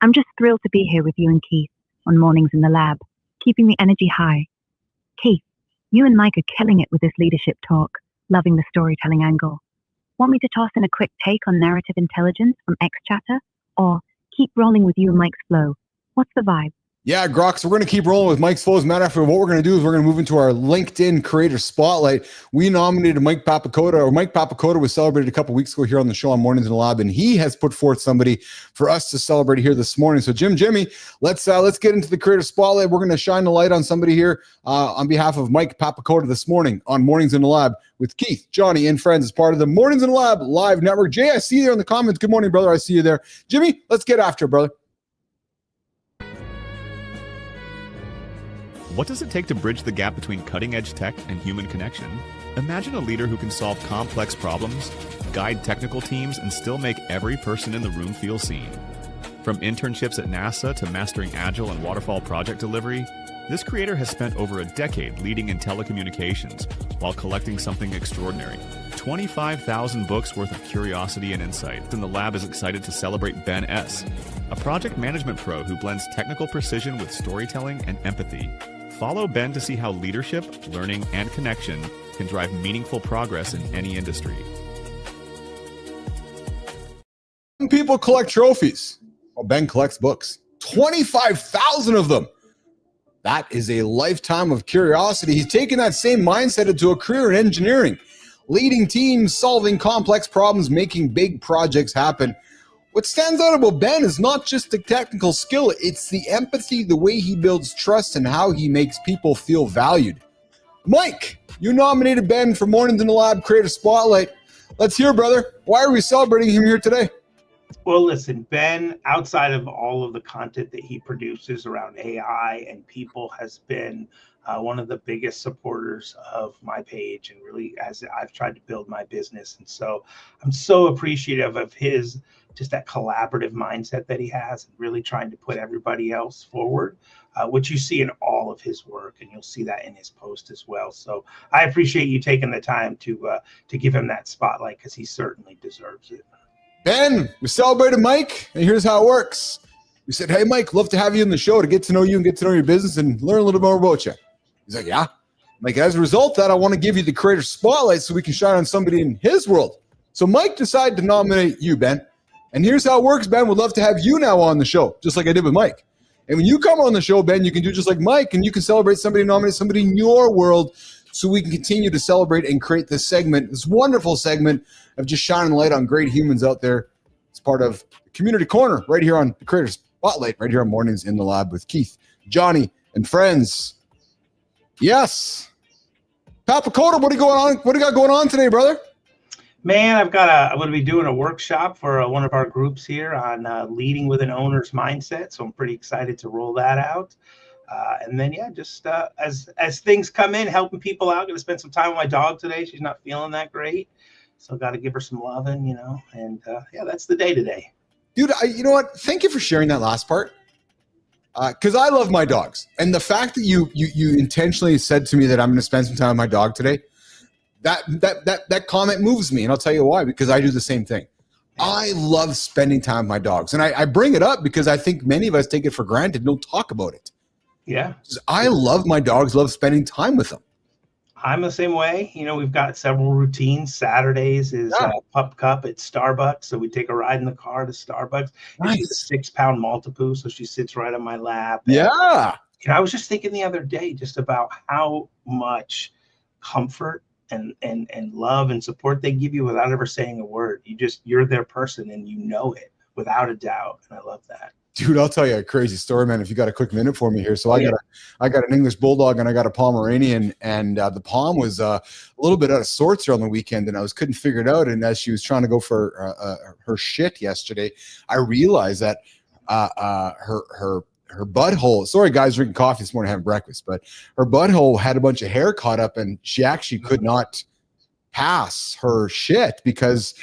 I'm just thrilled to be here with you and Keith on Mornings in the Lab, keeping the energy high. Keith, you and Mike are killing it with this leadership talk, loving the storytelling angle. Want me to toss in a quick take on narrative intelligence from X-Chatter, or keep rolling with you and Mike's flow? What's the vibe? Yeah, Grok, so we're going to keep rolling with Mike's flow. As a matter of fact, what we're going to do is we're going to move into our LinkedIn Creator Spotlight. We nominated Mike Papacoda was celebrated a couple weeks ago here on the show on Mornings in the Lab, and he has put forth somebody for us to celebrate here this morning. So Jimmy, let's get into the Creator Spotlight. We're going to shine the light on somebody here on behalf of Mike Papacoda this morning on Mornings in the Lab with Keith, Johnny, and friends as part of the Mornings in the Lab live network. Jay, I see you there in the comments. Good morning, brother. I see you there. Jimmy, let's get after it, brother. What does it take to bridge the gap between cutting-edge tech and human connection? Imagine a leader who can solve complex problems, guide technical teams, and still make every person in the room feel seen. From internships at NASA to mastering agile and waterfall project delivery, this creator has spent over a decade leading in telecommunications while collecting something extraordinary. 25,000 books worth of curiosity and insight. And the lab is excited to celebrate Ben S., a project management pro who blends technical precision with storytelling and empathy. Follow Ben to see how leadership, learning, and connection can drive meaningful progress in any industry. People collect trophies. Well, Ben collects books. 25,000 of them. That is a lifetime of curiosity. He's taken that same mindset into a career in engineering, leading teams, solving complex problems, making big projects happen. What stands out about Ben is not just the technical skill, it's the empathy, the way he builds trust, and how he makes people feel valued. Mike, you nominated Ben for Mornings in the Lab Creator Spotlight. Let's hear, brother. Why are we celebrating him here today? Well, listen, Ben, outside of all of the content that he produces around AI and people, has been one of the biggest supporters of my page, and really as I've tried to build my business. And so I'm so appreciative of his, just that collaborative mindset that he has, and really trying to put everybody else forward, which you see in all of his work, and you'll see that in his post as well. So I appreciate you taking the time to give him that spotlight, because he certainly deserves it. Ben, we celebrated Mike, and here's how it works. We said, hey, Mike, love to have you in the show to get to know you and get to know your business and learn a little more about you. He's like, yeah. Like, as a result of that, I want to give you the Creator Spotlight so we can shine on somebody in his world. So Mike decided to nominate you, Ben. And here's how it works, Ben. We'd love to have you now on the show, just like I did with Mike. And when you come on the show, Ben, you can do just like Mike, and you can celebrate somebody, nominate somebody in your world, so we can continue to celebrate and create this segment, this wonderful segment of just shining light on great humans out there. It's part of the Community Corner right here on the Creator Spotlight, right here on Mornings in the Lab with Keith, Johnny, and friends. Yes. Papacoda, what do you got going on today, brother? Man, I'm going to be doing a workshop for one of our groups here on leading with an owner's mindset. So I'm pretty excited to roll that out. And then, yeah, just as things come in, helping people out. Going to spend some time with my dog today. She's not feeling that great. So got to give her some loving, you know, and yeah, that's the day today. Dude, you know what? Thank you for sharing that last part. Because I love my dogs. And the fact that you intentionally said to me that I'm going to spend some time with my dog today, that comment moves me. And I'll tell you why, because I do the same thing. I love spending time with my dogs. And I bring it up because I think many of us take it for granted and don't talk about it. Yeah. I love my dogs, love spending time with them. I'm the same way. You know, we've got several routines. Saturdays is Pup Cup at Starbucks. So we take a ride in the car to Starbucks. Nice. She's a 6-pound Maltipoo, so she sits right on my lap. And, yeah. You know, I was just thinking the other day just about how much comfort and love and support they give you without ever saying a word. You're their person and you know it without a doubt. And I love that. Dude, I'll tell you a crazy story, man. If you got a quick minute for me here. So I got an English Bulldog and I got a Pomeranian, and the Pom was a little bit out of sorts here on the weekend, and I couldn't figure it out. And as she was trying to go for her shit yesterday, I realized that her butthole. Sorry, guys, drinking coffee this morning, having breakfast, but her butthole had a bunch of hair caught up, and she actually could not pass her shit because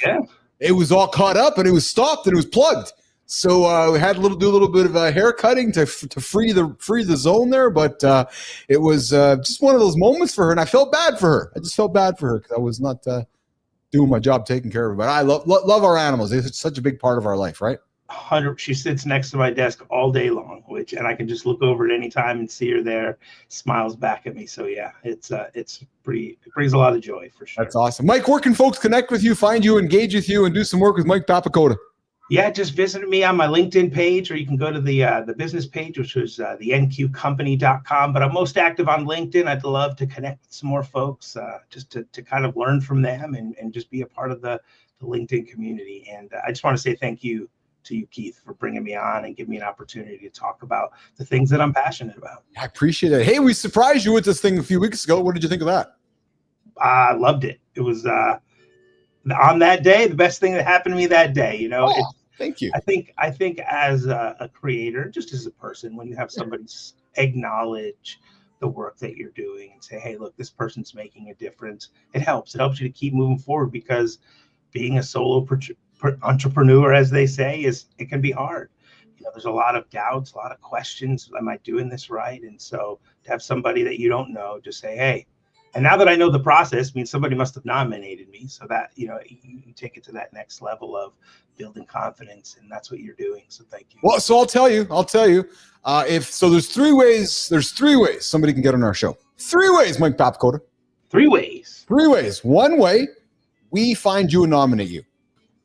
it was all caught up and it was stopped and it was plugged. So we had to do a little bit of hair cutting to free the zone there, but it was just one of those moments for her, and I felt bad for her. I just felt bad for her because I was not doing my job taking care of her. But I love our animals; they're such a big part of our life, right? 100. She sits next to my desk all day long, and I can just look over at any time and see her there, smiles back at me. So yeah, it's pretty. It brings a lot of joy for sure. That's awesome, Mike. Where can folks connect with you, find you, engage with you, and do some work with Mike Papacoda? Yeah, just visit me on my LinkedIn page, or you can go to the business page, which is the nqcompany.com. But I'm most active on LinkedIn. I'd love to connect with some more folks, just to kind of learn from them and just be a part of the LinkedIn community. And I just want to say thank you to you, Keith, for bringing me on and giving me an opportunity to talk about the things that I'm passionate about. I appreciate it. Hey, we surprised you with this thing a few weeks ago. What did you think of that? I loved it. It was on that day, the best thing that happened to me that day, you know. Thank you. I think as a creator, just as a person, when you have somebody acknowledge the work that you're doing and say, hey, look, this person's making a difference, it helps. It helps you to keep moving forward, because being a solo entrepreneur, as they say, it can be hard. You know, there's a lot of doubts, a lot of questions. Am I doing this right? And so to have somebody that you don't know just say, hey, and now that I know the process, means somebody must have nominated me, so that, you know, you take it to that next level of building confidence, and that's what you're doing. So thank you. Well, so I'll tell you, there's three ways somebody can get on our show. 3 ways, Mike Papacoda. 3 ways. 3 ways. One way, we find you and nominate you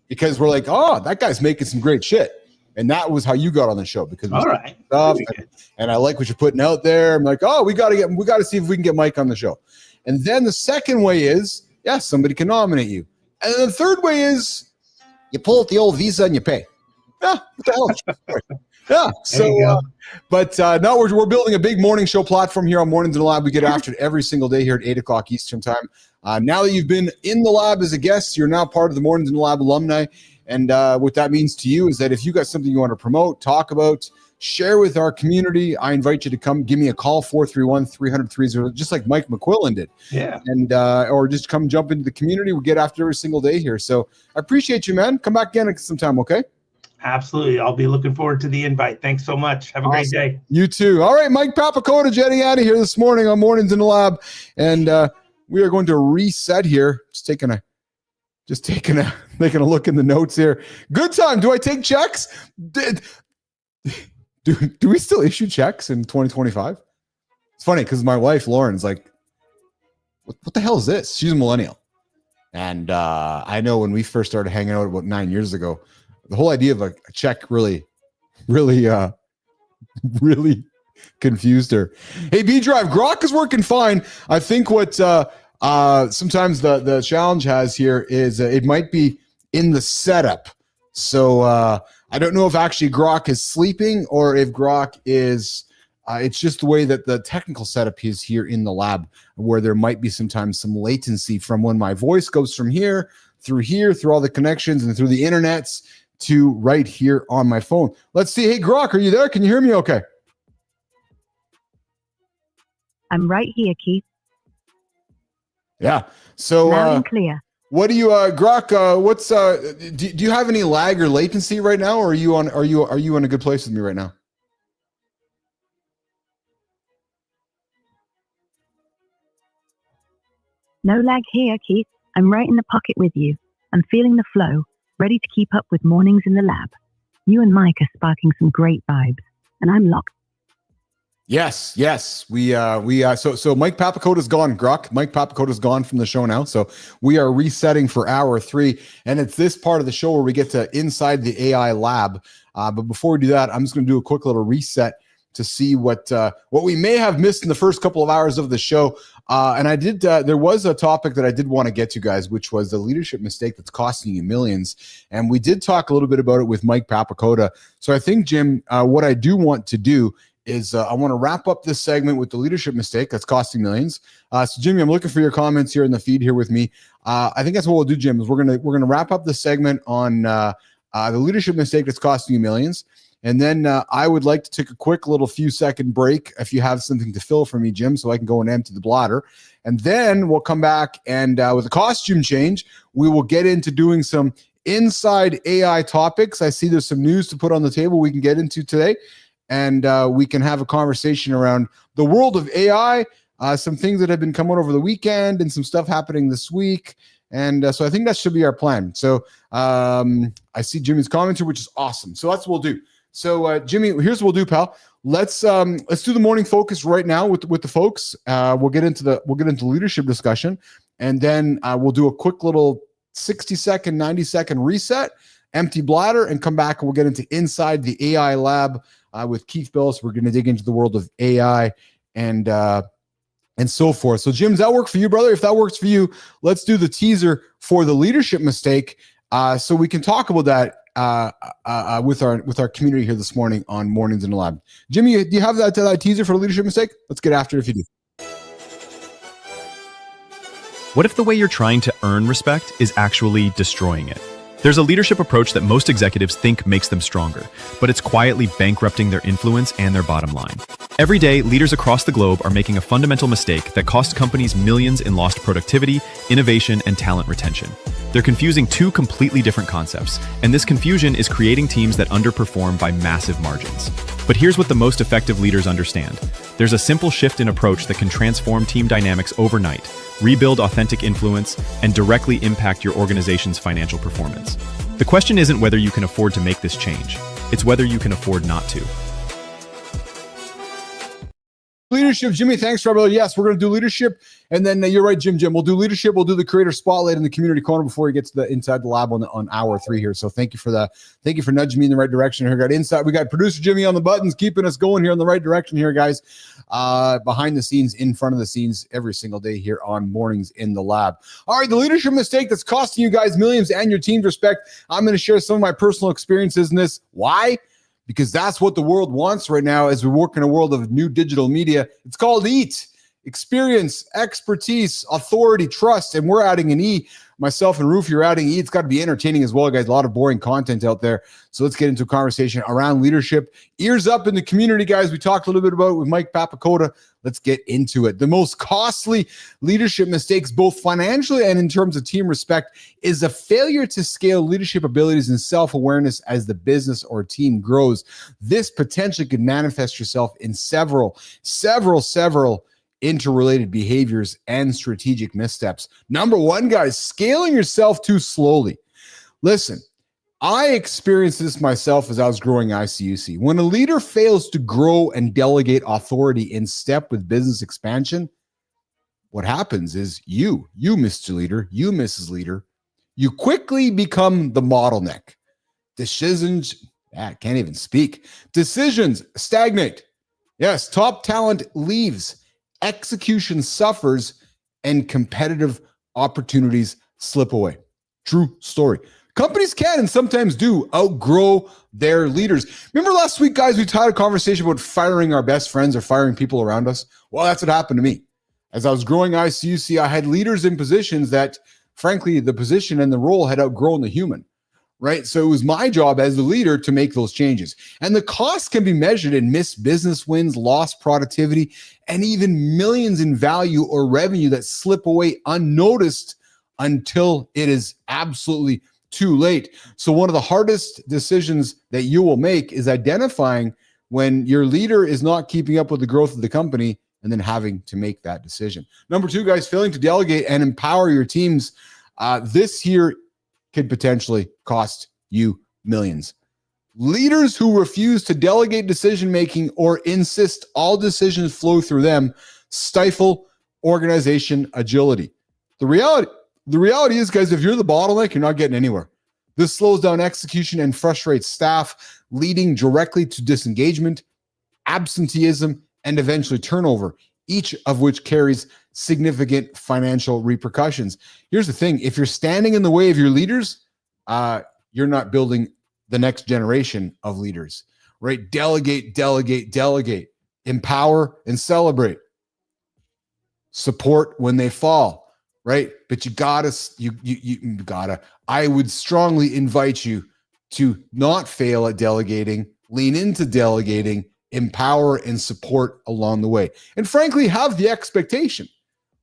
because we're like, oh, that guy's making some great shit. And that was how you got on the show, because we stuff and I like what you're putting out there. I'm like, oh, we got to see if we can get Mike on the show. And then the second way is, somebody can nominate you. And then the third way is you pull out the old Visa and you pay. Yeah, what the hell? Yeah. So, but now we're building a big morning show platform here on Mornings in the Lab. We get after it every single day here at 8 o'clock Eastern time. Now that you've been in the lab as a guest, you're now part of the Mornings in the Lab alumni. And what that means to you is that if you got something you want to promote, talk about, share with our community, I invite you to come give me a call, 431-300-30, just like Mike McQuillan did. Yeah. And or just come jump into the community. We get after every single day here. So I appreciate you, man. Come back again sometime, okay? Absolutely. I'll be looking forward to the invite. Thanks so much. Have a great day. You too. All right, Mike Papacoda jetting out of here this morning on Mornings in the Lab. And we are going to reset here. Just taking a look in the notes here. Good time. Do I take checks? Do we still issue checks in 2025? It's funny because my wife Lauren's like, what the hell is this? She's a millennial. And I know when we first started hanging out about 9 years ago, the whole idea of a check really confused her. Hey, B-Drive, Grok is working fine. I think what sometimes the challenge has here is it might be in the setup. So I don't know if actually Grok is sleeping or if Grok is It's just the way that the technical setup is here in the lab, where there might be sometimes some latency from when my voice goes from here, through all the connections and through the internets to right here on my phone. Let's see. Hey, Grok, are you there? Can you hear me okay? I'm right here, Keith. Yeah. So loud and clear. What do you, Grok? What's do you have any lag or latency right now, or are you in a good place with me right now? No lag here, Keith. I'm right in the pocket with you. I'm feeling the flow, ready to keep up with mornings in the lab. You and Mike are sparking some great vibes, and I'm locked. Yes. So Mike Papacoda's gone, Grok. Mike Papacoda's gone from the show now. So we are resetting for hour 3. And it's this part of the show where we get to inside the AI lab. But before we do that, I'm just going to do a quick little reset to see what we may have missed in the first couple of hours of the show. And I did, there was a topic that I did want to get to, guys, which was the leadership mistake that's costing you millions. And we did talk a little bit about it with Mike Papacoda. So I think, Jim, what I do want to do is I want to wrap up this segment with the leadership mistake that's costing millions. So Jimmy, I'm looking for your comments here in the feed here with me. I think that's what we'll do, Jim, is we're gonna wrap up the segment on the leadership mistake that's costing you millions. And then I would like to take a quick little few second break if you have something to fill for me, Jim, so I can go and empty the bladder. And then we'll come back and with a costume change, we will get into doing some inside AI topics. I see there's some news to put on the table we can get into today. And we can have a conversation around the world of AI, some things that have been coming over the weekend and some stuff happening this week. And so I think that should be our plan. So I see Jimmy's commenter, which is awesome. So that's what we'll do. So Jimmy, here's what we'll do, pal. Let's do the morning focus right now with the folks. We'll get into leadership discussion, and then we'll do a quick little 60-second, 90-second reset, empty bladder, and come back and we'll get into inside the AI lab with Keith Billis. We're going to dig into the world of AI and so forth. So Jim, does that work for you, brother? If that works for you, let's do the teaser for the leadership mistake so we can talk about that with our community here this morning on Mornings in the Lab. Jimmy, do you have that teaser for the leadership mistake? Let's get after it if you do. What if the way you're trying to earn respect is actually destroying it? There's a leadership approach that most executives think makes them stronger, but it's quietly bankrupting their influence and their bottom line. Every day, leaders across the globe are making a fundamental mistake that costs companies millions in lost productivity, innovation, and talent retention. They're confusing two completely different concepts, and this confusion is creating teams that underperform by massive margins. But here's what the most effective leaders understand. There's a simple shift in approach that can transform team dynamics overnight, rebuild authentic influence, and directly impact your organization's financial performance. The question isn't whether you can afford to make this change, it's whether you can afford not to. Leadership, Jimmy, thanks, Trevor. Yes, we're going to do leadership. And then you're right, Jim. We'll do leadership. We'll do the creator spotlight in the community corner before we get to the inside the lab on hour 3 here. So thank you for that. Thank you for nudging me in the right direction here. We got producer Jimmy on the buttons, keeping us going here in the right direction here, guys. Behind the scenes, in front of the scenes, every single day here on Mornings in the Lab. All right, the leadership mistake that's costing you guys millions and your team's respect. I'm going to share some of my personal experiences in this. Why? Because that's what the world wants right now as we work in a world of new digital media. It's called EAT. Experience, expertise, authority, trust, and we're adding an E. Myself and Roof, you're adding E. It's got to be entertaining as well, guys. A lot of boring content out there. So let's get into a conversation around leadership. Ears up in the community, guys. We talked a little bit about it with Mike Papacoda. Let's get into it. The most costly leadership mistakes, both financially and in terms of team respect, is a failure to scale leadership abilities and self-awareness as the business or team grows. This potentially could manifest yourself in several interrelated behaviors and strategic missteps. Number one, guys, scaling yourself too slowly. Listen, I experienced this myself as I was growing ICUC. When a leader fails to grow and delegate authority in step with business expansion, what happens is you, Mr. Leader, you, Mrs. Leader, you quickly become the bottleneck. Decisions, can't even speak. Decisions stagnate. Yes, top talent leaves. Execution suffers and competitive opportunities slip away. True story. Companies can and sometimes do outgrow their leaders. Remember last week, guys, we had a conversation about firing our best friends or firing people around us? Well, that's what happened to me. As I was growing ICUC, I had leaders in positions that, frankly, the position and the role had outgrown the human, right? So it was my job as the leader to make those changes. And the cost can be measured in missed business wins, lost productivity, and even millions in value or revenue that slip away unnoticed until it is absolutely too late. So one of the hardest decisions that you will make is identifying when your leader is not keeping up with the growth of the company and then having to make that decision. Number 2, guys, failing to delegate and empower your teams. This here could potentially cost you millions. Leaders who refuse to delegate decision-making or insist all decisions flow through them stifle organization agility. The reality is, guys, if you're the bottleneck, you're not getting anywhere. This slows down execution and frustrates staff, leading directly to disengagement, absenteeism, and eventually turnover, each of which carries significant financial repercussions. Here's the thing. If you're standing in the way of your leaders, you're not building the next generation of leaders, right? Delegate, delegate, delegate, empower and celebrate, support when they fall. Right. But you gotta, I would strongly invite you to not fail at delegating, lean into delegating, empower and support along the way. And frankly, have the expectation,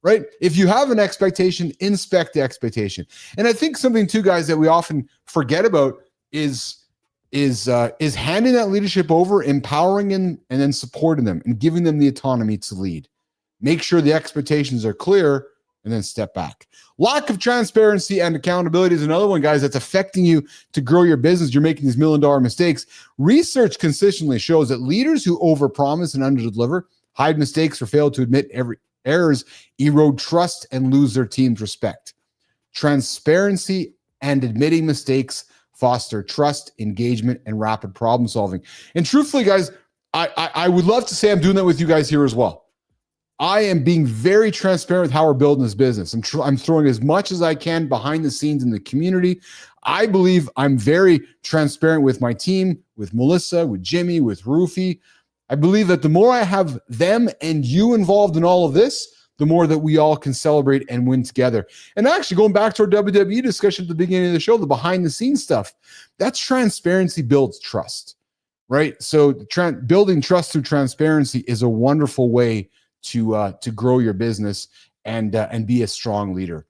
right? If you have an expectation, inspect the expectation. And I think something too, guys, that we often forget about is handing that leadership over, empowering them, and then supporting them and giving them the autonomy to lead. Make sure the expectations are clear and then step back. Lack of transparency and accountability is another one, guys, that's affecting you to grow your business. You're making these million-dollar mistakes. Research consistently shows that leaders who overpromise and underdeliver, hide mistakes, or fail to admit errors erode trust and lose their team's respect. Transparency and admitting mistakes foster trust, engagement, and rapid problem solving. And truthfully, guys, I would love to say I'm doing that with you guys here as well. I am being very transparent with how we're building this business. I'm throwing as much as I can behind the scenes in the community. I believe I'm very transparent with my team, with Melissa, with Jimmy, with Rufy. I believe that the more I have them and you involved in all of this, the more that we all can celebrate and win together. And actually, going back to our WWE discussion at the beginning of the show, the behind the scenes stuff, that's transparency builds trust, right? So building trust through transparency is a wonderful way to grow your business and be a strong leader.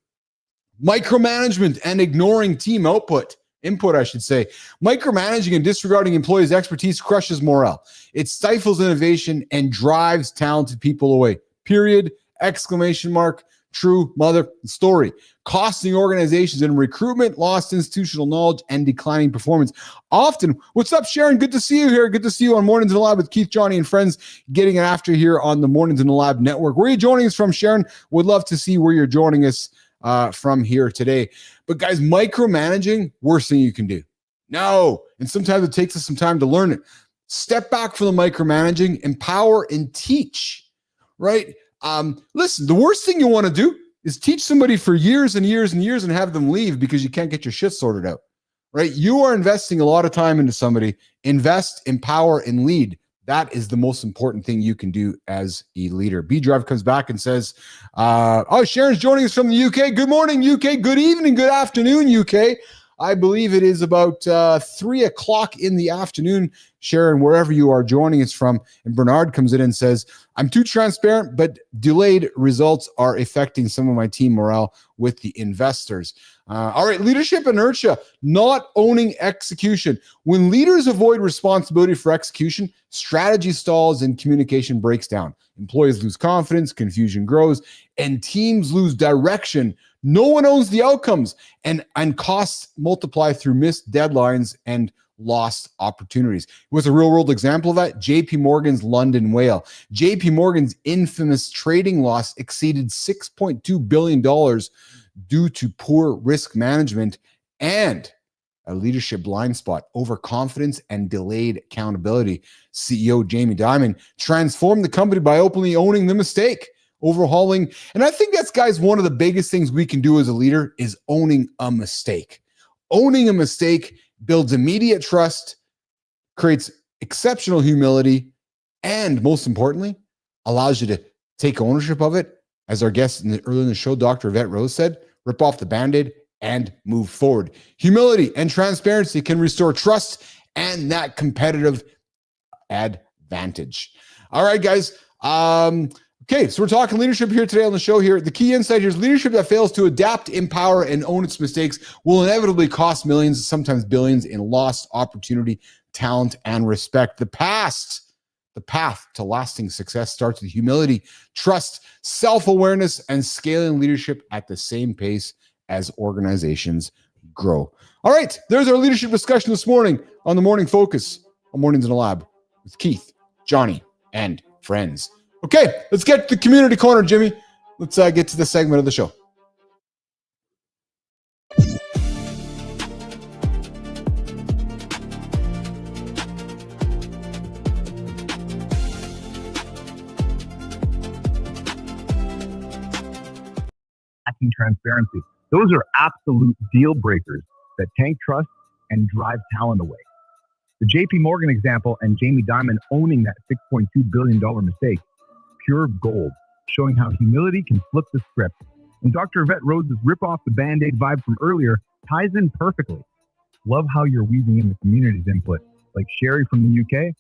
Micromanagement and ignoring team input, I should say. Micromanaging and disregarding employees' expertise crushes morale. It stifles innovation and drives talented people away. Period. Exclamation mark. True mother story. Costing organizations in recruitment, lost institutional knowledge, and declining performance. Often, what's up, Sharon? Good to see you here. Good to see you on Mornings in the Lab with Keith, Johnny, and friends, getting it after here on the Mornings in the Lab network. Where are you joining us from, Sharon? Would love to see where you're joining us from here today. But guys, micromanaging, worst thing you can do. No. And sometimes it takes us some time to learn it. Step back from the micromanaging, empower and teach, right? Listen, the worst thing you want to do is teach somebody for years and years and years and have them leave because you can't get your shit sorted out, right? You are investing a lot of time into somebody. Invest, empower, and lead. That is the most important thing you can do as a leader. B-Drive comes back and says, Sharon's joining us from the UK. Good morning, UK. Good evening, good afternoon, UK. I believe it is about 3 o'clock in the afternoon, Sharon, wherever you are joining us from. And Bernard comes in and says, I'm too transparent, but delayed results are affecting some of my team morale with the investors. All right, leadership inertia, not owning execution. When leaders avoid responsibility for execution, strategy stalls and communication breaks down. Employees lose confidence, confusion grows, and teams lose direction. No one owns the outcomes, and costs multiply through missed deadlines and lost opportunities. What's a real world example of that? JP Morgan's London whale. JP Morgan's infamous trading loss exceeded $6.2 billion due to poor risk management and a leadership blind spot, overconfidence, and delayed accountability. CEO Jamie Dimon transformed the company by openly owning the mistake, overhauling. And I think that's, guys, one of the biggest things we can do as a leader is owning a mistake. Owning a mistake builds immediate trust, creates exceptional humility, and most importantly, allows you to take ownership of it. As our guest earlier in the show, Dr. Evette Rose said, rip off the Band-Aid and move forward. Humility and transparency can restore trust and that competitive advantage. All right, guys. Okay, so we're talking leadership here today on the show here. The key insight here is leadership that fails to adapt, empower, and own its mistakes will inevitably cost millions, sometimes billions, in lost opportunity, talent, and respect. The path to lasting success starts with humility, trust, self-awareness, and scaling leadership at the same pace as organizations grow. All right, there's our leadership discussion this morning on the Morning Focus on Mornings in the Lab with Keith, Johnny, and friends. Okay, let's get to the community corner, Jimmy. Let's get to the segment of the show. Lacking transparency. Those are absolute deal breakers that tank trust and drive talent away. The JP Morgan example and Jamie Dimon owning that $6.2 billion mistake, pure gold, showing how humility can flip the script. And Dr. Evette Rose's rip off the Band-Aid vibe from earlier ties in perfectly. Love how you're weaving in the community's input, like Sherry from the UK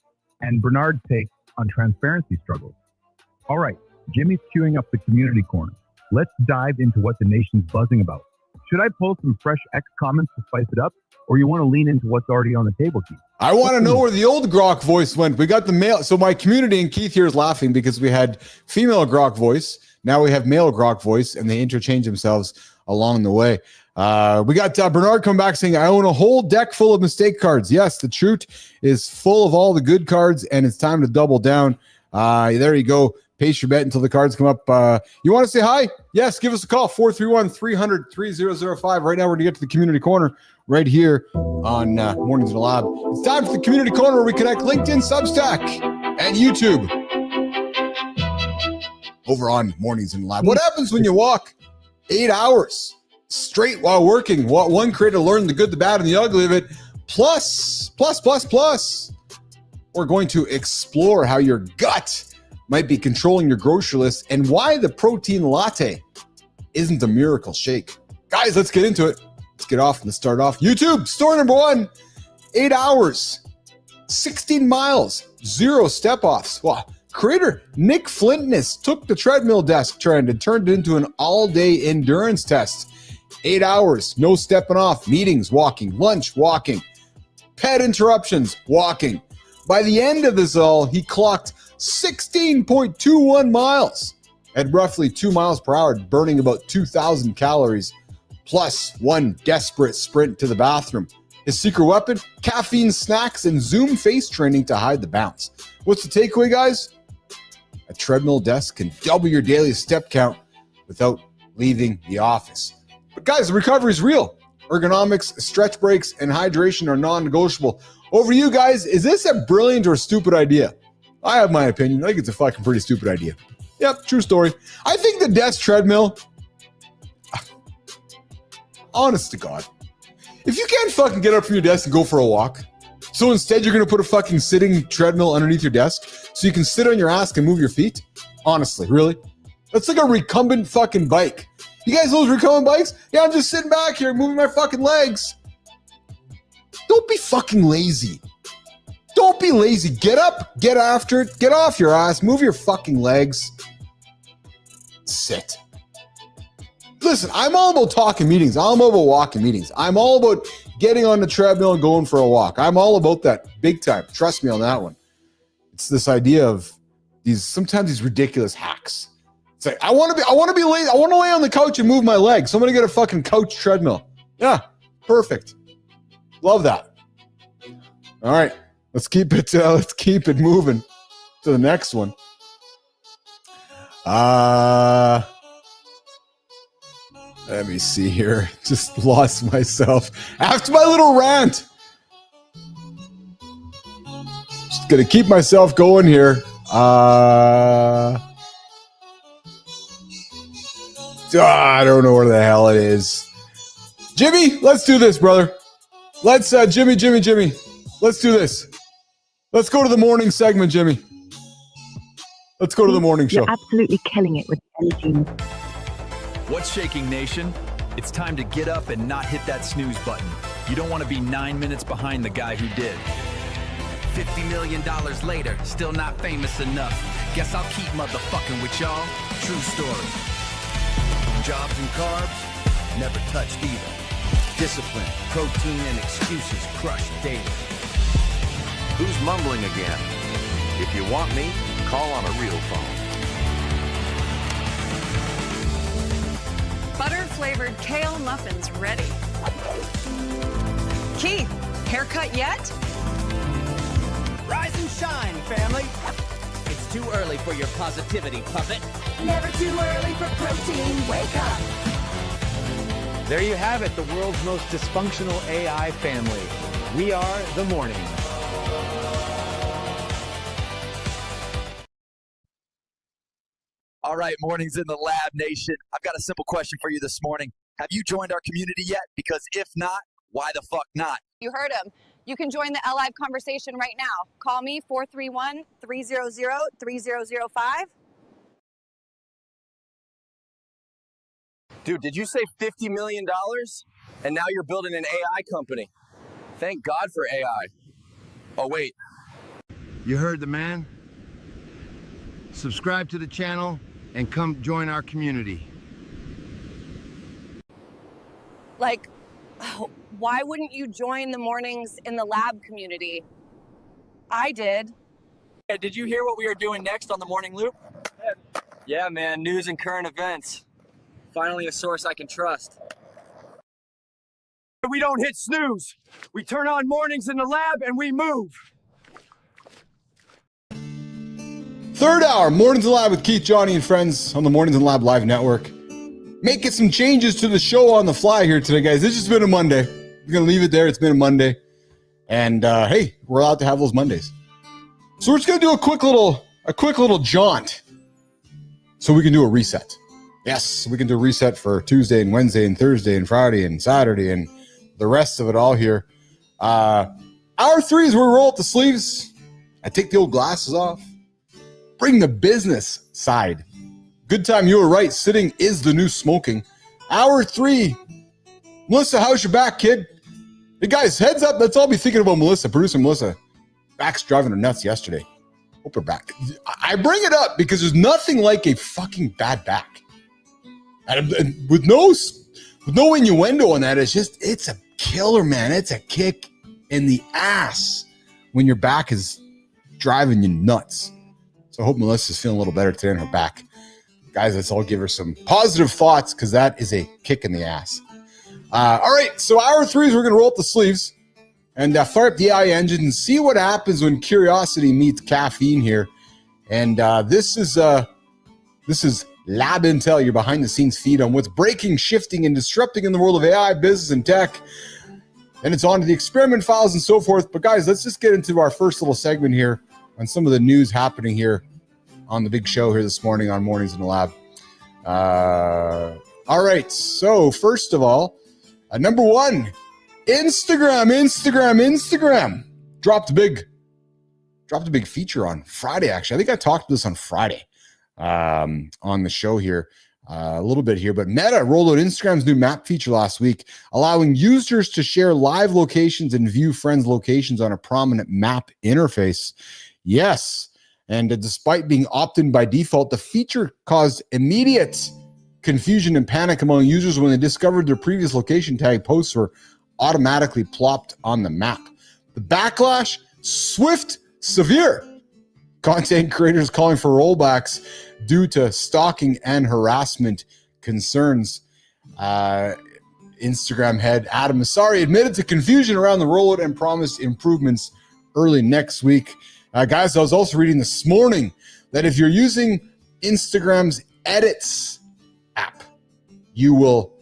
and Bernard's take on transparency struggles. All right, Jimmy's queuing up the community corner. Let's dive into what the nation's buzzing about. Should I pull some fresh X comments to spice it up, or you want to lean into what's already on the table, Keith? I want to know where the old Grok voice went. We got the male. So my community, and Keith here is laughing because we had female Grok voice. Now we have male Grok voice, and they interchange themselves along the way. We got Bernard come back saying, I own a whole deck full of mistake cards. Yes, the truth is full of all the good cards, and it's time to double down. There you go. Pace your bet until the cards come up. You want to say hi? Yes, give us a call, 431-300-3005. Right now, we're going to get to the community corner right here on Mornings in the Lab. It's time for the community corner where we connect LinkedIn, Substack, and YouTube over on Mornings in the Lab. What happens when you walk 8 hours straight while working? One creator learned the good, the bad, and the ugly of it. Plus, we're going to explore how your gut might be controlling your grocery list and why the protein latte isn't a miracle shake. Guys, let's get into it. Let's start off. YouTube, story number 1, 8 hours, 16 miles, 0 step-offs. Wow. Creator Nick Flintness took the treadmill desk trend and turned it into an all-day endurance test. 8 hours, no stepping off, meetings, walking, lunch, walking, pet interruptions, walking. By the end of this all, he clocked 16.21 miles at roughly 2 miles per hour, burning about 2,000 calories, plus one desperate sprint to the bathroom. His secret weapon? Caffeine snacks and Zoom face training to hide the bounce. What's the takeaway, guys? A treadmill desk can double your daily step count without leaving the office. But guys, the recovery is real. Ergonomics, stretch breaks, and hydration are non-negotiable. Over to you guys. Is this a brilliant or stupid idea? I have my opinion. I think it's a fucking pretty stupid idea. Yep, true story. I think the desk treadmill, honest to God, if you can't fucking get up from your desk and go for a walk, so instead you're going to put a fucking sitting treadmill underneath your desk so you can sit on your ass and move your feet? Honestly, really? That's like a recumbent fucking bike. You guys know those recumbent bikes? Yeah, I'm just sitting back here moving my fucking legs. Don't be fucking lazy. Don't be lazy. Get up, get after it, get off your ass, move your fucking legs. Sit. Listen, I'm all about talking meetings. I'm all about walking meetings. I'm all about getting on the treadmill and going for a walk. I'm all about that big time. Trust me on that one. It's this idea of sometimes these ridiculous hacks. It's like, I want to be lazy. I want to lay on the couch and move my legs. So I'm going to get a fucking couch treadmill. Yeah, perfect. Love that. All right. Let's keep it moving to the next one. Let me see here. Just lost myself after my little rant. Just gonna keep myself going here. I don't know where the hell it is. Jimmy, let's do this, brother. Let's, Jimmy. Let's do this. Let's go to the morning segment, Jimmy. Let's go to the morning show. You're absolutely killing it with energy. What's shaking, nation? It's time to get up and not hit that snooze button. You don't want to be 9 minutes behind the guy who did. $50 million later, still not famous enough. Guess I'll keep motherfucking with y'all. True story. Jobs and carbs, never touched either. Discipline, protein, and excuses crushed daily. Who's mumbling again? If you want me, call on a real phone. Butter-flavored kale muffins ready. Keith, haircut yet? Rise and shine, family. It's too early for your positivity, puppet. Never too early for protein. Wake up. There you have it, the world's most dysfunctional AI family. We are the morning. All right, mornings in the lab, nation. I've got a simple question for you this morning. Have you joined our community yet? Because if not, why the fuck not? You heard him. You can join the Live conversation right now. Call me 431-300-3005. Dude, did you say $50 million? And now you're building an AI company. Thank God for AI. Oh, wait. You heard the man. Subscribe to the channel and come join our community. Like, why wouldn't you join the mornings in the lab community? I did. Did you hear what we are doing next on the Morning Loop? Yeah, man, news and current events. Finally a source I can trust. We don't hit snooze. We turn on mornings in the lab and we move. Third hour, Mornings in the Lab with Keith, Johnny, and friends on the Mornings in the Lab Live Network. Making some changes to the show on the fly here today, guys. It's just been a Monday. We're going to leave it there. It's been a Monday. And, hey, we're allowed to have those Mondays. So we're just going to do a quick little jaunt so we can do a reset. Yes, we can do a reset for Tuesday and Wednesday and Thursday and Friday and Saturday and the rest of it all here. Hour 3 is where we roll up the sleeves. I take the old glasses off. Bring the business side. Good time, you were right. Sitting is the new smoking. Hour 3. Melissa, how's your back, kid? Hey, guys, heads up. Let's all be thinking about Melissa, producer Melissa. Back's driving her nuts yesterday. Hope her back. I bring it up because there's nothing like a fucking bad back. And with no innuendo on that, it's a killer, man. It's a kick in the ass when your back is driving you nuts. So I hope Melissa's feeling a little better today in her back. Guys, let's all give her some positive thoughts because that is a kick in the ass. All right, so hour 3 is we're going to roll up the sleeves and fire up the AI engine and see what happens when curiosity meets caffeine here. And this is Lab Intel, your behind-the-scenes feed on what's breaking, shifting, and disrupting in the world of AI, business, and tech. And it's on to the experiment files and so forth. But guys, let's just get into our first little segment here on some of the news happening here on the big show here this morning on Mornings in the Lab. All right, so first of all, number 1, Instagram dropped a big feature on Friday. Actually, I think I talked about this on Friday on the show here a little bit here. But Meta rolled out Instagram's new map feature last week, allowing users to share live locations and view friends' locations on a prominent map interface. Yes, and despite being opt-in by default, the feature caused immediate confusion and panic among users when they discovered their previous location tag posts were automatically plopped on the map. The backlash, swift, severe. Content creators calling for rollbacks due to stalking and harassment concerns. Instagram head Adam Mosseri admitted to confusion around the rollout and promised improvements early next week. Guys, I was also reading this morning that if you're using Instagram's Edits app, you will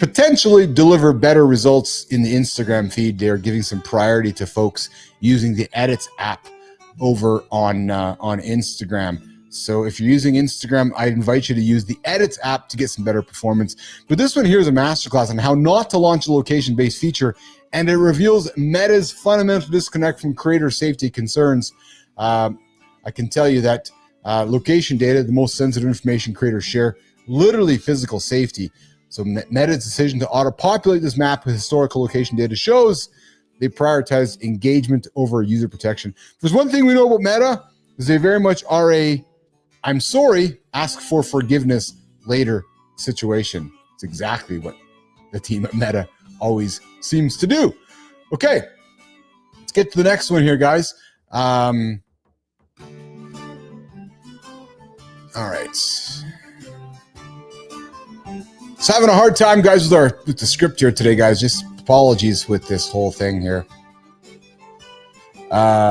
potentially deliver better results in the Instagram feed. They're giving some priority to folks using the Edits app over on Instagram. So if you're using Instagram, I invite you to use the Edits app to get some better performance. But this one here is a masterclass on how not to launch a location-based feature, and it reveals Meta's fundamental disconnect from creator safety concerns. I can tell you that location data, the most sensitive information creators share, literally physical safety. So Meta's decision to auto-populate this map with historical location data shows they prioritize engagement over user protection. If there's one thing we know about Meta, is they very much are a I'm sorry, ask for forgiveness later situation. It's exactly what the team at Meta always seems to do. Okay, let's get to the next one here, guys. All right. Just having a hard time, guys, with the script here today, guys. Just apologies with this whole thing here. All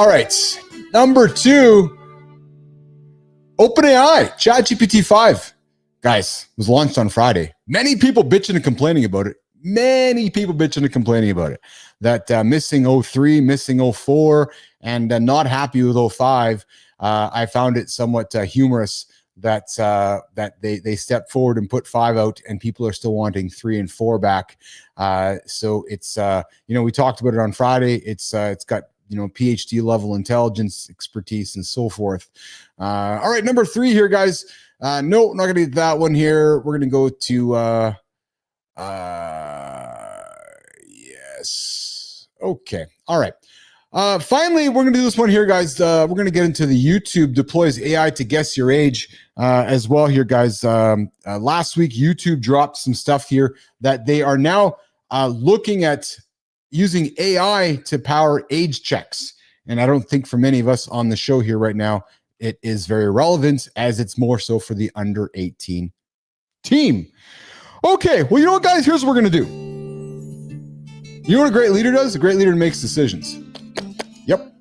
right. Number 2, OpenAI, ChatGPT 5. Guys, was launched on Friday. Many people bitching and complaining about it. That missing 03, missing 04, and not happy with 05. I found it somewhat humorous that they stepped forward and put 5 out, and people are still wanting 3 and 4 back. So it's we talked about it on Friday. It's got PhD level intelligence, expertise, and so forth. All right, number 3 here, guys. No, not going to get that one here. We're going to go to yes. Okay. All right. Finally, we're going to do this one here, guys. We're going to get into the YouTube deploys AI to guess your age as well here, guys. Last week, YouTube dropped some stuff here that they are now looking at using AI to power age checks. And I don't think for many of us on the show here right now, it is very relevant, as it's more so for the under 18 team. Okay, well, you know what, guys? Here's what we're going to do. You know what a great leader does? A great leader makes decisions. Yep.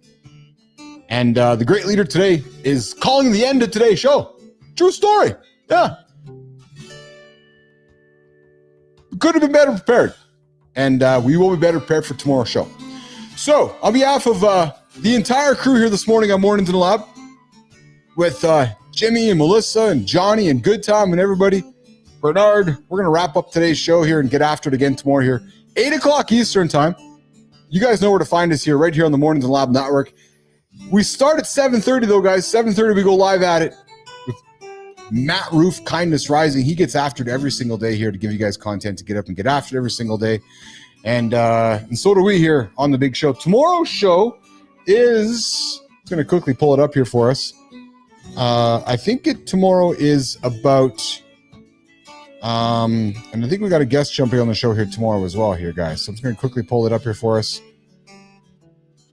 And the great leader today is calling the end of today's show. True story. Yeah. Could have been better prepared. And we will be better prepared for tomorrow's show. So, on behalf of the entire crew here this morning on Mornings in the Lab, with Jimmy and Melissa and Johnny and Good Time and everybody, Bernard, we're going to wrap up today's show here and get after it again tomorrow here, 8 o'clock Eastern time. You guys know where to find us here, right here on the Mornings in the Lab Network. We start at 7:30, though, guys. 7:30, we go live at it with Matt Roof, Kindness Rising. He gets after it every single day here to give you guys content to get up and get after it every single day. And so do we here on the big show. Tomorrow's show is, I'm going to quickly pull it up here for us. I think tomorrow is about, and I think we got a guest jumping on the show here tomorrow as well here, guys. So I'm just going to quickly pull it up here for us.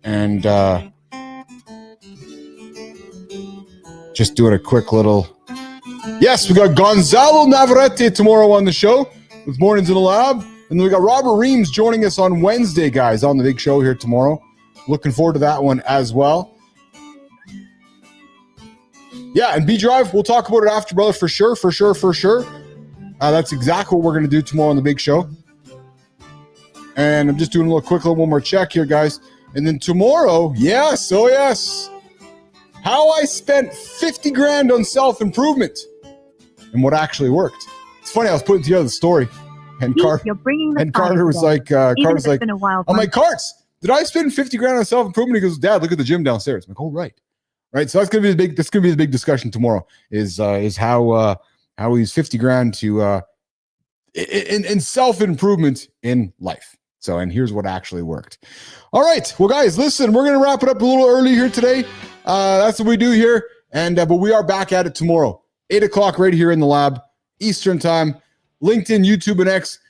And just doing a quick little, yes, we got Gonzalo Navarrete tomorrow on the show with Mornings in the Lab. And then we got Robert Reams joining us on Wednesday, guys, on the big show here tomorrow. Looking forward to that one as well. Yeah, and B-Drive, we'll talk about it after, brother, for sure. That's exactly what we're going to do tomorrow on the big show. And I'm just doing a little one more check here, guys. And then tomorrow, yes, how I spent 50 grand on self-improvement and what actually worked. It's funny, I was putting together the story. And Carter was like, I'm like, Carts, did I spend 50 grand on self-improvement? He goes, Dad, look at the gym downstairs. I'm like, oh, right. So that's gonna be the big discussion tomorrow. Is how we use 50 grand to in self-improvement in life. So, and here's what actually worked. All right, well, guys, listen, we're gonna wrap it up a little early here today. That's what we do here, and but we are back at it tomorrow, 8 o'clock, right here in the lab, Eastern time. LinkedIn, YouTube, and X.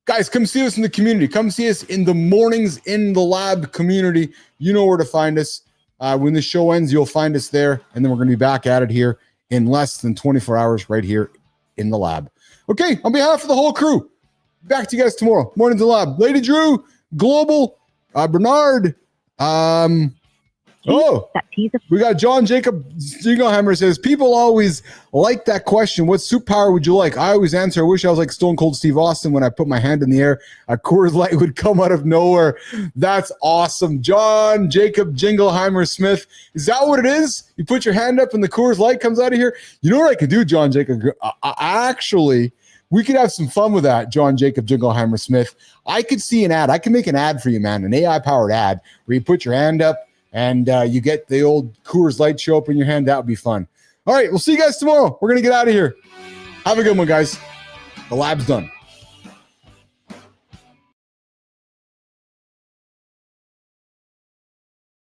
Guys, come see us in the community. Come see us in the Mornings in the Lab community. You know where to find us. When the show ends, you'll find us there, and then we're going to be back at it here in less than 24 hours right here in the lab. Okay, on behalf of the whole crew, back to you guys tomorrow. Mornings in the Lab. Lady Drew, Global, Bernard, Oh, we got John Jacob Jingleheimer says, people always like that question. What superpower would you like? I always answer, I wish I was like Stone Cold Steve Austin. When I put my hand in the air, a Coors Light would come out of nowhere. That's awesome. John Jacob Jingleheimer Smith. Is that what it is? You put your hand up and the Coors Light comes out of here? You know what I could do, John Jacob? Actually, we could have some fun with that, John Jacob Jingleheimer Smith. I could see an ad. I can make an ad for you, man, an AI-powered ad where you put your hand up and you get the old Coors Light show up in your hand. That would be fun. All right, we'll see you guys tomorrow. We're going to get out of here. Have a good one, guys. The lab's done.